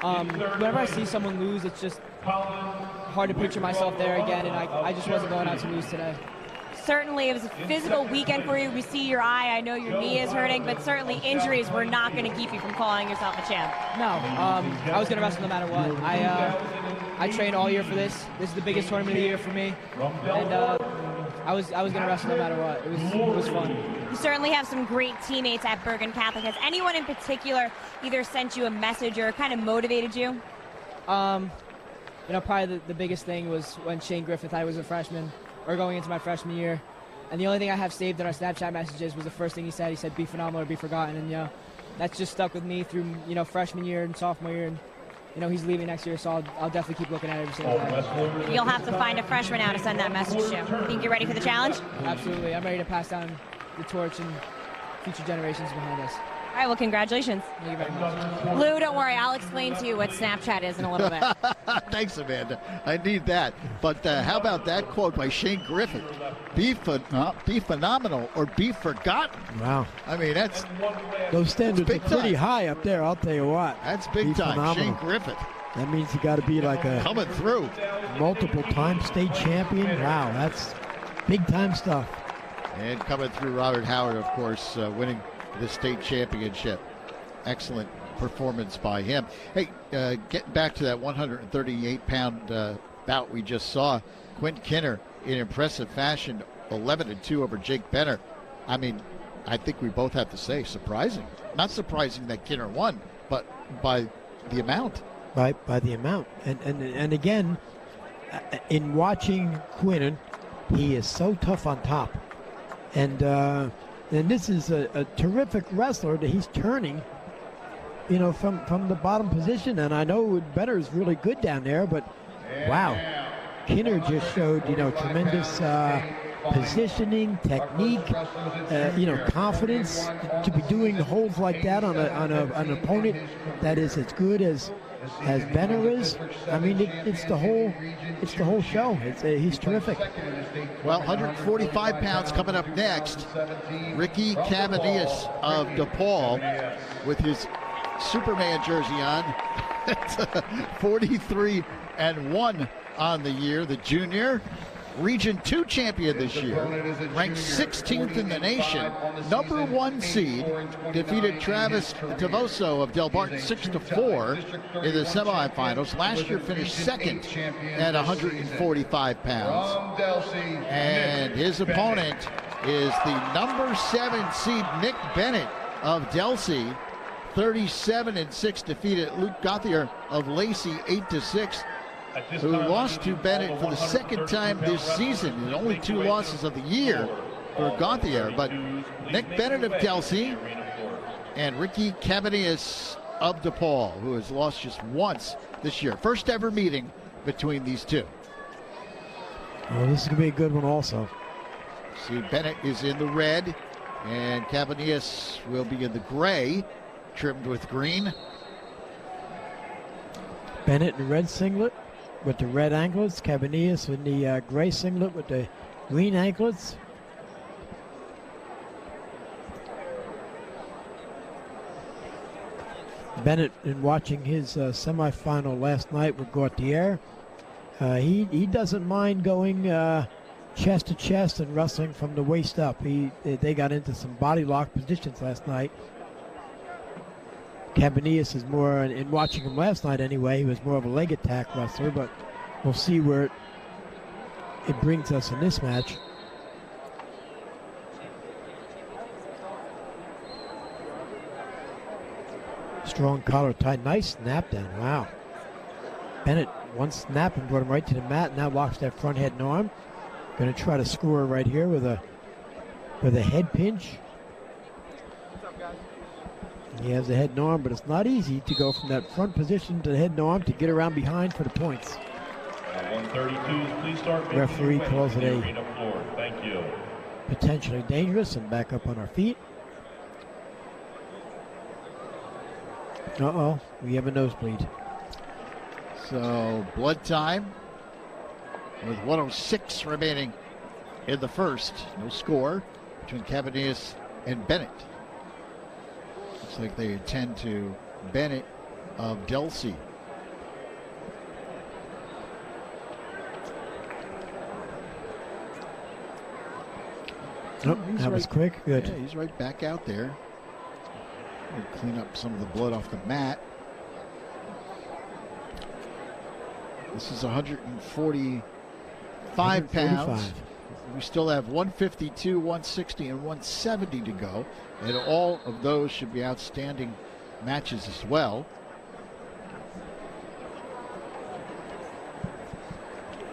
whenever I see someone lose, it's just hard to picture myself there again, and I just wasn't going out to lose today. certainly it was a physical weekend for you. We see your eye. I know your knee is hurting, but certainly injuries were not going to keep you from calling yourself a champ. No, I was going to wrestle no matter what. I trained all year for this. This is the biggest tournament of the year for me, and I was going to wrestle no matter what. It was fun. You certainly have some great teammates at Bergen Catholic. Has anyone in particular either sent you a message or kind of motivated you? You know, probably the biggest thing was when Shane Griffith, I was a freshman, or going into my freshman year, and the only thing I have saved in our Snapchat messages was the first thing he said. He said, "Be phenomenal or be forgotten," and you know, that's just stuck with me through freshman year and sophomore year, and he's leaving next year, so I'll definitely keep looking at it every single day. You'll have to find a freshman now to send that message to. Think you're ready for the challenge? Absolutely, I'm ready to pass down the torch and future generations behind us. All right, well, congratulations. Thank you very much. Lou, don't worry. I'll explain to you what Snapchat is in a little bit. Thanks, Amanda. I need that. But how about that quote by Shane Griffith? Be phenomenal or be forgotten. Wow. I mean, those standards are pretty time. high up there, I'll tell you what. That's big time. Phenomenal. Shane Griffith. That means you got to be like a coming through. Multiple-time state champion. Wow, that's big-time stuff. And coming through, Robert Howard, of course, winning the state championship. Excellent performance by him. Hey, getting back to that 138-pound bout we just saw, Quinn Kinner in impressive fashion, 11-2 over Jake Benner. I mean, I think we both have to say surprising. Not surprising that Kinner won, but by the amount. By the amount. And again, in watching Quinn, he is so tough on top. And this is a terrific wrestler that he's turning, from the bottom position. And I know Benner's really good down there, but wow, Kinner just showed, tremendous positioning, technique, confidence to be doing holds like that on an opponent that is as good as Benner is. I mean, it's the whole show. He's terrific. Well, 145 pounds coming up next. Ricky Canidius of Depaul with his Superman jersey on. 43-1 on the year. The junior Region 2 champion this year, ranked 16th in the nation, number 1 seed, defeated Travis Tavoso of Del Barton 6-4 in the semifinals. Last year finished second at 145 pounds. And his opponent is the number 7 seed Nick Bennett of Delsey, 37-6, defeated Luke Gauthier of Lacey 8-6. Who lost to Bennett for the second time this season, and only 2 losses of the year for Gauthier. But Nick Bennett of Delsey and Ricky Canidius of Depaul, who has lost just once this year. First ever meeting between these two. Well, this is going to be a good one also. See, Bennett is in the red, and Canidius will be in the gray, trimmed with green. Bennett in the red singlet with the red anklets. Canidius in the gray singlet with the green anklets. Bennett, in watching his semifinal last night with Gauthier, he doesn't mind going chest to chest and wrestling from the waist up. They got into some body lock positions last night. Canidius is more, in watching him last night anyway, he was more of a leg attack wrestler, but we'll see where it brings us in this match. Strong collar tie, nice snap down, wow. Bennett, one snap and brought him right to the mat, now locks that front head and arm. Gonna try to score right here with a head pinch. He has the head and arm, but it's not easy to go from that front position to the head and arm to get around behind for the points. 132, please start. Referee calls it a Thank you. Potentially dangerous, and back up on our feet. Uh-oh, we have a nosebleed. So blood time with 1:06 remaining in the first. No score between Canidius and Bennett. Looks like they attend to Bennett of Delsey. Oh, that was quick. Good. Yeah, he's right back out there. We'll clean up some of the blood off the mat. This is 145 pounds. We still have 152, 160, and 170 to go. And all of those should be outstanding matches as well.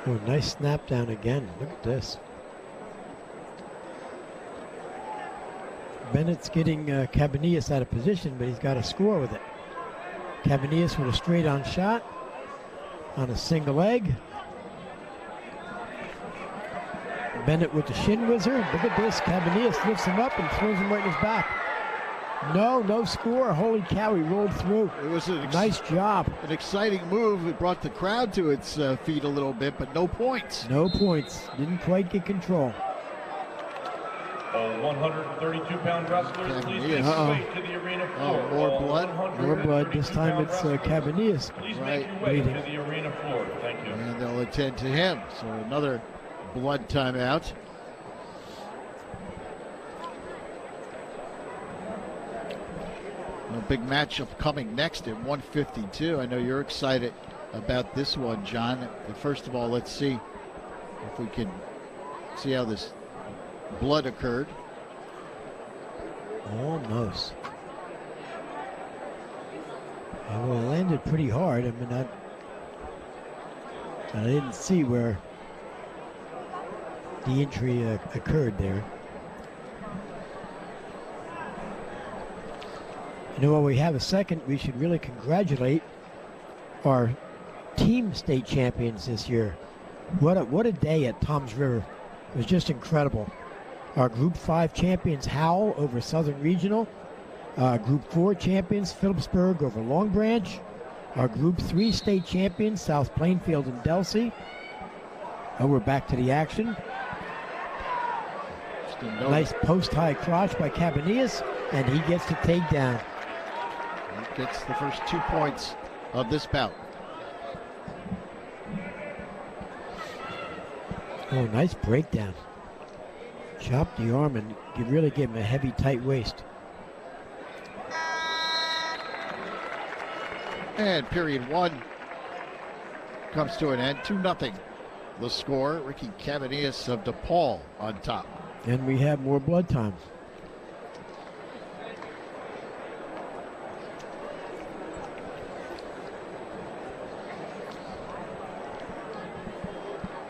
Oh, nice snap down again. Look at this. Bennett's getting Canidius out of position, but he's got to score with it. Canidius with a straight-on shot on a single leg. Bennett with the shin wizard. Look at this. Canidius lifts him up and throws him right in his back. No score. Holy cow, he rolled through. It was a nice job. An exciting move. It brought the crowd to its feet a little bit, but no points. No points. Didn't quite get control. 132-pound wrestlers, please make your way to the arena floor. More blood. More blood. This time it's Canidius. Please make your way to the arena floor. Thank you. And they'll attend to him. So another blood timeout. A big matchup coming next at 152. I know you're excited about this one, John. But first of all, let's see if we can see how this blood occurred. Almost. Well, it landed pretty hard. I mean, I didn't see where the injury occurred there. You know, while we have a second, we should really congratulate our team state champions this year. What a day at Toms River. It was just incredible. Our Group 5 champions, Howell, over Southern Regional. Group 4 champions, Phillipsburg over Long Branch. Our Group 3 state champions, South Plainfield and Delsey. Oh, we're back to the action. Nice post-high crotch by Canidius, and he gets the takedown. He gets the first 2 points of this bout. Oh, nice breakdown. Chopped the arm and you really give him a heavy, tight waist. And period 1 comes to an end, 2-0. The score, Ricky Canidius of Depaul on top. And we have more blood time.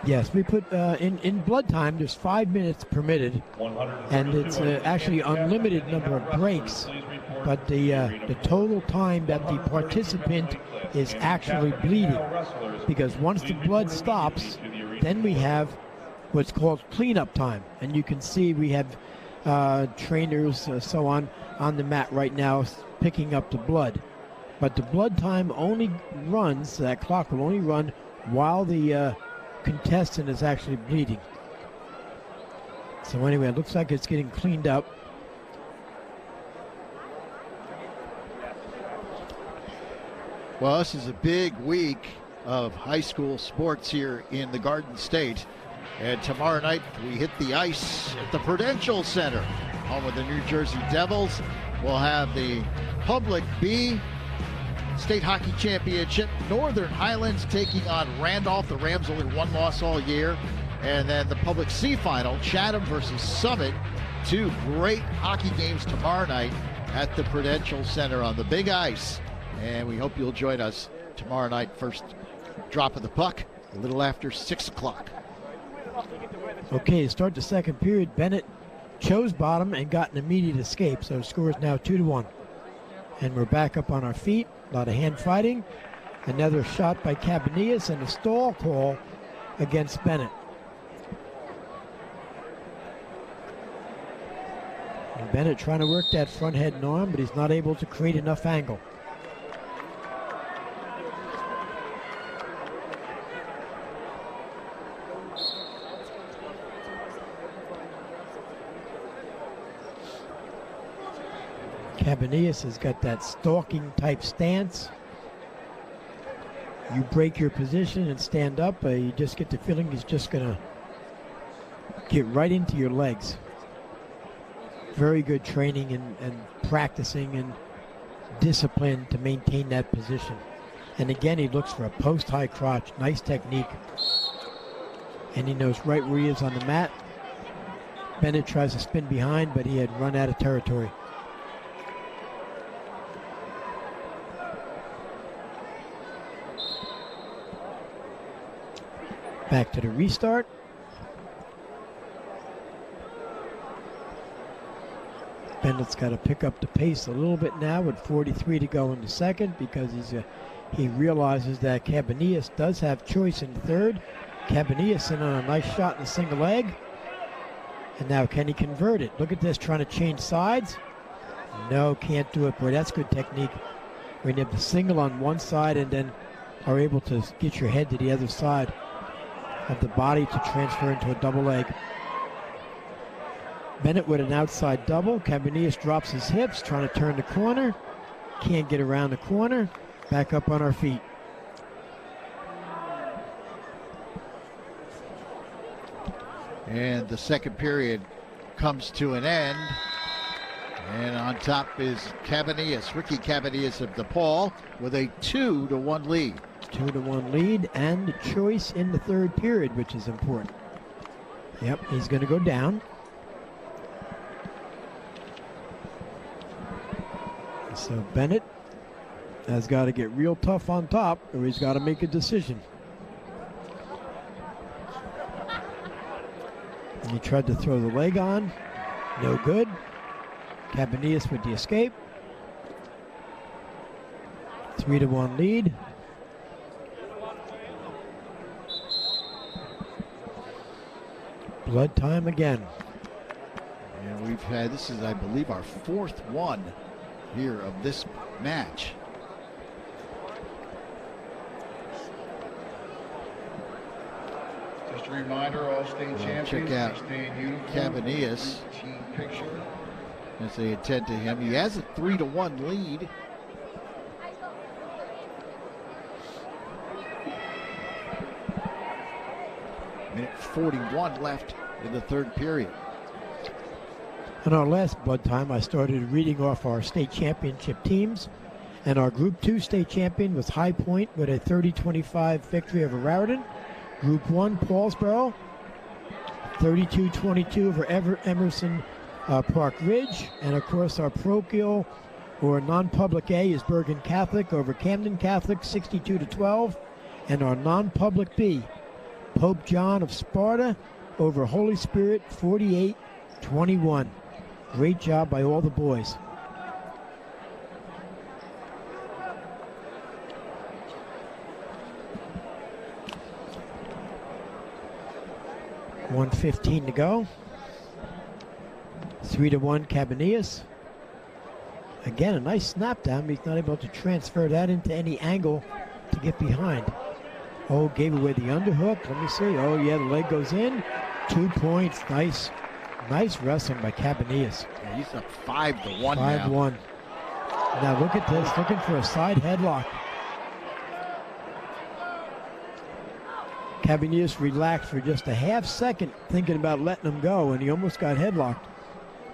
Yes, we put in blood time, there's 5 minutes permitted, and it's actually unlimited number of breaks, but the total time that the participant is actually bleeding, because once the blood stops, then we have what's called cleanup time, and you can see we have trainers so on the mat right now picking up the blood, but the blood time only runs, that clock will only run while the contestant is actually bleeding. So anyway, it looks like it's getting cleaned up. Well, this is a big week of high school sports here in the Garden State. And tomorrow night we hit the ice at the Prudential Center, home of the New Jersey Devils. We'll have the Public B State Hockey Championship. Northern Highlands taking on Randolph. The Rams only 1 loss all year. And then the Public C final, Chatham versus Summit. 2 great hockey games tomorrow night at the Prudential Center on the big ice. And we hope you'll join us tomorrow night. First drop of the puck, a little after 6 o'clock. Okay, to start the second period, Bennett chose bottom and got an immediate escape. So the score is now 2-1. And we're back up on our feet. A lot of hand fighting. Another shot by Canidius and a stall call against Bennett. And Bennett trying to work that front head and arm, but he's not able to create enough angle. Canidius has got that stalking type stance. You break your position and stand up, you just get the feeling he's just going to get right into your legs. very good training and practicing and discipline to maintain that position. And again, he looks for a post high crotch. Nice technique. And he knows right where he is on the mat. Bennett tries to spin behind, but he had run out of territory. Back to the restart. Bennett's got to pick up the pace a little bit now with 43 to go in the second, because he realizes that Canidius does have choice in the third. Canidius in on a nice shot in the single leg. And now can he convert it? Look at this, trying to change sides. No, can't do it. Boy, that's good technique. When you have the single on one side and then are able to get your head to the other side of the body to transfer into a double leg. Bennett with an outside double. Canidius drops his hips, trying to turn the corner. Can't get around the corner. Back up on our feet. And the second period comes to an end. And on top is Canidius, Ricky Canidius of Depaul, with a 2-1 lead. 2-1 lead and choice in the third period, which is important. Yep, he's going to go down. So Bennett has got to get real tough on top, or he's got to make a decision. And he tried to throw the leg on. No good. Canidius with the escape. 3-1 lead. Blood time again. And we've had, this is, I believe, our fourth one here of this match. Just a reminder, all state champions, check out stay in uniform. Canidius Team picture. as they attend to him. He has a 3-1 lead. Minute 41 left in the third period. In our last blood time, I started reading off our state championship teams, and our Group 2 state champion was High Point with a 30-25 victory over Raritan. Group 1, Paulsboro, 32-22 over Emerson Park Ridge. And of course, our parochial or non-public A is Bergen Catholic over Camden Catholic, 62-12. And our non-public B, Pope John of Sparta over Holy Spirit, 48-21. Great job by all the boys. .1:15 to go. 3-1 Canidius. Again, a nice snap down. He's not able to transfer that into any angle to get behind. Oh, gave away the underhook. Let me see. Oh, yeah, the leg goes in. 2 points. Nice. Nice wrestling by Canidius. Yeah, he's up 5-1 now. 5-1. Now look at this. Looking for a side headlock. Canidius relaxed for just a half second, thinking about letting him go, and he almost got headlocked.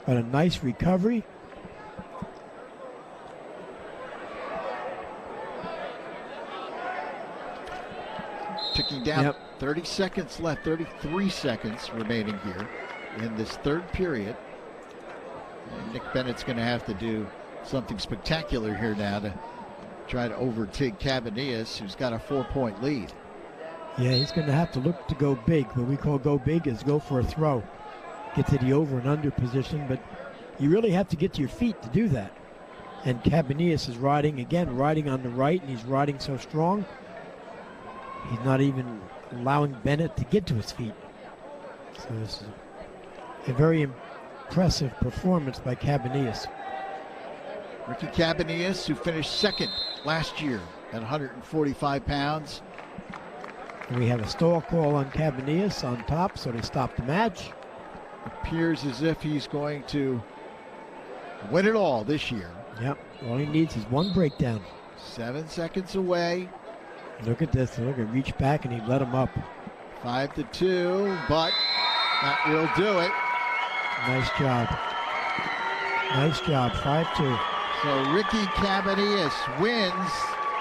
But a nice recovery. Ticking down, 30 seconds left, 33 seconds remaining here in this third period. And Nick Bennett's going to have to do something spectacular here now to try to overtake Canidius, who's got a 4-point lead. Yeah, he's going to have to look to go big. What we call go big is go for a throw. Get to the over and under position, but you really have to get to your feet to do that. And Canidius is riding on the right, and he's riding so strong. He's not even allowing Bennett to get to his feet. So this is a very impressive performance by Canidius. Ricky Canidius, who finished second last year at 145 pounds. And we have a stall call on Canidius on top, so they stop the match. Appears as if he's going to win it all this year. Yep, all he needs is one breakdown. 7 seconds away. Look at this, look at reach back and he let him up. 5-2, but that will do it. Nice job. Nice job, 5-2. So Ricky Canidius wins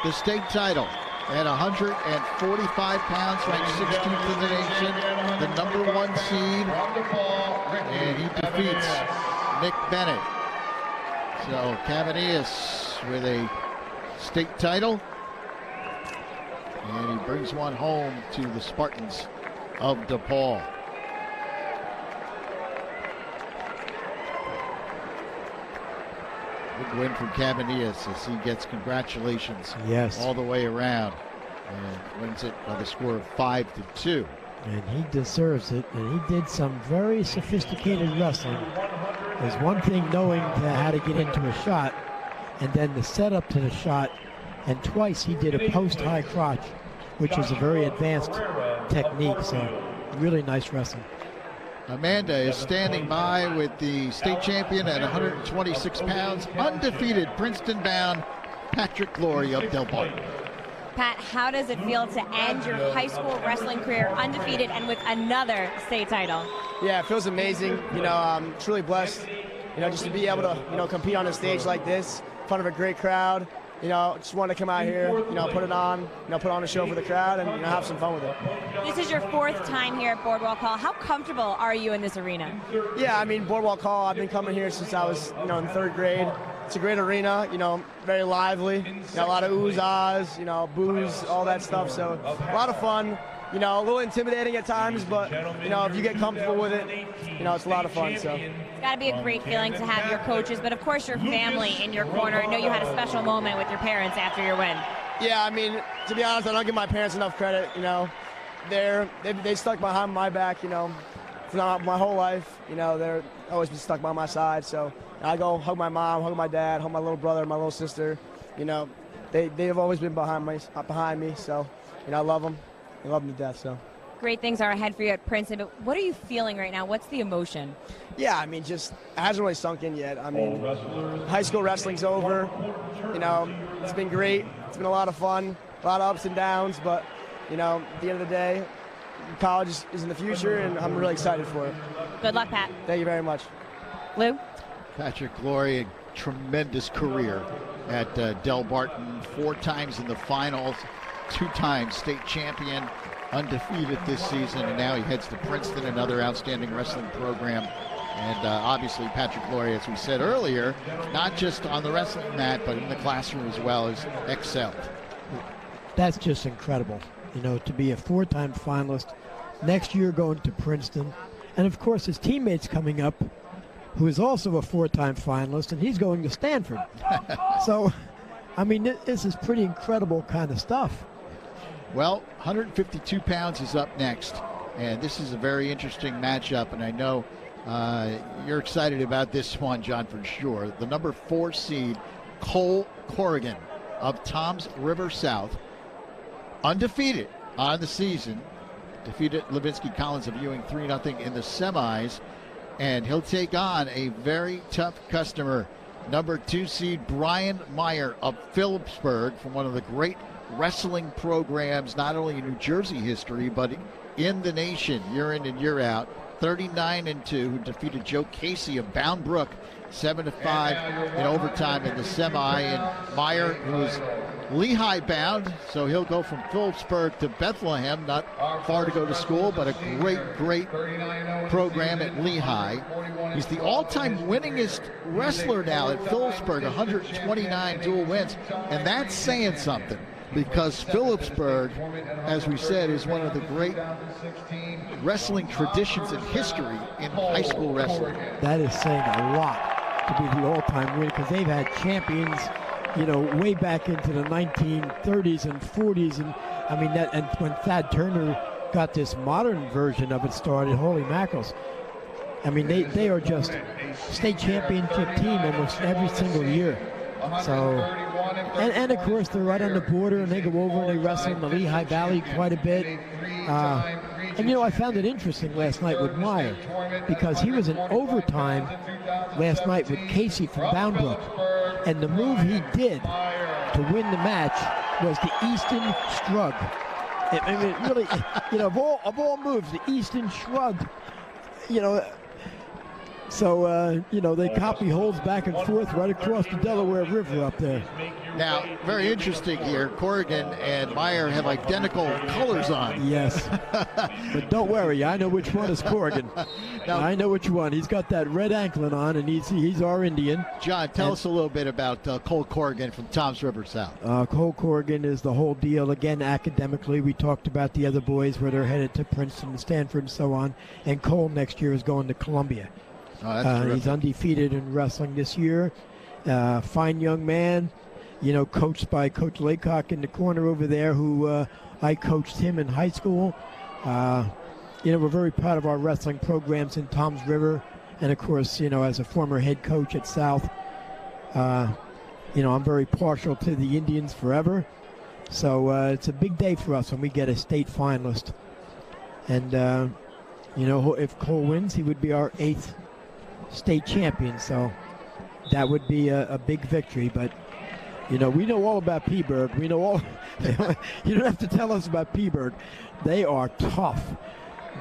the state title at 145 pounds, ranked 16th in the nation, the #1 seed, and he defeats Nick Bennett. So Canidius with a state title, and he brings one home to the Spartans of Depaul. Big win from Canidius as he gets congratulations all the way around and wins it by the score of 5-2. And he deserves it, and he did some very sophisticated wrestling. There's one thing knowing how to get into a shot, and then the setup to the shot, and twice he did a post-high crotch, which is a very advanced technique, so really nice wrestling. Amanda is standing by with the state champion at 126 pounds, undefeated Princeton-bound Patrick Glory of Del Barton. Pat, how does it feel to end your high school wrestling career undefeated and with another state title? Yeah, it feels amazing. You know, I'm truly blessed, you know, just to be able to, you know, compete on a stage like this in front of a great crowd. You know, just want to come out here, you know, put it on, you know, put on a show for the crowd and, you know, have some fun with it. This is your 4th time here at Boardwalk Hall. How comfortable are you in this arena? Yeah, I mean, Boardwalk Hall, I've been coming here since I was, you know, in 3rd grade. It's a great arena, you know, very lively. You know, a lot of oohs, ahs, you know, boos, all that stuff. So a lot of fun. You know, a little intimidating at times, but, you know, if you get comfortable with it, you know, it's a lot of fun. So it's got to be a great feeling to have your coaches, but of course your family in your corner. I know you had a special moment with your parents after your win. Yeah, I mean, to be honest, I don't give my parents enough credit. You know, they stuck behind my back, you know, for my whole life. You know, they're always been stuck by my side. So I go hug my mom, hug my dad, hug my little brother, my little sister. You know, they have always been behind me. So, you know, I love them. I love them to death. So great things are ahead for you at Princeton, but what are you feeling right now? What's the emotion? Yeah, I mean, just it hasn't really sunk in yet. I mean, high school wrestling's over. You know, it's been great. It's been a lot of fun, a lot of ups and downs, but, you know, at the end of the day, college is in the future, and I'm really excited for it. Good luck, Pat. Thank you very much. Lou? Patrick Glory, a tremendous career at Del Barton, 4 times in the finals, 2 times state champion, undefeated this season, and now he heads to Princeton, another outstanding wrestling program. And obviously Patrick Glory, as we said earlier, not just on the wrestling mat, but in the classroom as well, has excelled. That's just incredible, you know, to be a 4-time finalist, next year going to Princeton, and of course his teammate's coming up, who is also a 4-time finalist, and he's going to Stanford. So, I mean, this is pretty incredible kind of stuff. Well, 152 pounds is up next, and this is a very interesting matchup, and I know you're excited about this one, John, for sure. The number 4 seed, Cole Corrigan of Toms River South, undefeated on the season, defeated Levinsky Collins of Ewing 3-0 in the semis, and he'll take on a very tough customer, number 2 seed Brian Meyer of Phillipsburg, from one of the great wrestling programs, not only in New Jersey history, but in the nation, year in and year out. 39-2, who defeated Joe Casey of Bound Brook 7-5 in overtime in the semi. And Meyer, who is Lehigh bound, so he'll go from Phillipsburg to Bethlehem, not far to go to school, but a great program at Lehigh. He's the all-time winningest wrestler now at Phillipsburg, 129 dual wins, and that's saying something, because Phillipsburg, as we said, is one of the great wrestling traditions and history in high school wrestling. That is saying a lot to be the all-time winner, because they've had champions, you know, way back into the 1930s and 40s, and I mean that. And when Thad Turner got this modern version of it started, holy mackerels! I mean, they are just state championship team almost every single year. So, and of course they're right on the border, and they go over and they wrestle in the Lehigh Valley quite a bit. And you know, I found it interesting last night with Meyer, because he was in overtime last night with Casey from Bound Brook, and the move he did to win the match was the Easton Shrug. I mean, really, you know, of all moves, the Easton Shrug, you know, So, they copy holds back and forth right across the Delaware River up there. Now, very interesting here. Corrigan and Meyer have identical colors on. Yes. But don't worry, I know which one is Corrigan. I know which one. He's got that red anklet on, and he's our Indian. John, tell us a little bit about Cole Corrigan from Toms River South. Cole Corrigan is the whole deal. Again, academically, we talked about the other boys where they're headed to Princeton and Stanford and so on. And Cole next year is going to Columbia. Oh, that's he's undefeated in wrestling this year. Fine young man, coached by Coach Laycock in the corner over there, who I coached him in high school. We're very proud of our wrestling programs in Toms River. And, of course, as a former head coach at South, I'm very partial to the Indians forever. So it's a big day for us when we get a state finalist. And, if Cole wins, he would be our 8th state champion, so that would be a big victory. But we know all about Peaburg. We know all. You don't have to tell us about Peaburg. They are tough.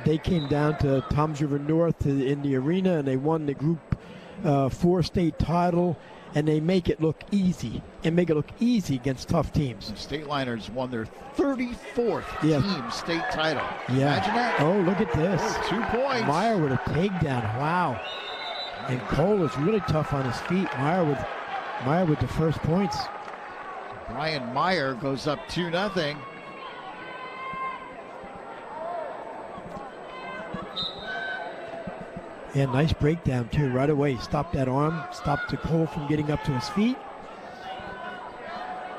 They came down to Toms River North in the arena, and they won the Group 4 state title, and they make it look easy against tough teams. The Stateliners won their 34th team state title. Yeah. Imagine that. Oh, look at this. 2 points. Meyer with a takedown. Wow. And Cole is really tough on his feet. Meyer with the first points. Brian Meyer goes up 2-0. Yeah, nice breakdown too. Right away, stopped that arm, stopped Cole from getting up to his feet.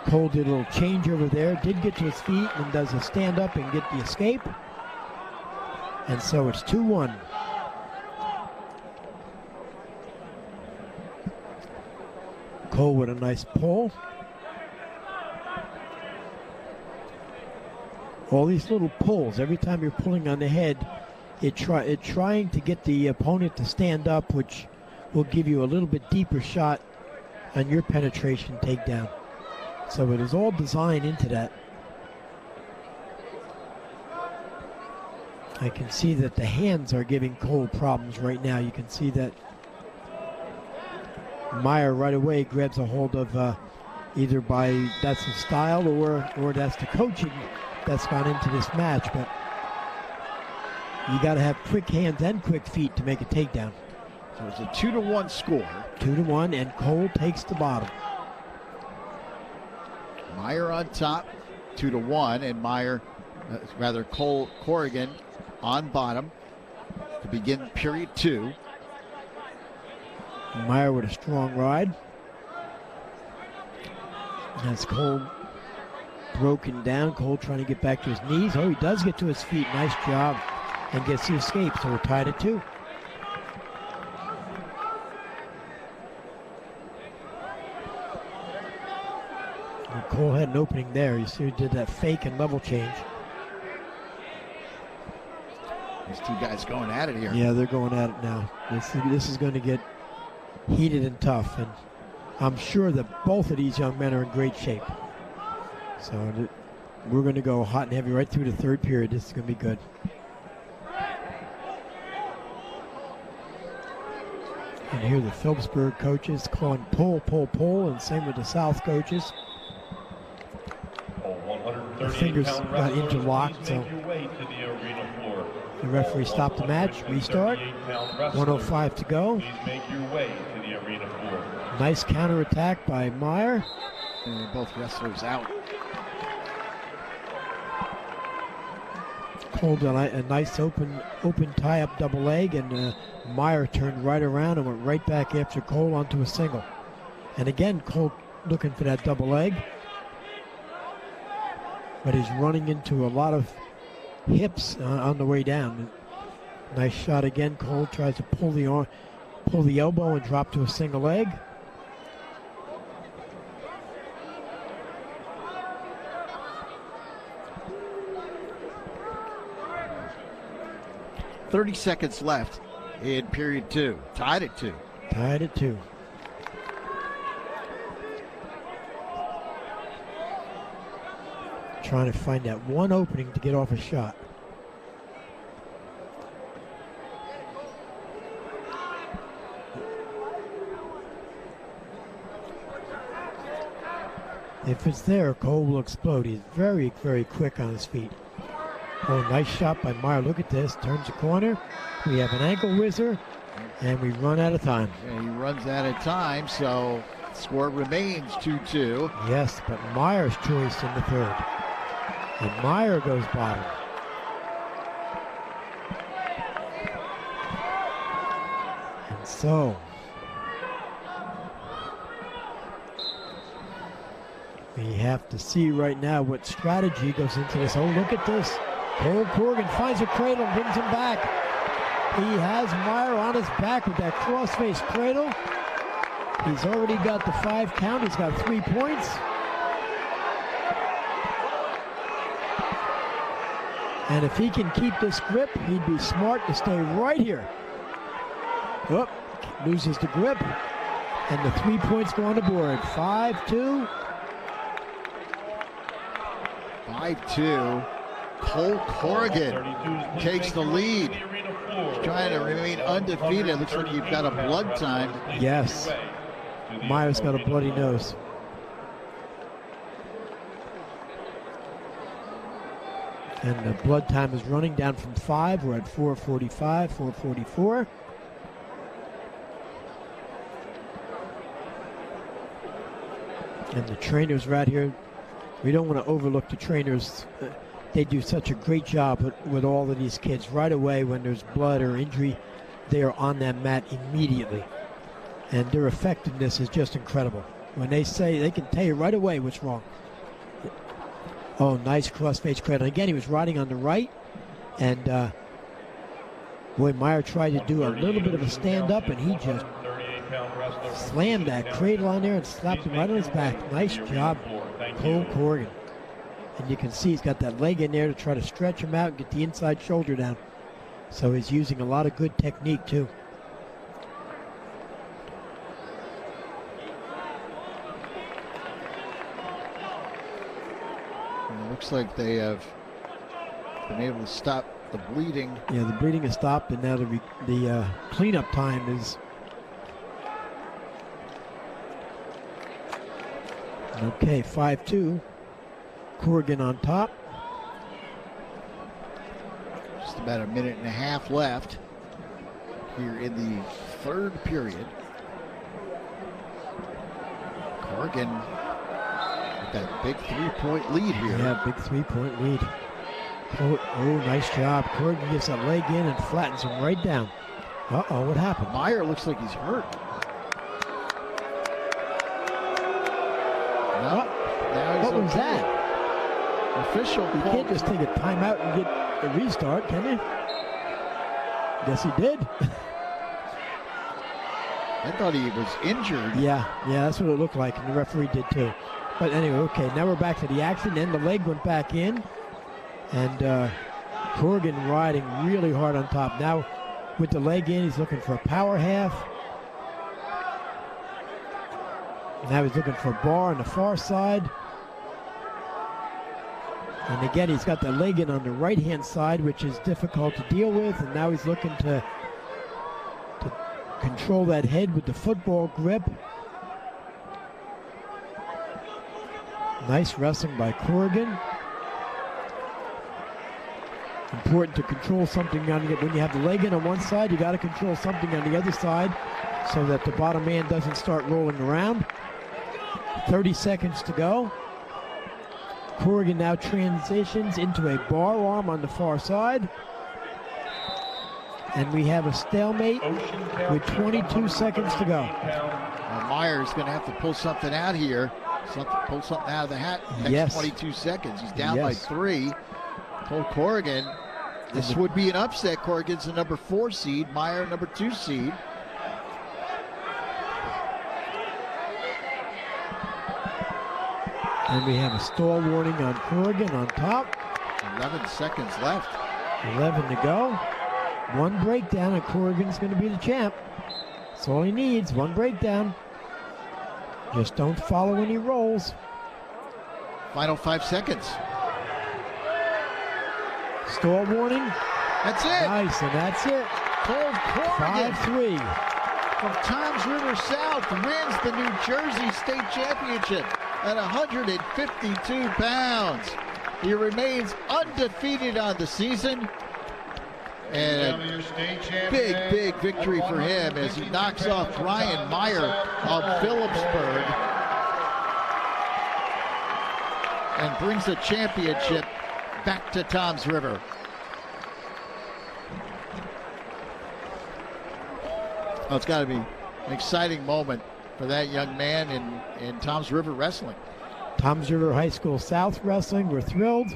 Cole did a little change over there, did get to his feet, and does a stand up and get the escape. And so it's 2-1. Cole with a nice pull. All these little pulls, every time you're pulling on the head, it's trying to get the opponent to stand up, which will give you a little bit deeper shot on your penetration takedown. So it is all designed into that. I can see that the hands are giving Cole problems right now. You can see that Meyer right away grabs a hold of either by that's the style or that's the coaching that's gone into this match. But you got to have quick hands and quick feet to make a takedown. So it's a 2-1 score. 2-1, and Cole takes the bottom. Meyer on top, 2-1, and Cole Corrigan on bottom to begin period 2. Meyer with a strong ride. That's Cole broken down. Cole trying to get back to his knees. Oh, he does get to his feet. Nice job. And gets the escape, so we're tied at 2. And Cole had an opening there. You see he did that fake and level change. These two guys going at it here. Yeah, they're going at it now. This is going to get heated and tough, and I'm sure that both of these young men are in great shape. So we're going to go hot and heavy right through the third period. This is going to be good. And here the Phillipsburg coaches calling pull, pull, pull, and same with the South coaches. The fingers got interlocked, so the referee stopped the match. Restart. 1:05 to go. Nice counterattack by Meyer. And both wrestlers out. Cole did a nice open tie-up double leg, and Meyer turned right around and went right back after Cole onto a single. And again, Cole looking for that double leg. But he's running into a lot of hips on the way down. Nice shot again. Cole tries to pull the elbow and drop to a single leg. .30 seconds left in period 2. Tied at 2. Tied at 2. Trying to find that one opening to get off a shot. If it's there, Cole will explode. He's very, very quick on his feet. Oh, nice shot by Meyer. Look at this. Turns the corner. We have an ankle whizzer, and we run out of time. Yeah, he runs out of time, so score remains 2-2. Yes, but Meyer's choice in the third. And Meyer goes bottom. And so we have to see right now what strategy goes into this. Oh, look at this. Cole Corrigan finds a cradle and brings him back. He has Meyer on his back with that cross-face cradle. He's already got the 5 count. He's got 3 points. And if he can keep this grip, he'd be smart to stay right here. Oh, loses the grip. And the 3 points go on the board. 5-2. 5-2. Cole Corrigan takes the lead. He's trying to remain undefeated. Looks like you've got a blood time. Yes. Meyer's got a bloody nose. And the blood time is running down from 5. We're at 4:45, 4:44. And the trainers right here, we don't want to overlook the trainers. They do such a great job with all of these kids. Right away when there's blood or injury, they are on that mat immediately. And their effectiveness is just incredible. When they say, they can tell you right away what's wrong. Oh, nice cross-face cradle. Again, he was riding on the right. And boy, Meyer tried to do a little bit of a stand-up, and he just slammed that cradle on there and slapped him right on his back. Nice job, Cole Corrigan. And you can see he's got that leg in there to try to stretch him out and get the inside shoulder down. So he's using a lot of good technique, too. And it looks like they have been able to stop the bleeding. Yeah, the bleeding has stopped, and now the cleanup time is... Okay, 5-2. Corrigan on top. Just about a minute and a half left here in the third period. Corrigan with that big 3-point lead here. Yeah, big 3-point lead. Oh, nice job. Corrigan gets that leg in and flattens him right down. Uh-oh, what happened? Meyer looks like he's hurt. No, now he's what was that? Official. You can't just take a timeout and get a restart, can you? Guess he did. I thought he was injured. Yeah, that's what it looked like, and the referee did too. But anyway, okay, now we're back to the action. Then the leg went back in, and Corrigan riding really hard on top. Now with the leg in, he's looking for a power half. Now he's looking for a bar on the far side. And again, he's got the leg in on the right-hand side, which is difficult to deal with. And now he's looking to control that head with the football grip. Nice wrestling by Corrigan. Important to control something on the, when you have the leg in on one side, you got to control something on the other side so that the bottom man doesn't start rolling around. 30 seconds to go. Corrigan now transitions into a bar arm on the far side. And we have a stalemate with 22 seconds to go. Meyer's going to have to pull something out here. Pull something out of the hat. Next 22 seconds. He's down by 3. Cole Corrigan. This would be an upset. Corrigan's the number 4 seed. Meyer, number 2 seed. And we have a stall warning on Corrigan on top. 11 seconds left. 11 to go. One breakdown and Corrigan's going to be the champ. That's all he needs, one breakdown. Just don't follow any rolls. Final 5 seconds. Stall warning. That's it. Nice, and that's it. Cole Corrigan 5-3. from Toms River South wins the New Jersey State Championship. at 152 pounds. He remains undefeated on the season. And a big victory for him as he knocks off Brian Meyer of Phillipsburg and brings the championship back to Toms River. Oh, it's got to be an exciting moment for that young man in Toms River Wrestling. Toms River High School South Wrestling, we're thrilled.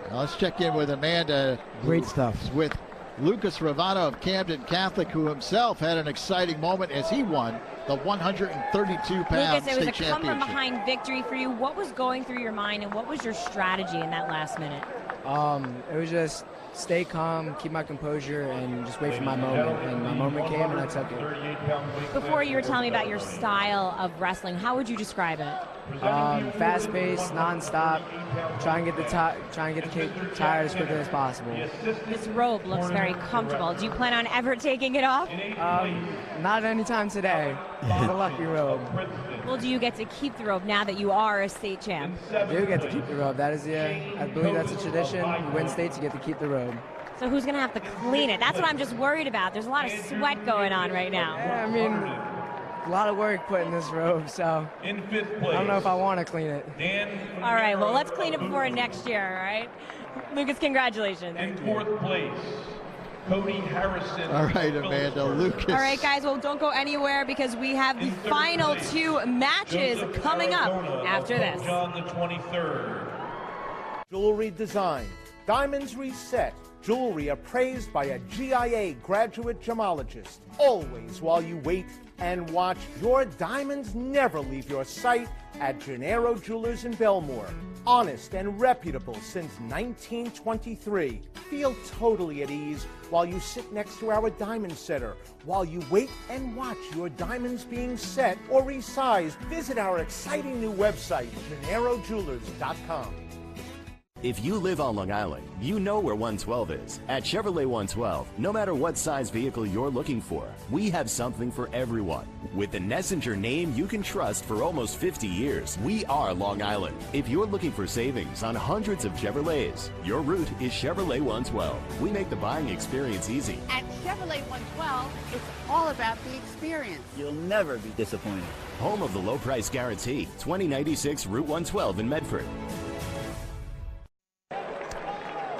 Now let's check in with Amanda. Great stuff. With Lucas Ravano of Camden Catholic, who himself had an exciting moment as he won the 132-pound state championship. Lucas, it was a come-from-behind victory for you. What was going through your mind, and what was your strategy in that last minute? It was just stay calm, keep my composure, and just wait for my moment. And my moment came, and I took it. Before, you were telling me about your style of wrestling. How would you describe it? Fast-paced, non-stop. Try and get the kid tired as quickly as possible. This robe looks very comfortable. Do you plan on ever taking it off? Not anytime today. It's a lucky robe. Well, do you get to keep the robe now that you are a state champ? I do get to keep the robe. That is, I believe that's a tradition. You win states, you get to keep the robe. So who's going to have to clean it? That's what I'm just worried about. There's a lot of sweat going on right now. Yeah, I mean, a lot of work put in this robe, so I don't know if I want to clean it. All right, well, let's clean it before next year, all right? Lucas, congratulations. In fourth place, Cody Harrison. All right, Amanda, Lucas. All right, guys, well, don't go anywhere because we have the final two matches coming up after this. On the 23rd. Jewelry design, diamonds reset, jewelry appraised by a GIA graduate gemologist. Always while you wait and watch, your diamonds never leave your sight at Gennaro Jewelers in Belmore. Honest and reputable since 1923. Feel totally at ease while you sit next to our diamond setter. While you wait and watch your diamonds being set or resized, visit our exciting new website, GennaroJewelers.com. If you live on Long Island, you know where 112 is. At Chevrolet 112, no matter what size vehicle you're looking for, we have something for everyone. With the Nessinger name you can trust for almost 50 years, we are Long Island. If you're looking for savings on hundreds of Chevrolets, your route is Chevrolet 112. We make the buying experience easy. At Chevrolet 112, it's all about the experience. You'll never be disappointed. Home of the low price guarantee, 2096 Route 112 in Medford.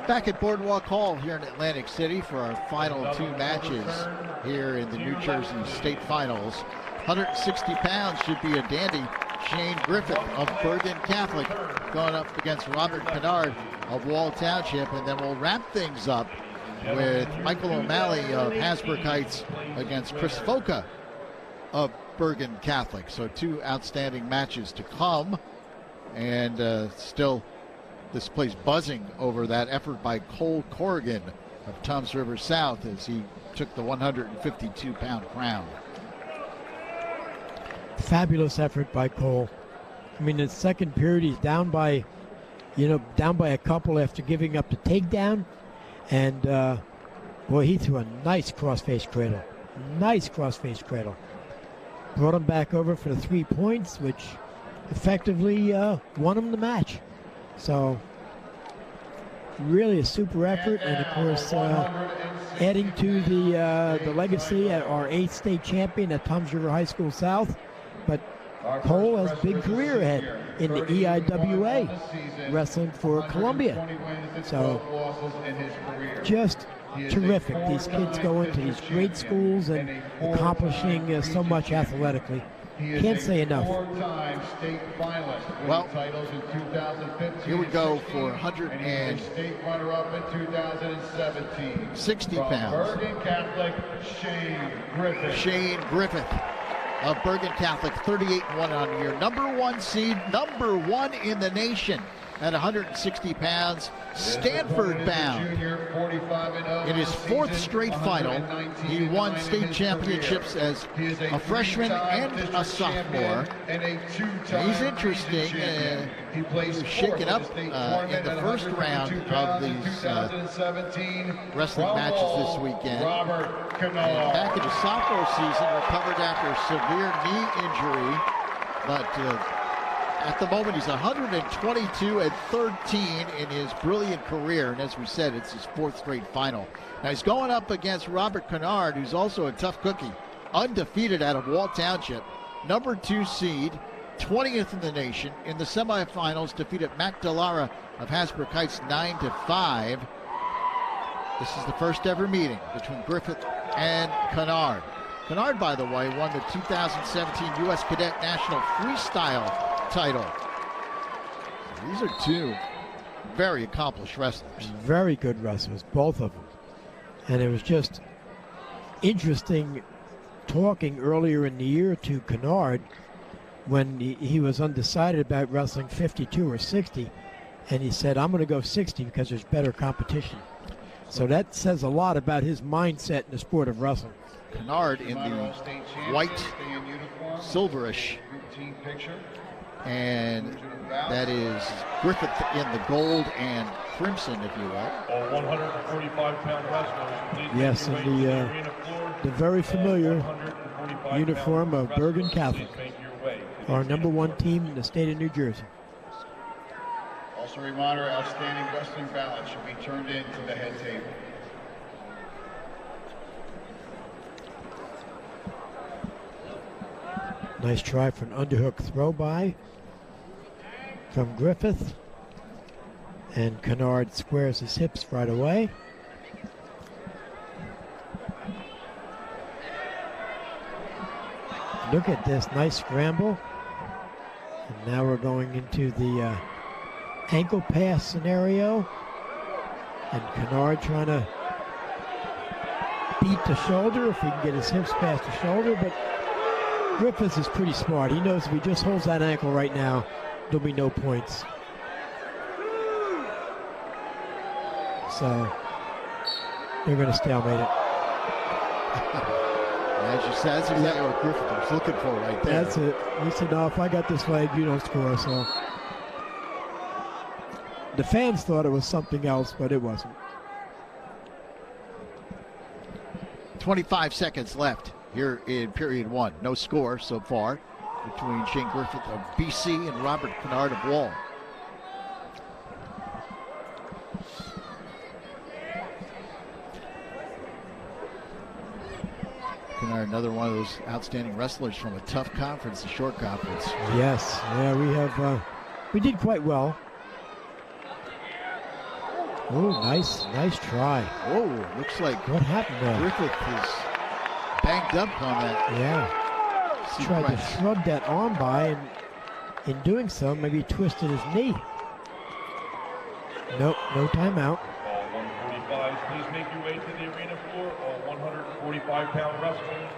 Back at Boardwalk Hall here in Atlantic City for our final two matches here in the New Jersey State Finals. 160 pounds should be a dandy. Shane Griffith of Bergen Catholic going up against Robert Pinard of Wall Township. And then we'll wrap things up with Michael O'Malley of Hasbrook Heights against Chris Foca of Bergen Catholic. So two outstanding matches to come. And still this place buzzing over that effort by Cole Corrigan of Toms River South as he took the 152-pound crown. Fabulous effort by Cole. I mean, in the second period, he's down by a couple after giving up the takedown. And, boy, he threw a nice cross-face cradle. Nice cross-face cradle. Brought him back over for the 3 points, which effectively won him the match. So, really a super effort, and of course, adding to the legacy at our 8th state champion at Toms River High School South. But Cole has a big career ahead in the EIWA, wrestling for Columbia. So, just terrific. These kids go into these great schools and accomplishing so much athletically. Can't say enough. Well, here we go for 160 pounds. Bergen Catholic, Shane Griffith of Bergen Catholic, 38-1 on year. Number one seed, number one in the nation at 160 pounds. Stanford bound. In his fourth straight final, he won state championships as a freshman and a sophomore. He's interesting. He was shaken up in the first round of these wrestling matches this weekend. And back in the sophomore season, recovered after a severe knee injury, but At the moment, he's 122-13 in his brilliant career, and as we said, it's his 4th straight final. Now he's going up against Robert Kennard, who's also a tough cookie, undefeated out of Wall Township, number 2 seed, 20th in the nation. In the semifinals, defeated Matt Delara of Hasbrook Heights 9-5. This is the first ever meeting between Griffith and Kennard. Kennard, by the way, won the 2017 U.S. Cadet National Freestyle title. These are 2 very accomplished wrestlers. Very good wrestlers, both of them. And it was just interesting talking earlier in the year to Kennard when he was undecided about wrestling 52 or 60, and he said, I'm going to go 60 because there's better competition. So that says a lot about his mindset in the sport of wrestling. Kennard in the white, silverish, and that is Griffith in the gold and crimson, if you will. All 145-pound wrestlers. Yes, in the very familiar uniform of Bergen Catholic, our #1 team in the state of New Jersey. Also a reminder, outstanding wrestling balance should be turned in to the head table. Nice try for an underhook throw by from Griffith. And Kennard squares his hips right away. Look at this, nice scramble. And now we're going into the ankle pass scenario. And Kennard trying to beat the shoulder if he can get his hips past the shoulder. But Griffiths is pretty smart. He knows if he just holds that ankle right now, there'll be no points. So they're going to stalemate it. As you said, that's exactly what Griffith was looking for right there. That's it. He said, no, if I got this leg, you don't score. So the fans thought it was something else, but it wasn't. 25 seconds left here in period 1. No score so far between Shane Griffith of BC and Robert Kennard of Wall. Kennard, another one of those outstanding wrestlers from a tough conference, the short conference. Yes, yeah, we did quite well. Oh, nice try. Oh, looks like what happened there? Griffith is banged up on that. Yeah. Tried to shrug that arm by, and in doing so, maybe twisted his knee. Nope, no timeout. All 145s, please make your way to the arena floor. All 145-pound wrestlers.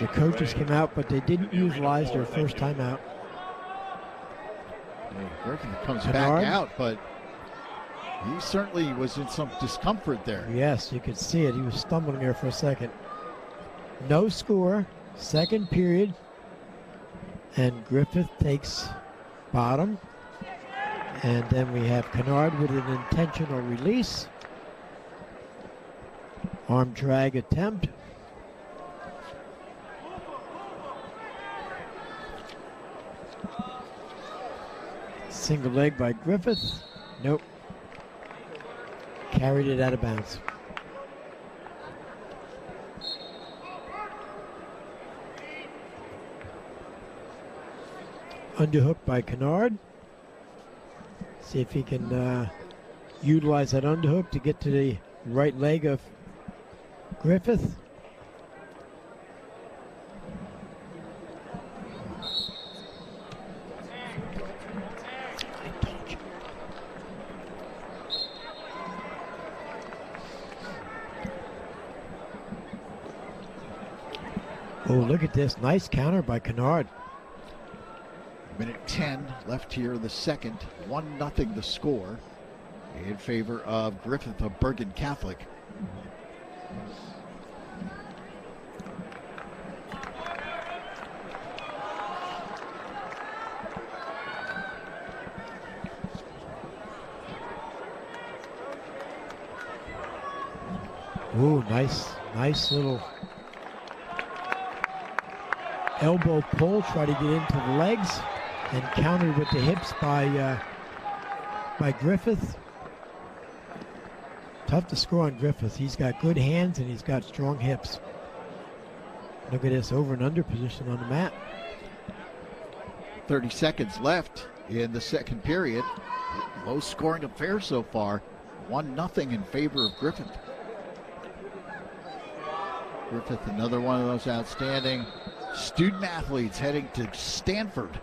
The coaches came out, but they didn't utilize their first timeout. Griffith comes Kennard. back out, but he certainly was in some discomfort there. Yes, you could see it. He was stumbling there for a second. No score, second period, and Griffith takes bottom. And then we have Kennard with an intentional release. Arm drag attempt. Single leg by Griffith. Nope. Carried it out of bounds. Underhook by Kennard. See if he can utilize that underhook to get to the right leg of Griffith. Oh, look at this. Nice counter by Kennard. Minute 10 left here in the second. 1-0 the score in favor of Griffith of Bergen Catholic. Ooh, nice little elbow pull. Try to get into the legs. and countered with the hips by Griffith. Tough to score on Griffith. He's got good hands and he's got strong hips. Look at this over and under position on the mat. 30 seconds left in the second period. Low scoring affair so far. 1-0 in favor of Griffith. Griffith, another one of those outstanding student athletes heading to Stanford.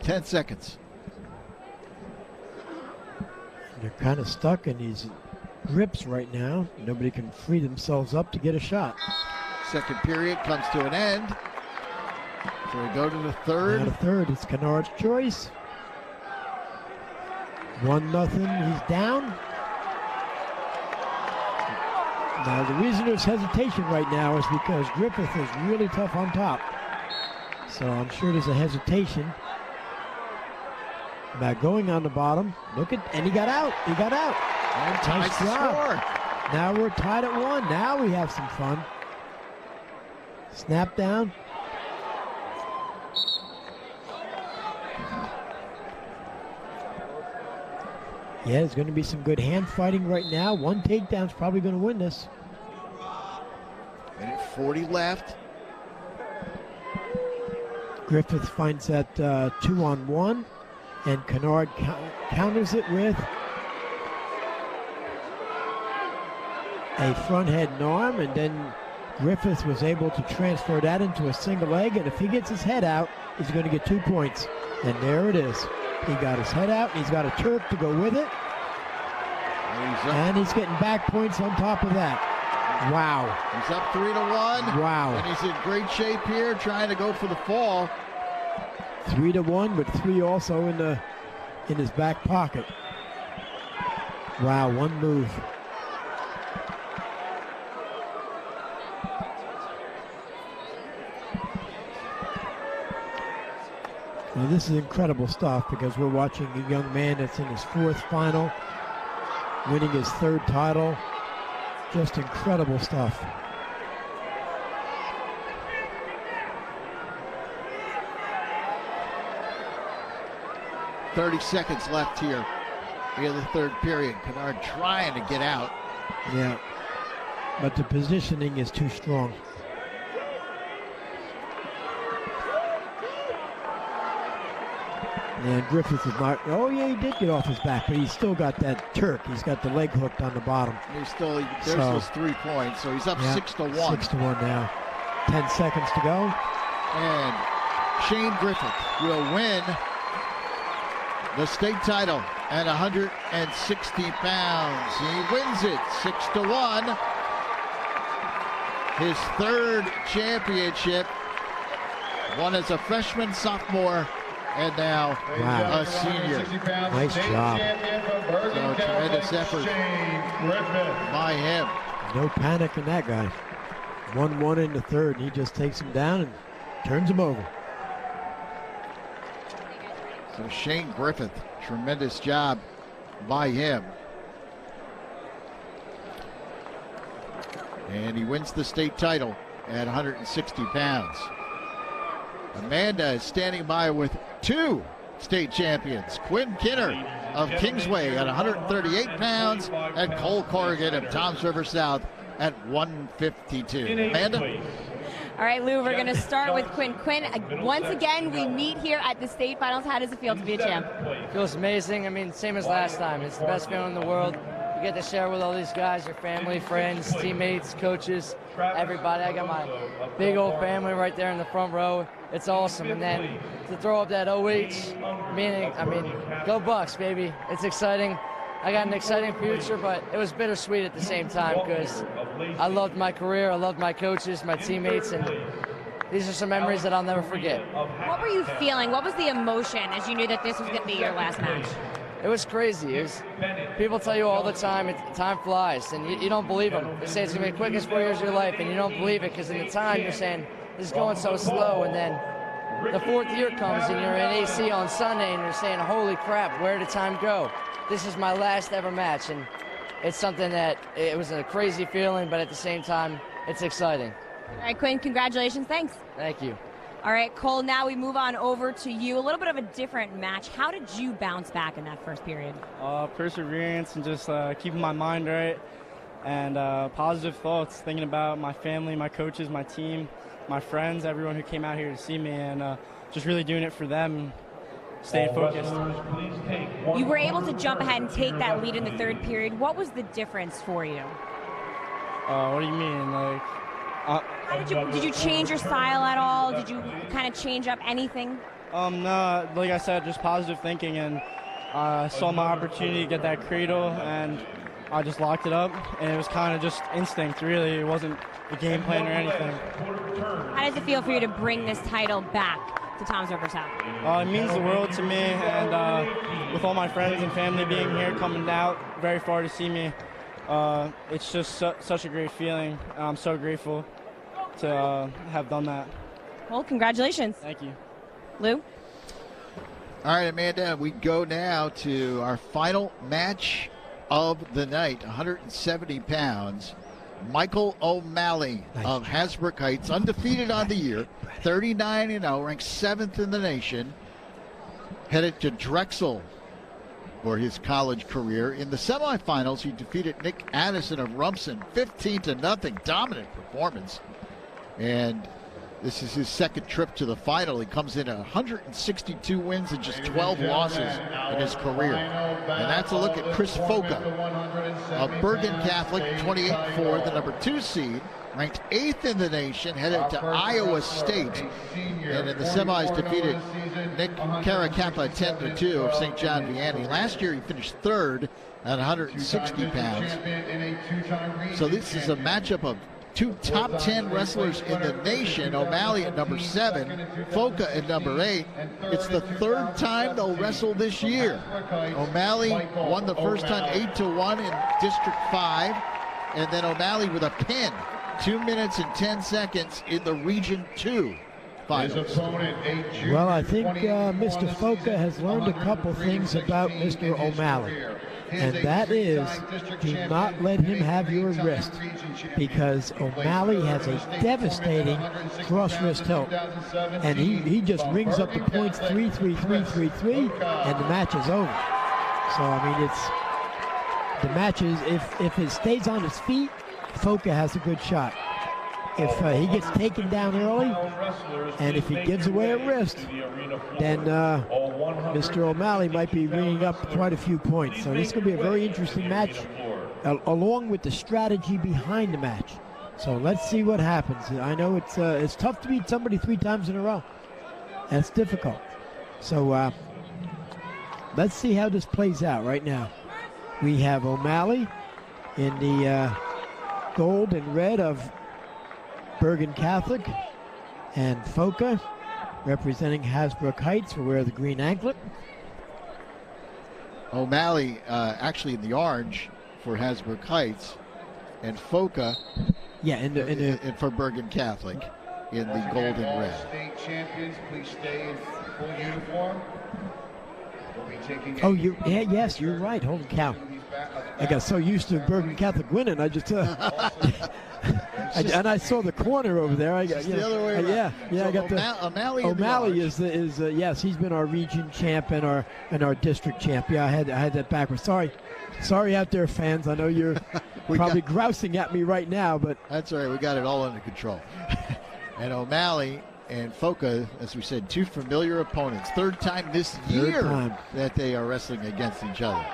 Ten seconds. They're kind of stuck in these grips right now. Nobody can free themselves up to get a shot. Second period comes to an end. So we go to the third. Now the third, it's Kennard's choice. 1-0, he's down. Now the reason there's hesitation right now is because Griffith is really tough on top. So I'm sure there's a hesitation about going on the bottom. Look at, and he got out. He got out. And nice job. Now we're tied at 1. Now we have some fun. Snap down. Yeah, there's going to be some good hand fighting right now. One takedown's probably going to win this. Minute 40 left. Griffith finds that 2-on-1, and Kennard counters it with a front head and arm, and then Griffith was able to transfer that into a single leg, and if he gets his head out, he's going to get 2 points. And there it is. He got his head out, he's got a Turk to go with it, and he's getting back points on top of that. Wow. He's up 3-1. Wow. And he's in great shape here, trying to go for the fall. 3-1 with 3 also in his back pocket. Wow, one move. Now this is incredible stuff because we're watching a young man that's in his 4th final, winning his 3rd title. Just incredible stuff. .30 seconds left here in the third period. Kennard trying to get out. Yeah, but the positioning is too strong. And Griffith is not, oh yeah, he did get off his back, but he's still got that Turk. He's got the leg hooked on the bottom. He's still, there's those 3 points, so he's up 6-1. 6-1 now. 10 seconds to go. And Shane Griffith will win the state title at 160 pounds. He wins it 6-1. His 3rd championship. Won as a freshman, sophomore, and now a senior. Nice job. So tremendous effort by him. No panic in that guy. 1-1 in the 3rd. He just takes him down and turns him over. So Shane Griffith, tremendous job by him. And he wins the state title at 160 pounds. Amanda is standing by with 2 state champions. Quinn Kinner of Kingsway at 138 pounds and Cole Corrigan of Toms River South at 152. Amanda? All right, Lou, we're going to start with Quinn. Quinn, once again, we meet here at the state finals. How does it feel to be a champ? It feels amazing. I mean, same as last time. It's the best feeling in the world. You get to share with all these guys, your family, friends, teammates, coaches, everybody. I got my big old family right there in the front row. It's awesome. And then to throw up that OH, meaning, I mean, go Bucks, baby. It's exciting. I got an exciting future, but it was bittersweet at the same time because I loved my career, I loved my coaches, my teammates, and these are some memories that I'll never forget. What were you feeling? What was the emotion as you knew that this was going to be your last match? It was crazy. People tell you all the time, time flies, and you don't believe them. They say it's going to be the quickest 4 years of your life, and you don't believe it because in the time you're saying, this is going so slow, and then the fourth year comes and you're in AC on Sunday and you're saying, holy crap, where did time go? This is my last ever match, and it's something that it was a crazy feeling, but at the same time, it's exciting. All right, Quinn, congratulations. Thanks. Thank you. All right, Cole, now we move on over to you. A little bit of a different match. How did you bounce back in that first period? Perseverance and just keeping my mind right and positive thoughts, thinking about my family, my coaches, my team, my friends, everyone who came out here to see me, and just really doing it for them, staying focused. You were able to jump ahead and take that lead in the third period. What was the difference for you? What do you mean? Like, did you change your style at all? Did you kind of change up anything? No, like I said, just positive thinking, and saw my opportunity to get that cradle, and I just locked it up, and it was kind of just instinct, really. It wasn't a game plan or anything. How does it feel for you to bring this title back to Tom's River South? It means the world to me, and with all my friends and family being here, coming out very far to see me, it's just such a great feeling. I'm so grateful to have done that. Well, congratulations. Thank you. Lou? All right, Amanda, we go now to our final match of the night, 170 pounds. Michael O'Malley of Hasbrook Heights, undefeated on the year, 39-0, ranked 7th in the nation, headed to Drexel for his college career. In the semifinals, he defeated Nick Addison of Rumson, 15-0, dominant performance. And this is his second trip to the final. He comes in at 162 wins and just 12 losses in his career. And that's a look at Chris Foka of Bergen Catholic, 28-4, the number 2 seed, ranked 8th in the nation, headed to Iowa State. And in the semis defeated Nick Caracappa 10-2 of St. John Vianney. Last year he finished 3rd at 160 pounds. So this is a matchup of 2 top 10 wrestlers in the nation, O'Malley at number 7, Foka at number 8. It's the 3rd time they'll wrestle this year. O'Malley won the first time 8-1 in District 5, and then O'Malley with a pin, 2 minutes and 10 seconds in the Region 2 finals. Well, I think Mr. Foka has learned a couple things about Mr. O'Malley. And that is, do not let him have your wrist, because O'Malley has a devastating cross wrist tilt. And he just rings up the points 3-3-3-3-3, and the match is over. So, I mean, the match is, if it stays on his feet, Foka has a good shot. If he gets taken down early, and if he gives away a wrist, then Mr. O'Malley might be ringing up quite a few points. So this is going to be a very interesting match, along with the strategy behind the match. So let's see what happens. I know it's tough to beat somebody 3 times in a row. That's difficult. So let's see how this plays out right now. We have O'Malley in the gold and red of Bergen Catholic, and Foka representing Hasbrook Heights will wear the green anklet. O'Malley actually in the orange for Hasbrook Heights, and Foka for Bergen Catholic in the gold and red. State champions, please stay in full uniform. Oh, yes, you're right. Holy cow. I got so used to Bergen Catholic winning, I just and I saw the corner over there. I got the other way around. I got O'Malley is yes, he's been our region champ and our district champ. Yeah, I had that backwards. Sorry out there, fans. I know you're probably grousing at me right now, but that's all right. We got it all under control. And O'Malley and Foka, as we said, 2 familiar opponents. 3rd time this year that they are wrestling against each other.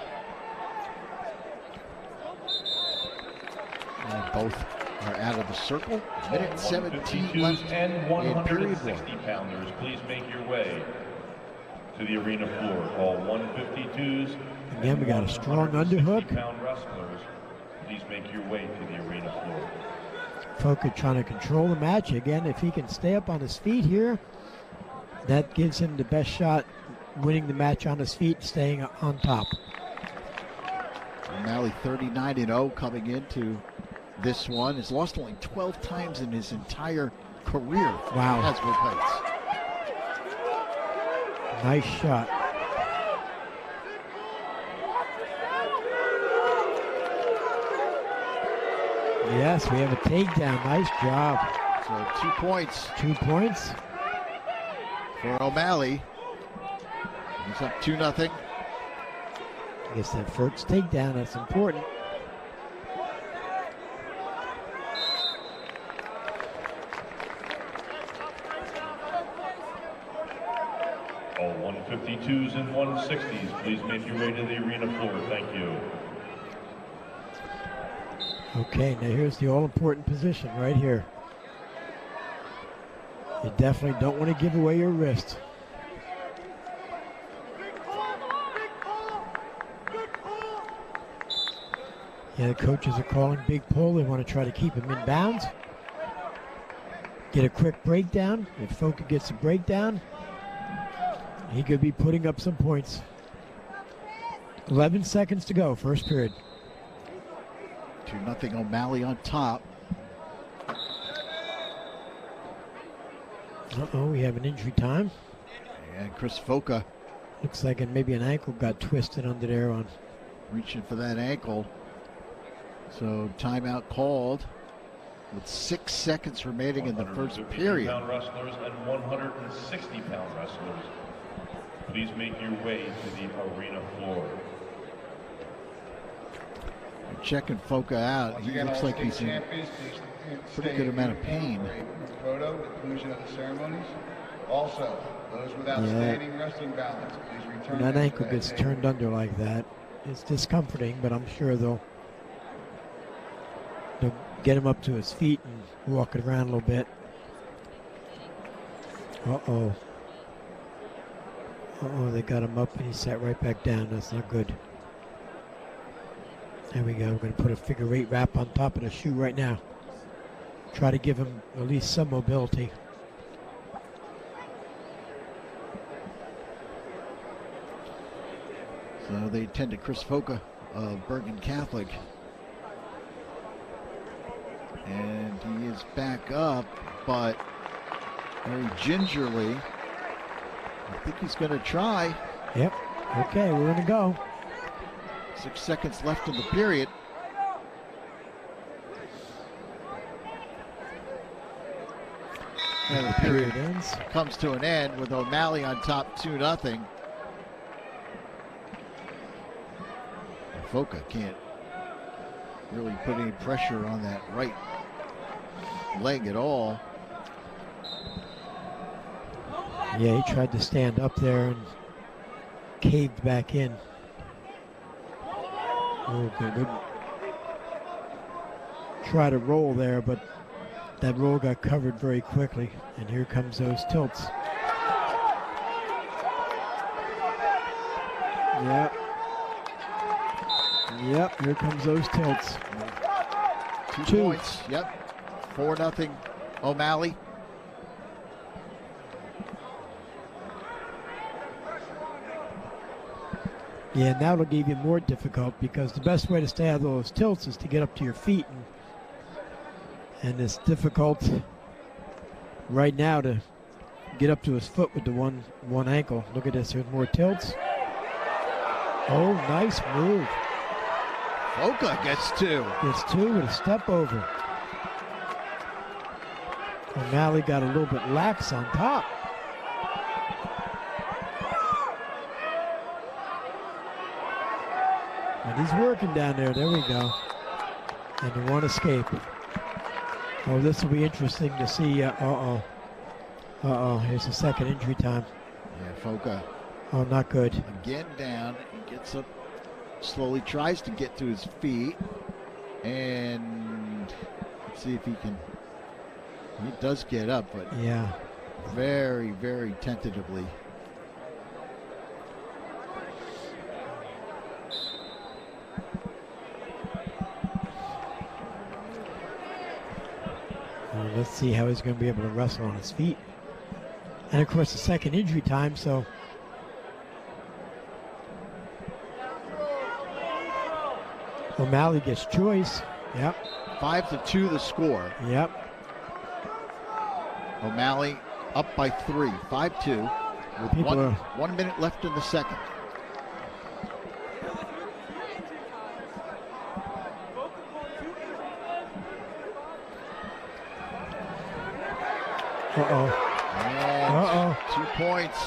And both are out of the circle. Minute 17 left and in period 160-pounders, please make your way to the arena floor. All 152s. Again, we got a strong underhook. Wrestlers, please make your way to the arena floor. Foka trying to control the match. Again, if he can stay up on his feet here, that gives him the best shot winning the match on his feet, staying on top. O'Malley 39-0 coming into this one. Has lost only 12 times in his entire career. Wow. Hasbrook Heights. Nice shot. Yes, we have a takedown. Nice job. So 2 points. 2 points. For O'Malley. He's up 2-0. I guess that first takedown, that's important. All 152s and 160s, please make your way to the arena floor. Thank you. Okay, now here's the all-important position right here. You definitely don't want to give away your wrist. Yeah, the coaches are calling big pull. They want to try to keep him in bounds. Get a quick breakdown. If Foka gets a breakdown, he could be putting up some points. 11 seconds to go, first period. 2-0 O'Malley on top. Uh-oh, we have an injury time. And Chris Foka. Looks like maybe an ankle got twisted under there on. Reaching for that ankle. So timeout called with 6 seconds remaining in the first period. 150-pound wrestlers and 160-pound wrestlers, please make your way to the arena floor. Checking Foka out. He looks like he's in pretty good amount of pain. Photo, conclusion of the ceremonies. Also, those with outstanding wrestling balance, please return. When that ankle gets turned under like that, it's discomforting, but I'm sure they'll get him up to his feet and walk it around a little bit. Uh-oh. Uh-oh, they got him up and he sat right back down. That's not good. There we go. We're going to put a figure 8 wrap on top of the shoe right now. Try to give him at least some mobility. So they attended Chris Foka of Bergen Catholic. And he is back up, but very gingerly. I think he's going to try. Yep. Okay, we're going to go. 6 seconds left in the period. And the period ends. Comes to an end with O'Malley on top 2-0. Foka can't really put any pressure on that right leg at all. Yeah, he tried to stand up there and caved back in. Oh, good. Try to roll there, but that roll got covered very quickly. And here comes those tilts. Yep, here comes those tilts. 2 points, yep. 4-0 O'Malley. Yeah, now it'll be even more difficult because the best way to stay out of those tilts is to get up to your feet. And it's difficult right now to get up to his foot with the one ankle. Look at this, there's more tilts. Oh, nice move. Foka gets 2. Gets 2 with a step over. O'Malley got a little bit lax on top. And he's working down there. There we go. And the one escape. Oh, this will be interesting to see. Uh-oh. Here's the second injury time. Yeah, Foka. Oh, not good. Again down. He gets up, slowly tries to get to his feet. And let's see if he can. He does get up, but yeah, very, very tentatively. Well, let's see how he's going to be able to wrestle on his feet. And of course, the second injury time, so. O'Malley gets choice. Yep. 5-2 the score. Yep. O'Malley up by 3, 5-2. with 1 minute left in the second. Uh-oh. 2 points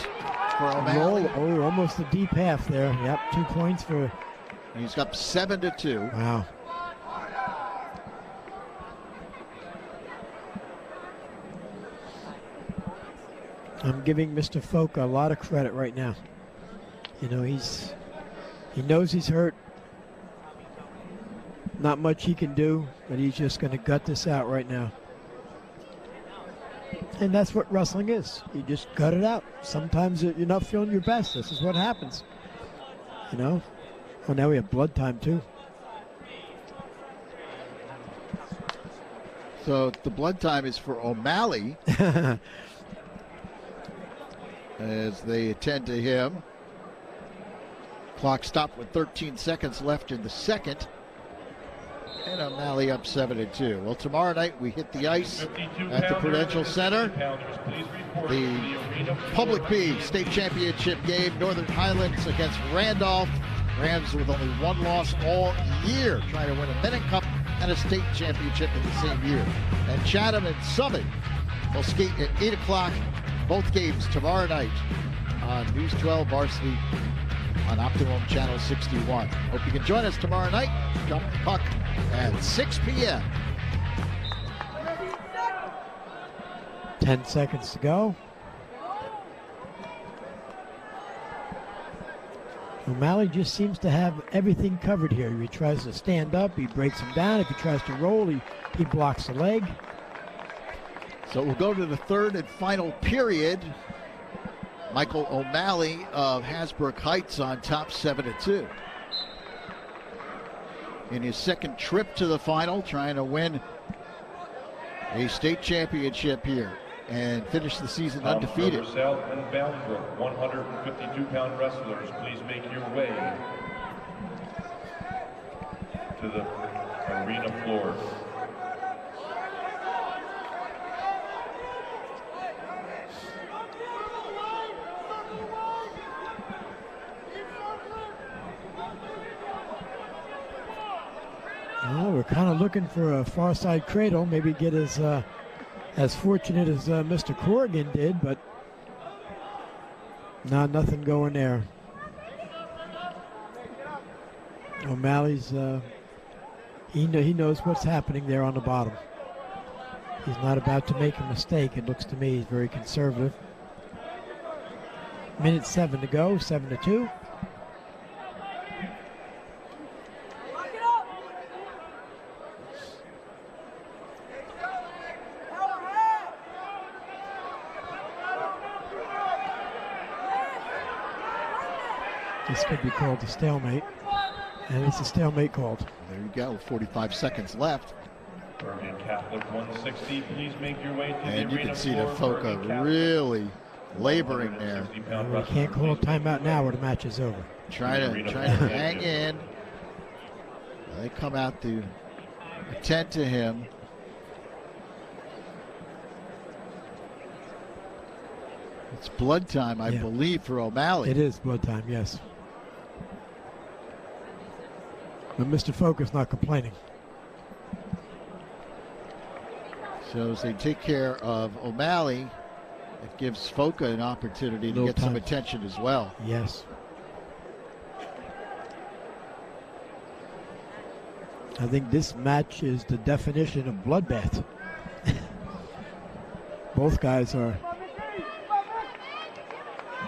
for O'Malley. Oh, almost a deep half there. Yep, 2 points for... He's up 7-2. Wow. I'm giving Mr. Folk a lot of credit right now. You know, he knows he's hurt. Not much he can do, but he's just going to gut this out right now. And that's what wrestling is. You just gut it out. Sometimes you're not feeling your best. This is what happens. You know? Oh, now we have blood time, too. So the blood time is for O'Malley. As they attend to him. Clock stopped with 13 seconds left in the second. And O'Malley up 7-2. Well, tomorrow night we hit the ice at the Prudential Center. The Public B State Championship game, Northern Highlands against Randolph. Rams with only one loss all year, trying to win a Bennett Cup and a state championship in the same year. And Chatham and Summit will skate at 8 o'clock. Both games tomorrow night on News 12 Varsity on Optimum Channel 61. Hope you can join us tomorrow night. Jump the puck at 6 p.m. 10 seconds to go. O'Malley just seems to have everything covered here. If he tries to stand up, he breaks him down. If he tries to roll, he blocks the leg. So we'll go to the third and final period. Michael O'Malley of Hasbrook Heights on top 7-2. In his second trip to the final, trying to win a state championship here and finish the season undefeated. South and Boundbrook, 152-pound wrestlers, please make your way to the arena floor. Well, we're kind of looking for a far side cradle, maybe get as fortunate as Mr. Corrigan did, but nothing going there. O'Malley's, he knows what's happening there on the bottom. He's not about to make a mistake. It looks to me he's very conservative. Minute 7 to go, 7-2. This could be called a stalemate, and it's a stalemate called. There you go, 45 seconds left. Bergen Catholic 160, please make your way to and the you arena can see the floor. Foca really laboring there. We can't call a timeout now or the match is over. Trying to hang in. They come out to attend to him. It's blood time, I believe, for O'Malley. It is blood time, yes. But Mr. Foca's not complaining. So as they take care of O'Malley, it gives Foca an opportunity to get some attention as well. Yes. I think this match is the definition of bloodbath. Both guys are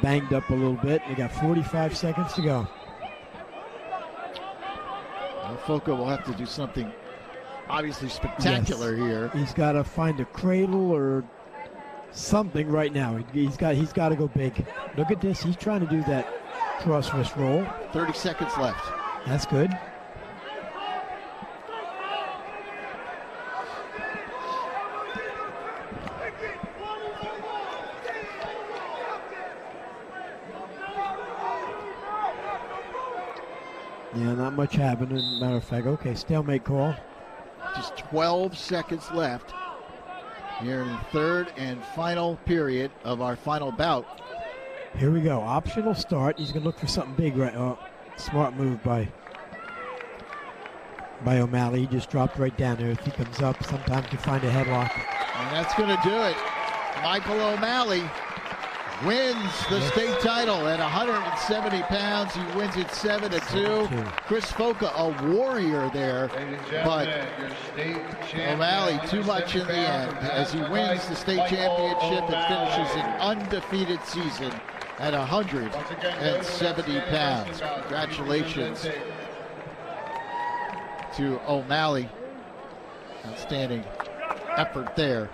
banged up a little bit. They got 45 seconds to go. Well, Foca will have to do something obviously spectacular here. He's got to find a cradle or something right now. He's got to go big. Look at this. He's trying to do that cross wrist roll. 30 seconds left. That's good. Yeah, not much happening, as a matter of fact. Okay, stalemate call. Just 12 seconds left here in the third and final period of our final bout Here we go. Optional start. He's going to look for something big right. Oh, smart move by O'Malley. He just dropped right down there. If he comes up, sometimes you find a headlock. And that's going to do it. Michael O'Malley wins the state title at 170 pounds. He wins it 7-2. Chris Foca, a warrior there, but O'Malley too much in the end as he wins the state championship and finishes an undefeated season at 170 pounds. Congratulations to O'Malley. Outstanding effort there.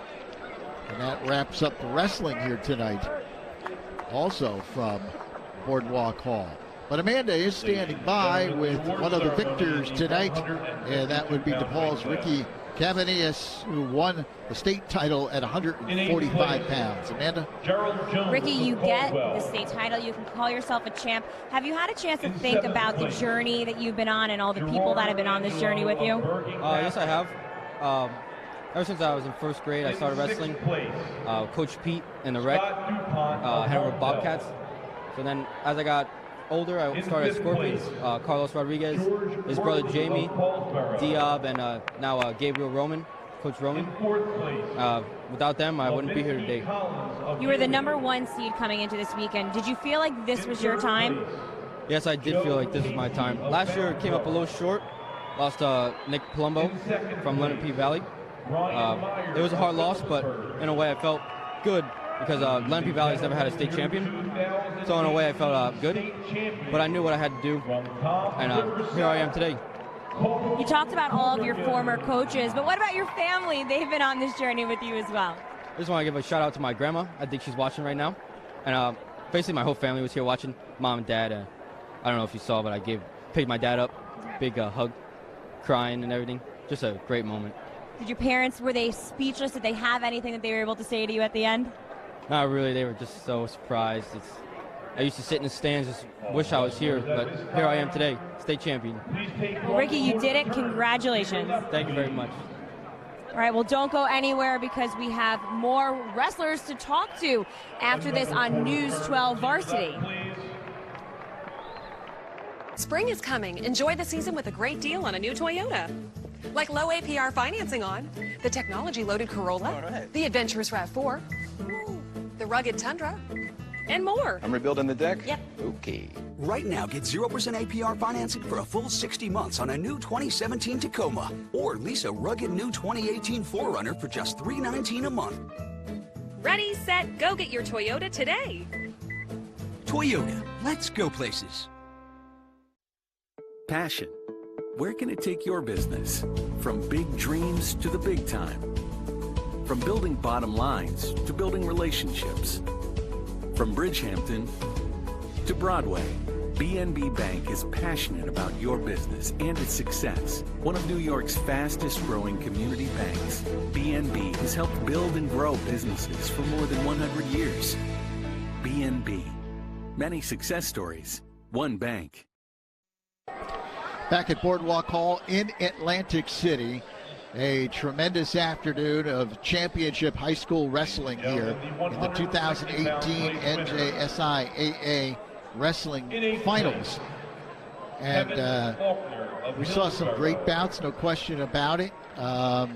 And that wraps up the wrestling here tonight. Also from Boardwalk Hall. But Amanda is standing by with one of the victors tonight, and that would be Depaul's Ricky Canidius, who won the state title at 145 pounds. Amanda? Ricky, you get the state title. You can call yourself a champ. Have you had a chance to think about the journey that you've been on and all the people that have been on this journey with you? Yes, I have. Ever since I was in first grade, I started wrestling. Coach Pete in the rec, Hanover Bobcats. So then as I got older, I started at Scorpions. Carlos Rodriguez, his brother Jamie, Diab, and now Gabriel Roman, Coach Roman. Without them, I wouldn't be here today. You were the #1 seed coming into this weekend. Did you feel like this was your time? Yes, I did feel like this was my time. Last year, it came up a little short. Lost Nick Palumbo from Leonard P. Valley. It was a hard loss, but in a way I felt good because Leonard P. Valley has never had a state champion. So in a way I felt good, but I knew what I had to do, and here I am today. You talked about all of your former coaches, but what about your family? They've been on this journey with you as well. I just want to give a shout out to my grandma. I think she's watching right now. And basically my whole family was here watching, mom and dad. I don't know if you saw, but I picked my dad up, big hug, crying and everything. Just a great moment. Did your parents, were they speechless? Did they have anything that they were able to say to you at the end? Not really. They were just so surprised. I used to sit in the stands, just wish I was here, but here I am today, state champion. Well, Ricky, you did it. Congratulations. Thank you very much. All right, well, don't go anywhere because we have more wrestlers to talk to after this on News 12 Varsity. Spring is coming. Enjoy the season with a great deal on a new Toyota. Like low APR financing on the technology-loaded Corolla, the adventurous RAV4, the rugged Tundra, and more. I'm rebuilding the deck? Yep. Okay. Right now, get 0% APR financing for a full 60 months on a new 2017 Tacoma. Or lease a rugged new 2018 4Runner for just $319 a month. Ready, set, go get your Toyota today. Toyota, let's go places. Passion. Where can it take your business? From big dreams to the big time. From building bottom lines to building relationships. From Bridgehampton to Broadway, BNB Bank is passionate about your business and its success. One of New York's fastest growing community banks, BNB has helped build and grow businesses for more than 100 years. BNB. Many success stories, one bank. Back at Boardwalk Hall in Atlantic City, a tremendous afternoon of championship high school wrestling here in the 2018 NJSIAA Wrestling Finals. And we saw some great bouts, no question about it. Not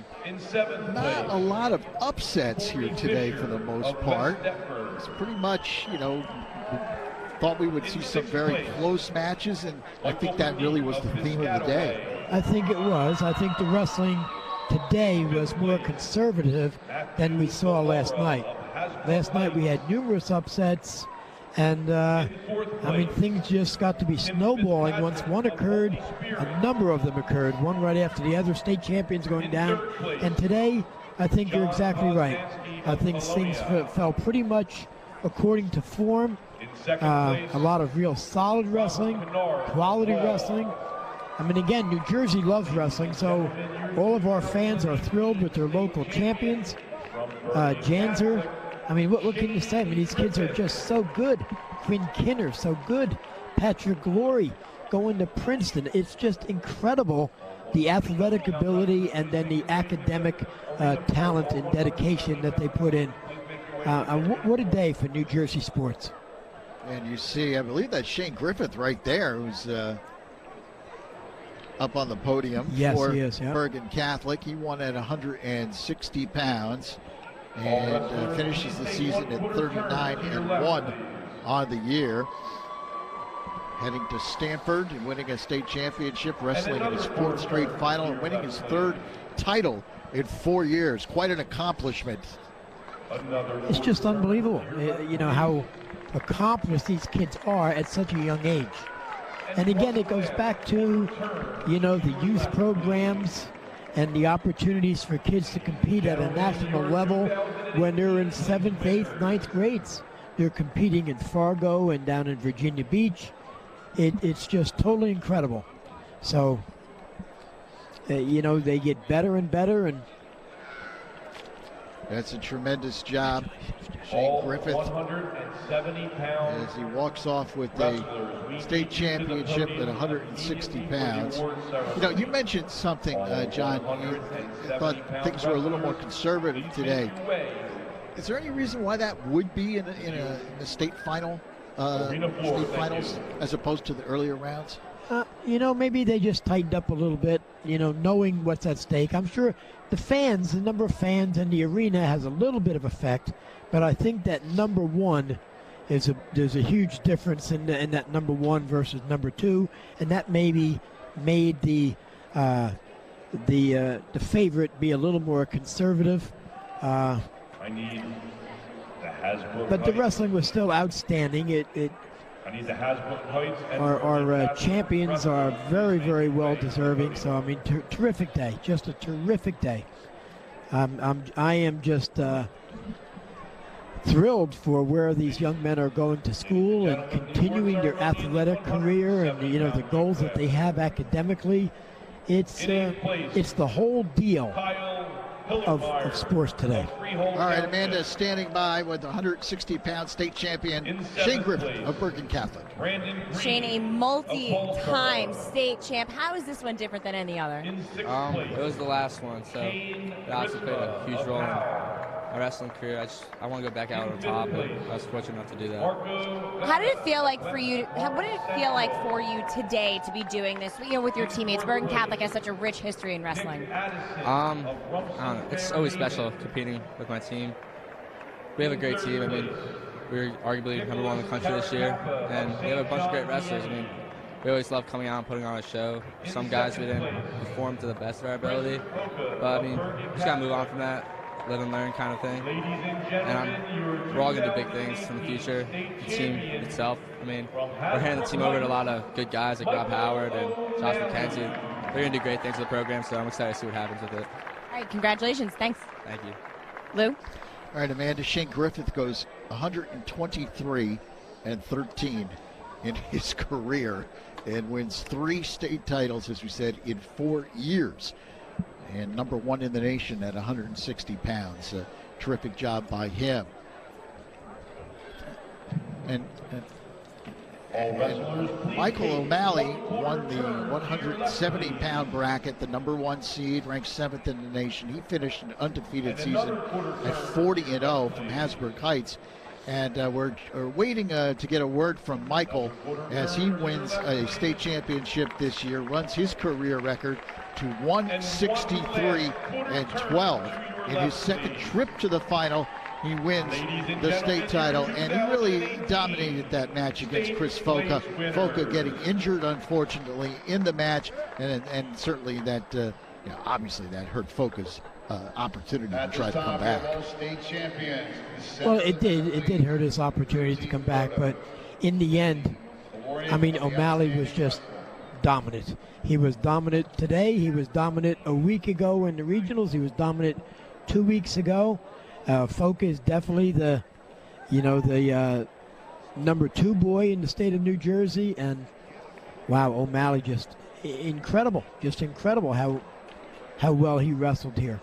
a lot of upsets here today for the most part. It's pretty much, thought we would see some very close matches, and I think that really was the theme of the day. I think it was. I think the wrestling today was more conservative than we saw last night. Last night we had numerous upsets, and things just got to be snowballing. Once one occurred, a number of them occurred, one right after the other, state champions going down. And today, I think you're exactly right. I think things fell pretty much according to form. A lot of real solid wrestling, quality wrestling. Again, New Jersey loves wrestling, so all of our fans are thrilled with their local champions. Janzer, what can you say? These kids are just so good. Quinn Kinner, so good. Patrick Glory going to Princeton. It's just incredible, the athletic ability and then the academic talent and dedication that they put in. What a day for New Jersey sports. And you see, I believe that's Shane Griffith right there, who's up on the podium for he is, yeah. Bergen Catholic. He won at 160 pounds and finishes the season at 39-1 on the year. Heading to Stanford and winning a state championship, wrestling in his 4th straight final, and winning his 3rd title in 4 years. Quite an accomplishment. It's just unbelievable, you know, how accomplished these kids are at such a young age. And again, it goes back to, you know, the youth programs and the opportunities for kids to compete at a national level when they're in 7th, 8th, 9th grades. They're competing in Fargo and down in Virginia Beach. It's just totally incredible. So, you know, they get better and better, and that's a tremendous job. Shane Griffith, 170 pounds, as he walks off with a state championship at 160 pounds. You know, you mentioned something, John. You thought things were a little more conservative today. Is there any reason why that would be in the state final, state finals, as opposed to the earlier rounds? You know, maybe they just tightened up a little bit, you know, knowing what's at stake. I'm sure the number of fans in the arena has a little bit of effect, but I think that number 1 there's a huge difference in that number 1 versus number 2, and that maybe made the favorite be a little more conservative. I need the Hasbrook. But the wrestling was still outstanding. I need the Hasbrook heights. Our champions are very, very well deserving. So I mean, terrific day, just a terrific day. I am just thrilled for where these young men are going to school and continuing their athletic career, and you know the goals that they have academically. It's the whole deal of sports today. All right, Amanda standing by with the 160-pound state champion, Shane Griffith of Bergen Catholic. Shane, a multi-time state champ. How is this one different than any other? It was the last one, so it obviously played a huge role in my wrestling career. I want to go back out on top, and I was fortunate enough to do that. How did it feel like for you? What did it feel like for you today to be doing this, you know, with your teammates? Bergen Catholic has such a rich history in wrestling. I don't know. It's always special competing with my team. We have a great team. I mean, we're arguably number 1 in the country this year, and we have a bunch of great wrestlers. I mean, we always love coming out and putting on a show. Some guys we didn't perform to the best of our ability, but I mean, we just gotta move on from that, live and learn kind of thing. And we're all gonna do big things in the future. The team itself, I mean, we're handing the team over to a lot of good guys like Rob Howard and Josh McKenzie. They're gonna do great things with the program, so I'm excited to see what happens with it. All right, congratulations. Thanks. Thank you. Lou? All right, Amanda, Shane Griffith goes 123-13 in his career and wins 3 state titles, as we said, in 4 years. And number 1 in the nation at 160 pounds. A terrific job by him. And Michael O'Malley won the 170-pound bracket, the number 1 seed, ranked 7th in the nation. He finished an undefeated season at 40-0 from Hasbrook Heights. And we're waiting to get a word from Michael as he wins a state championship this year, runs his career record to 163-12. In his 2nd trip to the final, he wins the state title, and he really dominated that match against Chris Foca. Foca getting injured, unfortunately, in the match, and certainly that, obviously that hurt Foca's opportunity to try to come back. Well, it did hurt his opportunity to come back, but in the end, I mean, O'Malley was just dominant. He was dominant today. He was dominant a week ago in the regionals. He was dominant 2 weeks ago. Foca is definitely the number 2 boy in the state of New Jersey, and wow, O'Malley just incredible how well he wrestled here.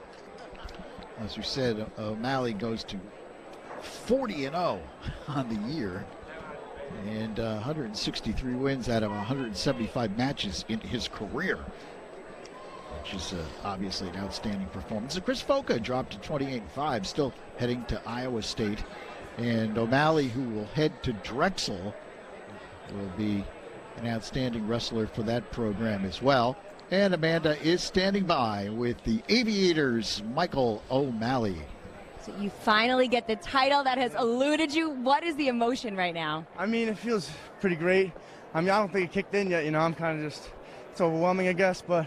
As we said, O'Malley goes to 40-0 on the year, and 163 wins out of 175 matches in his career, which is obviously an outstanding performance. Chris Foca dropped to 28-5, still heading to Iowa State And O'Malley, who will head to Drexel, will be an outstanding wrestler for that program as well. And Amanda is standing by with the Aviators' Michael O'Malley. So you finally get the title that has eluded you. What is the emotion right now? I mean, it feels pretty great. I mean, I don't think it kicked in yet, I'm kind of just, it's overwhelming, I guess, but,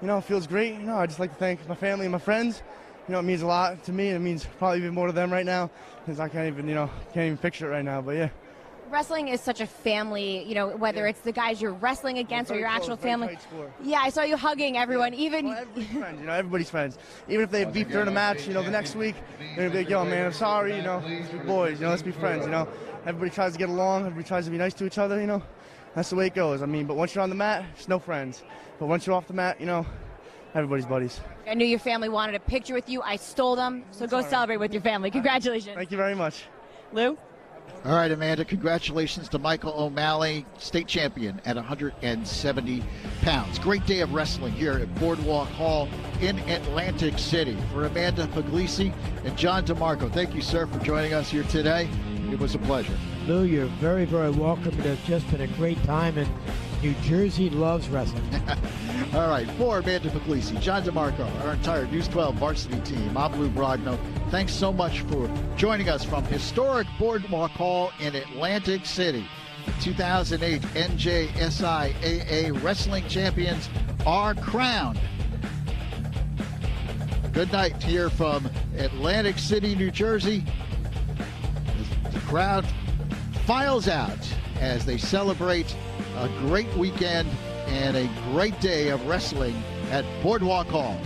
it feels great. I just like to thank my family and my friends. It means a lot to me. It means probably even more to them right now, because I can't even picture it right now, but yeah. Wrestling is such a family, whether it's the guys you're wrestling against or your actual family. Yeah, I saw you hugging everyone, even. Well, everybody's friends, everybody's friends. Even if they have beef during a match, the next week, they're going to be like, yo, man, I'm sorry, let's be boys, let's be friends, Everybody tries to get along, everybody tries to be nice to each other, That's the way it goes. But once you're on the mat, it's no friends. But once you're off the mat, everybody's buddies. I knew your family wanted a picture with you. I stole them, so go celebrate with your family. Congratulations. Thank you very much. Lou? All right, Amanda, congratulations to Michael O'Malley, state champion at 170 pounds. Great day of wrestling here at Boardwalk Hall in Atlantic City. For Amanda Puglisi and John DeMarco, thank you, sir, for joining us here today. It was a pleasure. Lou, you're very, very welcome. It has just been a great time, and New Jersey loves wrestling. All right, for Amanda Puglisi, John DeMarco, our entire News 12 varsity team, I'm Lou Brogno. Thanks so much for joining us from historic Boardwalk Hall in Atlantic City. The 2008 NJSIAA Wrestling Champions are crowned. Good night here from Atlantic City, New Jersey. The crowd files out as they celebrate a great weekend and a great day of wrestling at Boardwalk Hall.